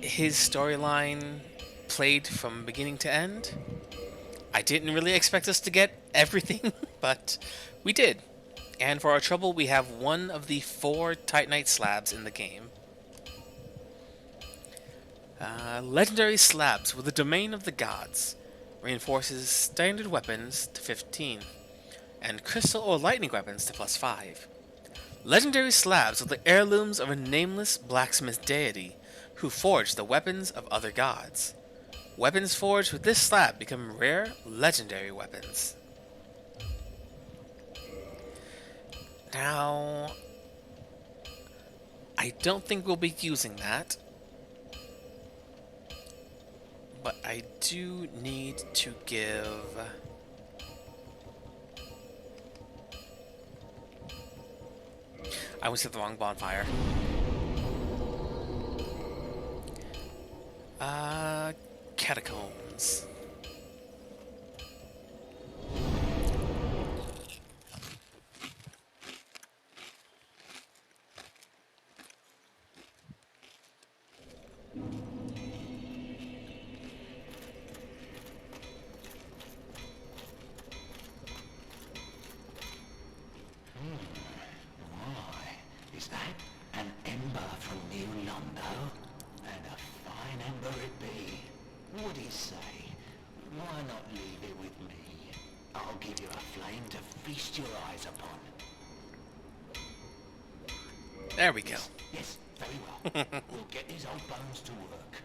his storyline played from beginning to end. I didn't really expect us to get everything, but we did. And for our trouble, we have one of the 4 Titanite slabs in the game. Legendary slabs with the domain of the gods. Reinforces standard weapons to 15, and crystal or lightning weapons to +5. Legendary slabs are the heirlooms of a nameless blacksmith deity who forged the weapons of other gods. Weapons forged with this slab become rare, legendary weapons. Now, I don't think we'll be using that, but I do need to give... I almost hit the wrong bonfire. Catacombs. Is that an ember from New Londo? And a fine ember it be. What do you say? Why not leave it with me? I'll give you a flame to feast your eyes upon. There we go. Yes, very well. We'll get these old bones to work.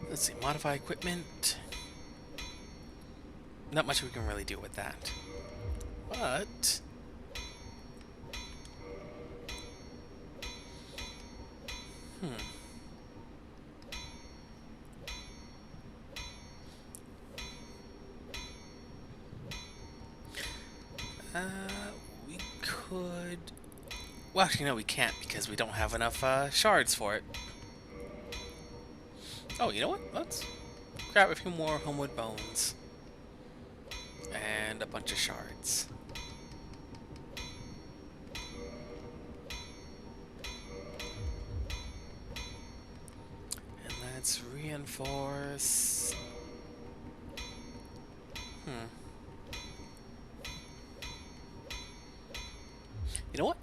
Let's see, modify equipment. Not much we can really do with that. But... we could... Well, actually, no, we can't because we don't have enough shards for it. Oh, you know what? Let's grab a few more homewood bones. And a bunch of shards. And let's reinforce... You know what?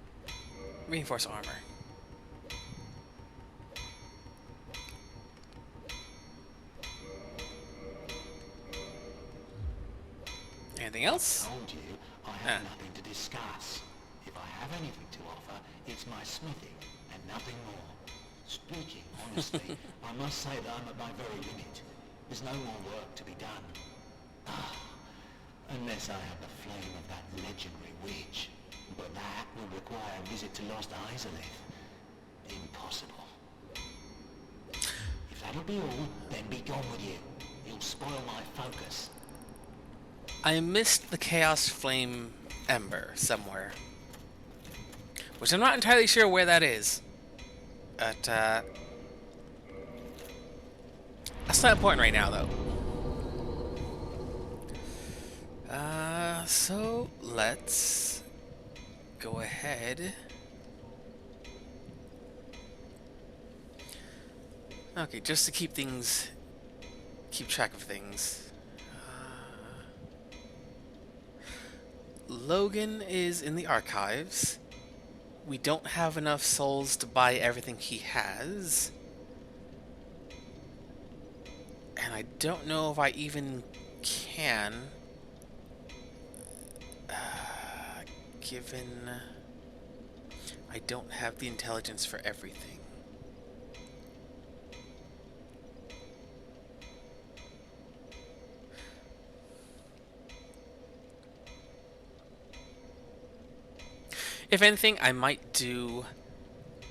Reinforce armor. Anything else? I told you I have nothing to discuss. If I have anything to offer, it's my smithing and nothing more. Speaking honestly, I must say that I'm at my very limit. There's no more work to be done. Unless I have the flame of that legendary witch. But that will require a visit to Lost Isolith. Impossible. If that'll be all, then be gone with you. You'll spoil my focus. I missed the Chaos Flame Ember somewhere. Which I'm not entirely sure where that is. But, that's not important right now, though. So, let's go ahead. Okay, just to keep track of things. Logan is in the archives. We don't have enough souls to buy everything he has. And I don't know if I even can. Given I don't have the intelligence for everything. If anything, I might do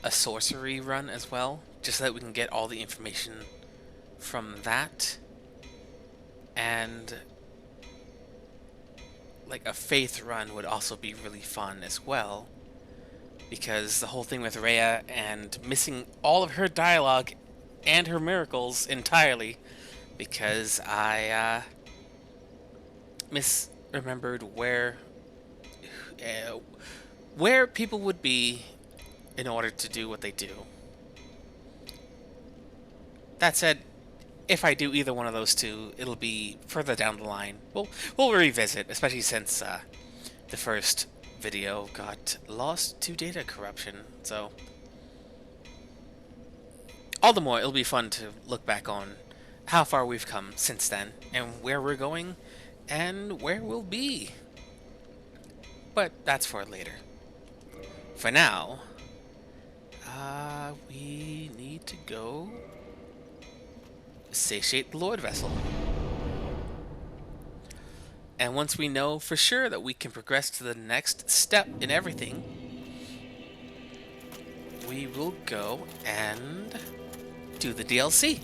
a sorcery run as well, just so that we can get all the information from that. And like a faith run would also be really fun as well, because the whole thing with Rhea and missing all of her dialogue and her miracles entirely because I misremembered uh, where people would be in order to do what they do. That said, if I do either one of those two, it'll be further down the line. We'll revisit, especially since the first video got lost to data corruption. So, all the more, it'll be fun to look back on how far we've come since then, and where we're going, and where we'll be. But that's for later. For now, we need to go satiate the Lord Vessel. And once we know for sure that we can progress to the next step in everything, we will go and do the DLC.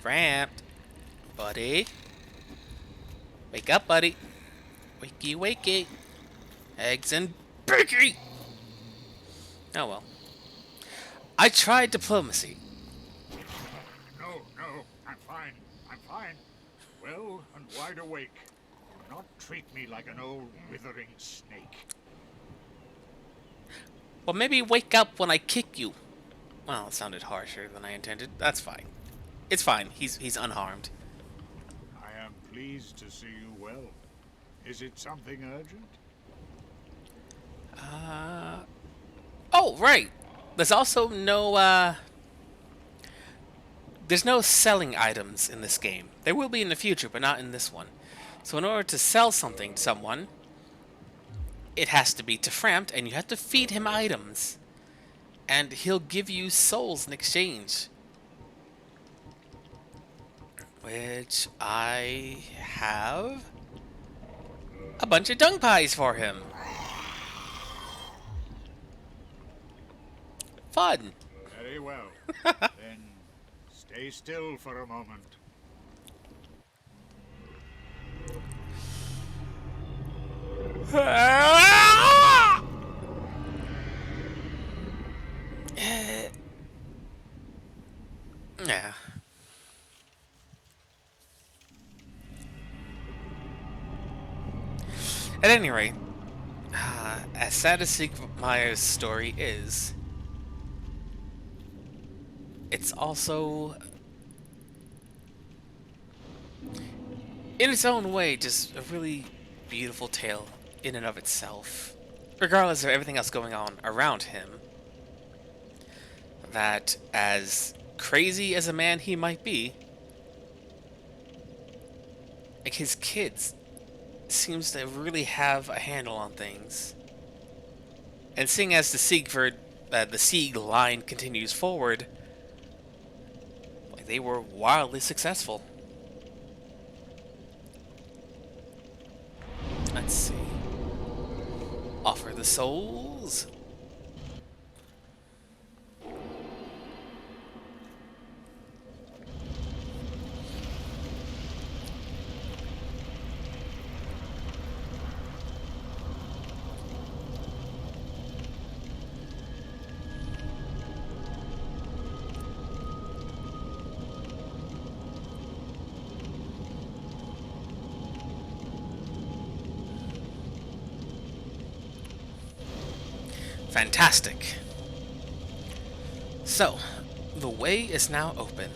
Ramped. Buddy. Wake up, buddy. Wakey, wakey. Eggs and bacon! Oh well. I tried diplomacy. No, I'm fine. I'm fine. Well and wide awake. Do not treat me like an old withering snake. Well, maybe wake up when I kick you. Well, it sounded harsher than I intended. That's fine. It's fine. He's unharmed. I am pleased to see you well. Is it something urgent? Oh, right. There's also no, there's no selling items in this game. There will be in the future, but not in this one. So in order to sell something to someone, it has to be Teframt, and you have to feed him items. And he'll give you souls in exchange. Which I have a bunch of dung pies for him. Fun. Very well. Then stay still for a moment. Yeah. At any rate, as sad as Siegmeyer's story is, it's also, in its own way, just a really beautiful tale in and of itself, regardless of everything else going on around him. That, as crazy as a man he might be, like, his kids seems to really have a handle on things. And seeing as the Sieg line continues forward, like, they were wildly successful. Let's see. Offer the souls. Fantastic. So, the way is now open.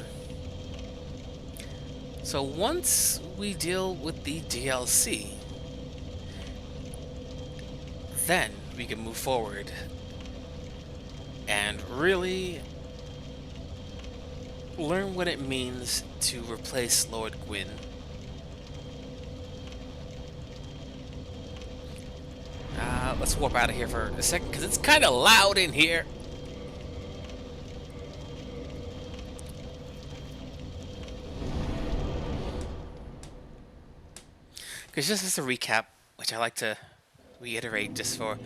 So once we deal with the DLC, then we can move forward and really learn what it means to replace Lord Gwyn. Let's warp out of here for a second, because it's kind of loud in here. Because just as a recap, which I like to reiterate just for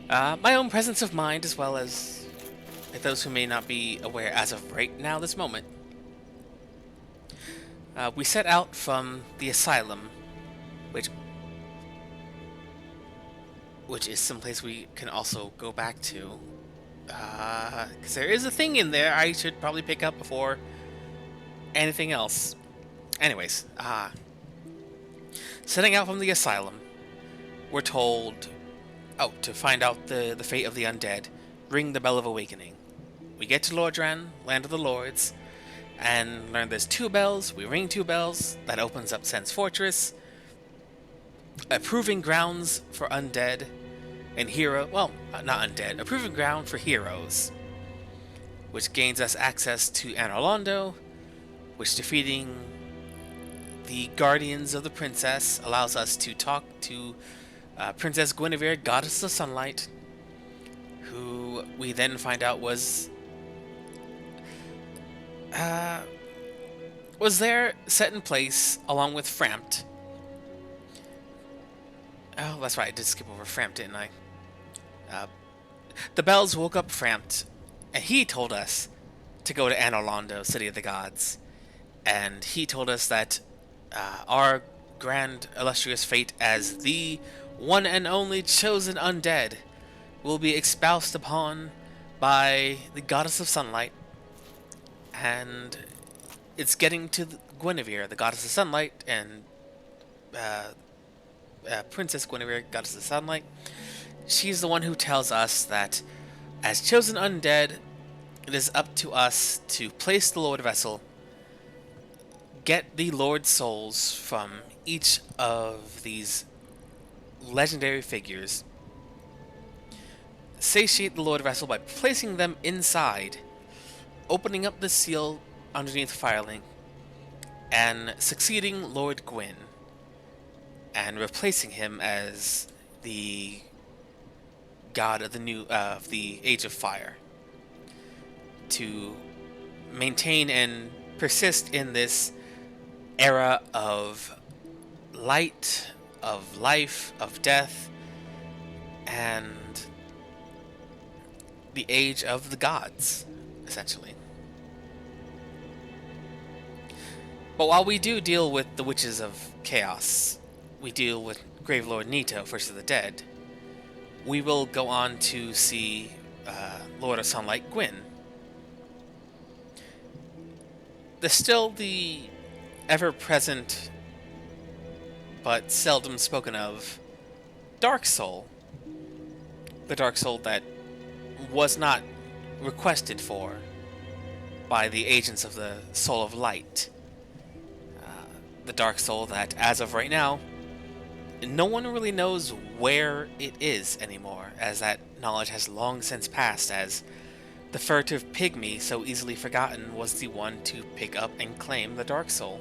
my own presence of mind, as well as those who may not be aware as of right now, this moment. We set out from the asylum, which which is someplace we can also go back to. Because there is a thing in there I should probably pick up before anything else. Anyways, setting out from the asylum, we're told, oh, to find out the fate of the undead, ring the Bell of Awakening. We get to Lordran, Land of the Lords, and learn there's 2 bells. We ring 2 bells. That opens up Sen's Fortress, a proving grounds for undead and hero. Well, not undead. A proving ground for heroes, which gains us access to Anor Londo, which defeating the Guardians of the Princess allows us to talk to Princess Guinevere, Goddess of Sunlight, who we then find out was there set in place along with Frampt. Oh, that's right, I did skip over Frampt, didn't I? The bells woke up Frampt, and he told us to go to Anor Londo, City of the Gods. And he told us that our grand illustrious fate as the one and only chosen undead will be espoused upon by the Goddess of Sunlight. And it's getting to Guinevere, the Goddess of Sunlight, and Princess Guinevere, Goddess of Sunlight. She's the one who tells us that as chosen undead, it is up to us to place the Lord Vessel, get the Lord Souls from each of these legendary figures, satiate the Lord Vessel by placing them inside, opening up the seal underneath Firelink, and succeeding Lord Gwyn, and replacing him as the god of the Age of Fire, to maintain and persist in this era of light, of life, of death, and the age of the gods, essentially. But while we do deal with the Witches of Chaos, we deal with Gravelord Nito, First of the Dead, we will go on to see Lord of Sunlight Gwyn. There's still the ever-present, but seldom spoken of, Dark Soul. The Dark Soul that was not requested for by the agents of the Soul of Light. The Dark Soul that, as of right now, no one really knows where it is anymore, as that knowledge has long since passed, as the furtive pygmy, so easily forgotten, was the one to pick up and claim the Dark Soul.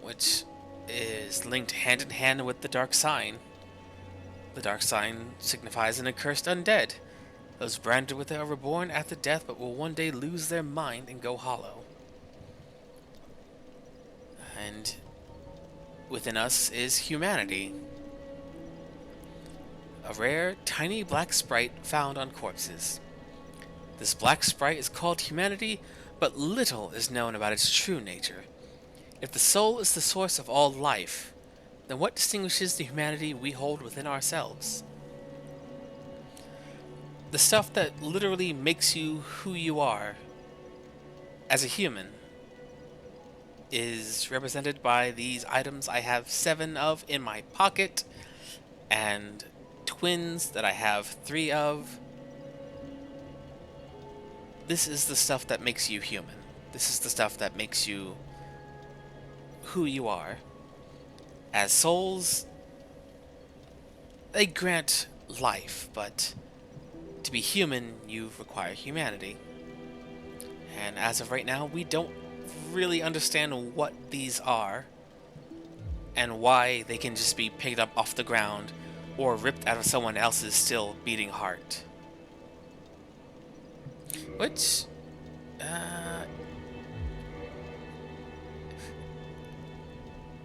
Which is linked hand in hand with the Dark Sign. The Dark Sign signifies an accursed undead. Those branded with it are reborn at the death, but will one day lose their mind and go hollow. And within us is humanity. A rare, tiny black sprite found on corpses. This black sprite is called humanity, but little is known about its true nature. If the soul is the source of all life, then what distinguishes the humanity we hold within ourselves? The stuff that literally makes you who you are as a human is represented by these items I have 7 of in my pocket, and twins that I have 3 of. This is the stuff that makes you human. This is the stuff that makes you who you are. As souls, they grant life, but to be human, you require humanity. And as of right now, we don't really understand what these are and why they can just be picked up off the ground or ripped out of someone else's still beating heart. Which,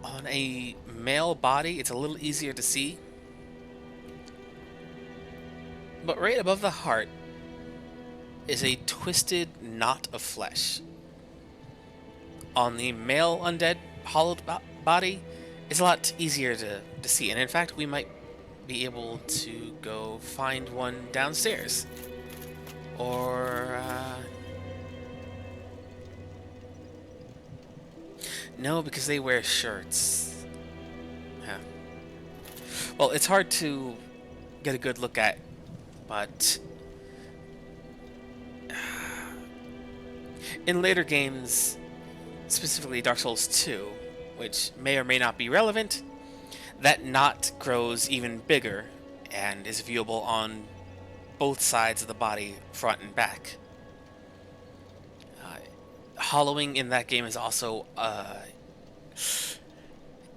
on a male body, it's a little easier to see. But right above the heart is a twisted knot of flesh. On the male undead hollowed body, it's a lot easier to see. And in fact, we might be able to go find one downstairs. Or, no, because they wear shirts. Yeah. Well, it's hard to get a good look at, but in later games, specifically Dark Souls 2, which may or may not be relevant, that knot grows even bigger and is viewable on both sides of the body, front and back. Hollowing in that game is also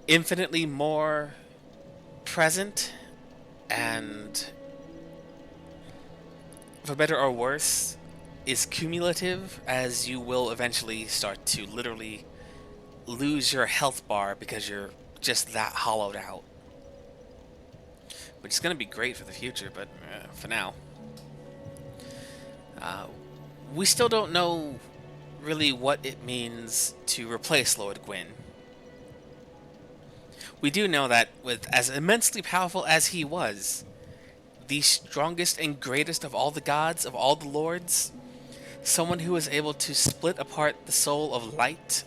infinitely more present, and for better or worse, is cumulative, as you will eventually start to literally lose your health bar because you're just that hollowed out. Which is going to be great for the future, but for now. We still don't know really what it means to replace Lord Gwyn. We do know that with as immensely powerful as he was, the strongest and greatest of all the gods, of all the lords, someone who was able to split apart the soul of light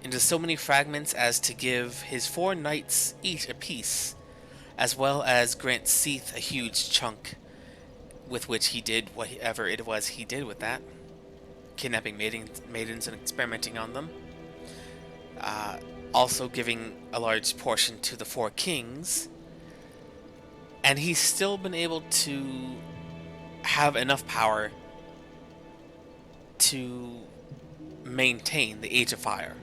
into so many fragments as to give his 4 knights each a piece, as well as grant Seath a huge chunk, with which he did whatever it was he did with that, kidnapping maidens and experimenting on them. Also giving a large portion to the 4 kings, and he's still been able to have enough power to maintain the Age of Fire.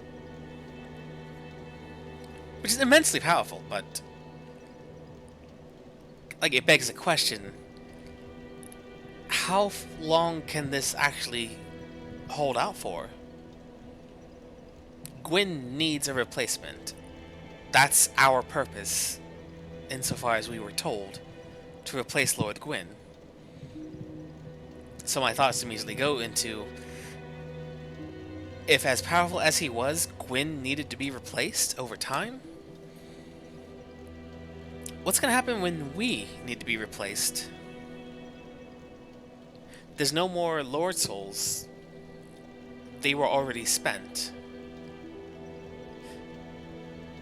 Which is immensely powerful, but like, it begs the question, how long can this actually hold out for? Gwyn needs a replacement. That's our purpose, insofar as we were told, to replace Lord Gwyn. So my thoughts immediately go into, if as powerful as he was, Gwyn needed to be replaced over time? What's going to happen when we need to be replaced? There's no more Lord Souls. They were already spent.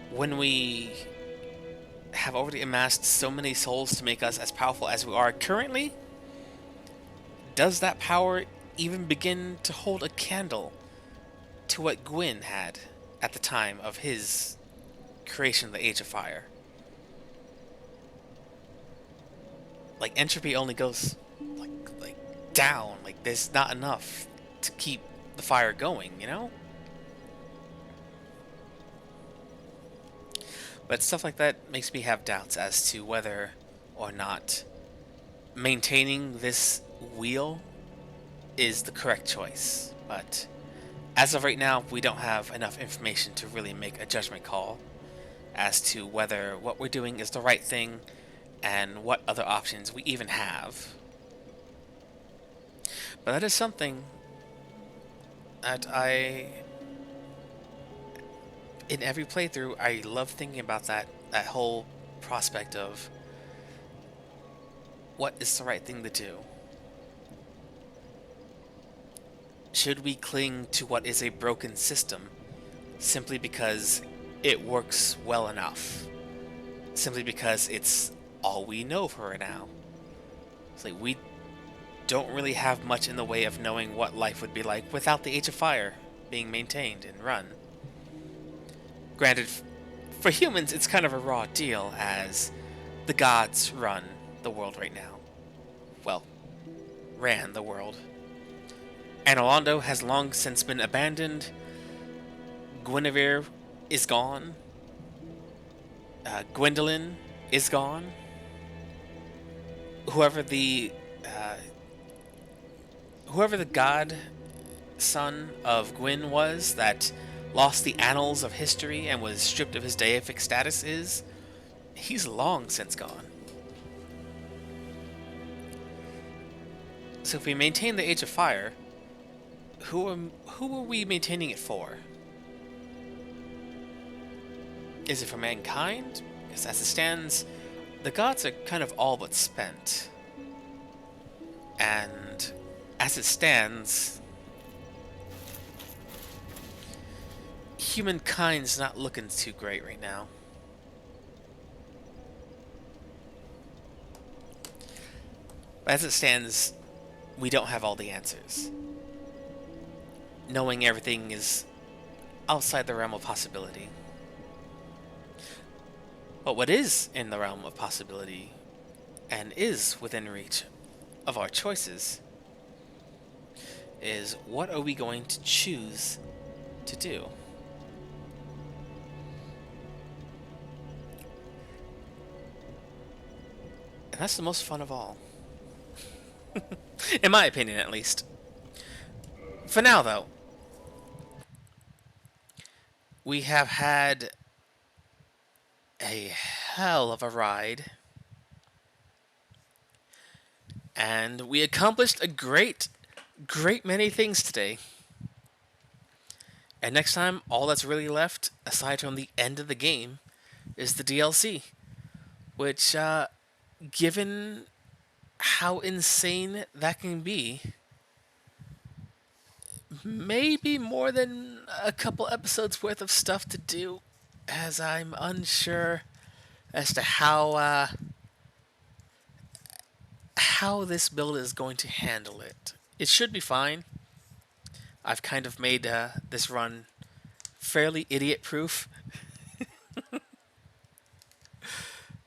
When we have already amassed so many souls to make us as powerful as we are currently, does that power even begin to hold a candle to what Gwyn had at the time of his creation of the Age of Fire? Like, entropy only goes like down. Like, there's not enough to keep the fire going, you know? But stuff like that makes me have doubts as to whether or not maintaining this wheel is the correct choice. But as of right now, we don't have enough information to really make a judgment call as to whether what we're doing is the right thing and what other options we even have. But that is something that in every playthrough, I love thinking about that whole prospect of what is the right thing to do. Should we cling to what is a broken system simply because it works well enough? Simply because it's all we know for right now? It's like we don't really have much in the way of knowing what life would be like without the Age of Fire being maintained and run. Granted, for humans, it's kind of a raw deal, as the gods run the world right now. Well, ran the world. Anolondo has long since been abandoned. Guinevere is gone. Gwendolyn is gone. Whoever the god son of Gwyn was that lost the annals of history and was stripped of his deific status he's long since gone. So if we maintain the Age of Fire, who are we maintaining it for? Is it for mankind? Because as it stands, the gods are kind of all but spent. And as it stands, humankind's not looking too great right now. As it stands, we don't have all the answers. Knowing everything is outside the realm of possibility. But what is in the realm of possibility, and is within reach of our choices, is what are we going to choose to do? And that's the most fun of all. In my opinion, at least. For now, though, we have had a hell of a ride. And we accomplished a great many things today. And next time, all that's really left, aside from the end of the game, is the DLC. Which, given how insane that can be, maybe more than a couple episodes worth of stuff to do, as I'm unsure as to how this build is going to handle it. It should be fine. I've kind of made this run fairly idiot-proof.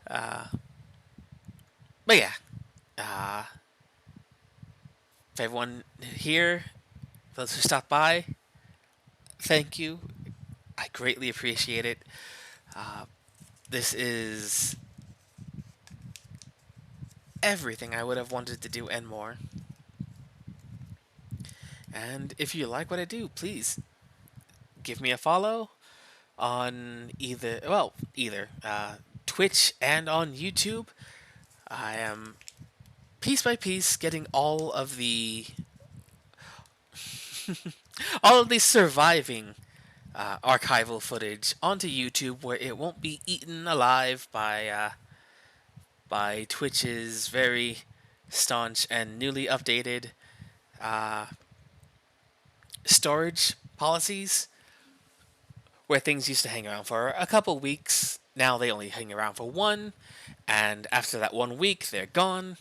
But yeah, for everyone here, for those who stopped by, thank you. I greatly appreciate it. This is everything I would have wanted to do and more. And if you like what I do, please give me a follow on either Twitch and on YouTube. I am piece by piece getting all of the surviving archival footage onto YouTube, where it won't be eaten alive by Twitch's very staunch and newly updated storage policies, where things used to hang around for a couple weeks. Now they only hang around for one, and after that 1 week, they're gone.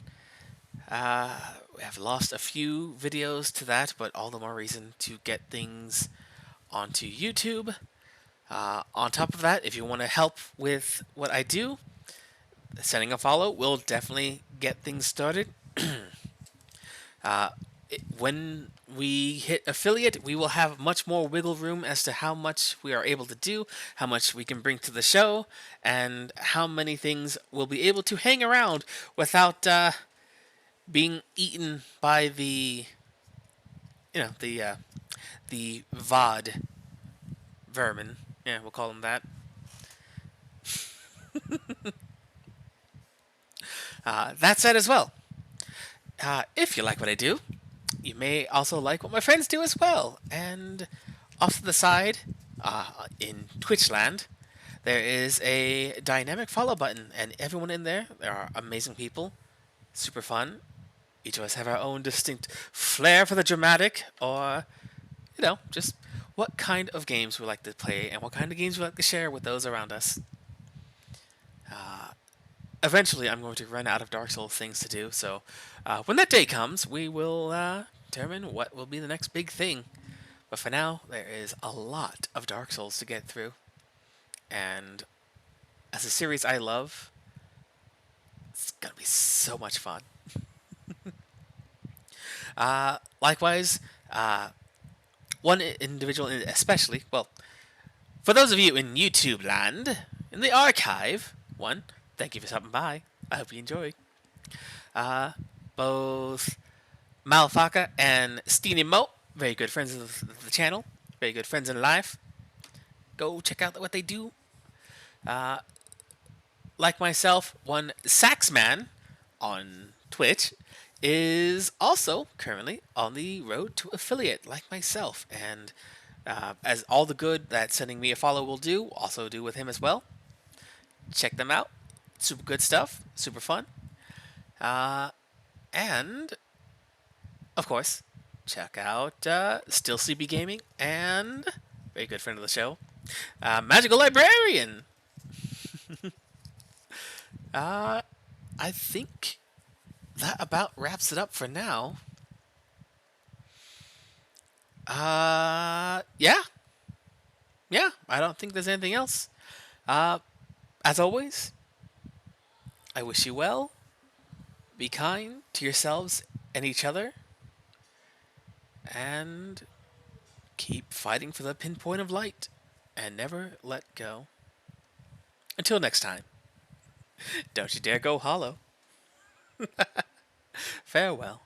We have lost a few videos to that, but all the more reason to get things onto YouTube. On top of that, if you want to help with what I do, sending a follow will definitely get things started. When we hit affiliate, we will have much more wiggle room as to how much we are able to do, how much we can bring to the show, and how many things we'll be able to hang around without being eaten by the VOD vermin. Yeah, we'll call them that. That said as well, if you like what I do, you may also like what my friends do as well. And off to the side, in Twitchland, there is a dynamic follow button, and everyone in there are amazing people, super fun. Each of us have our own distinct flair for the dramatic, or, just what kind of games we like to play and what kind of games we like to share with those around us. Eventually, I'm going to run out of Dark Souls things to do, so when that day comes, we will determine what will be the next big thing. But for now, there is a lot of Dark Souls to get through, and as a series I love, it's gonna be so much fun. Likewise, one individual especially, well, for those of you in YouTube land, in the archive, thank you for stopping by. I hope you enjoy. Both Malfaka and Steeny Mo, very good friends of the channel, very good friends in life. Go check out what they do. Like myself, one Saxman on Twitch is also currently on the road to affiliate, like myself, and As all the good that sending me a follow will do, also do with him as well. Check them out. Super good stuff. Super fun. And, of course, check out Still Sleepy Gaming and, very good friend of the show, Magical Librarian. I think that about wraps it up for now. Yeah. Yeah, I don't think there's anything else. As always, I wish you well. Be kind to yourselves and each other. And keep fighting for the pinpoint of light. And never let go. Until next time, don't you dare go hollow. Farewell.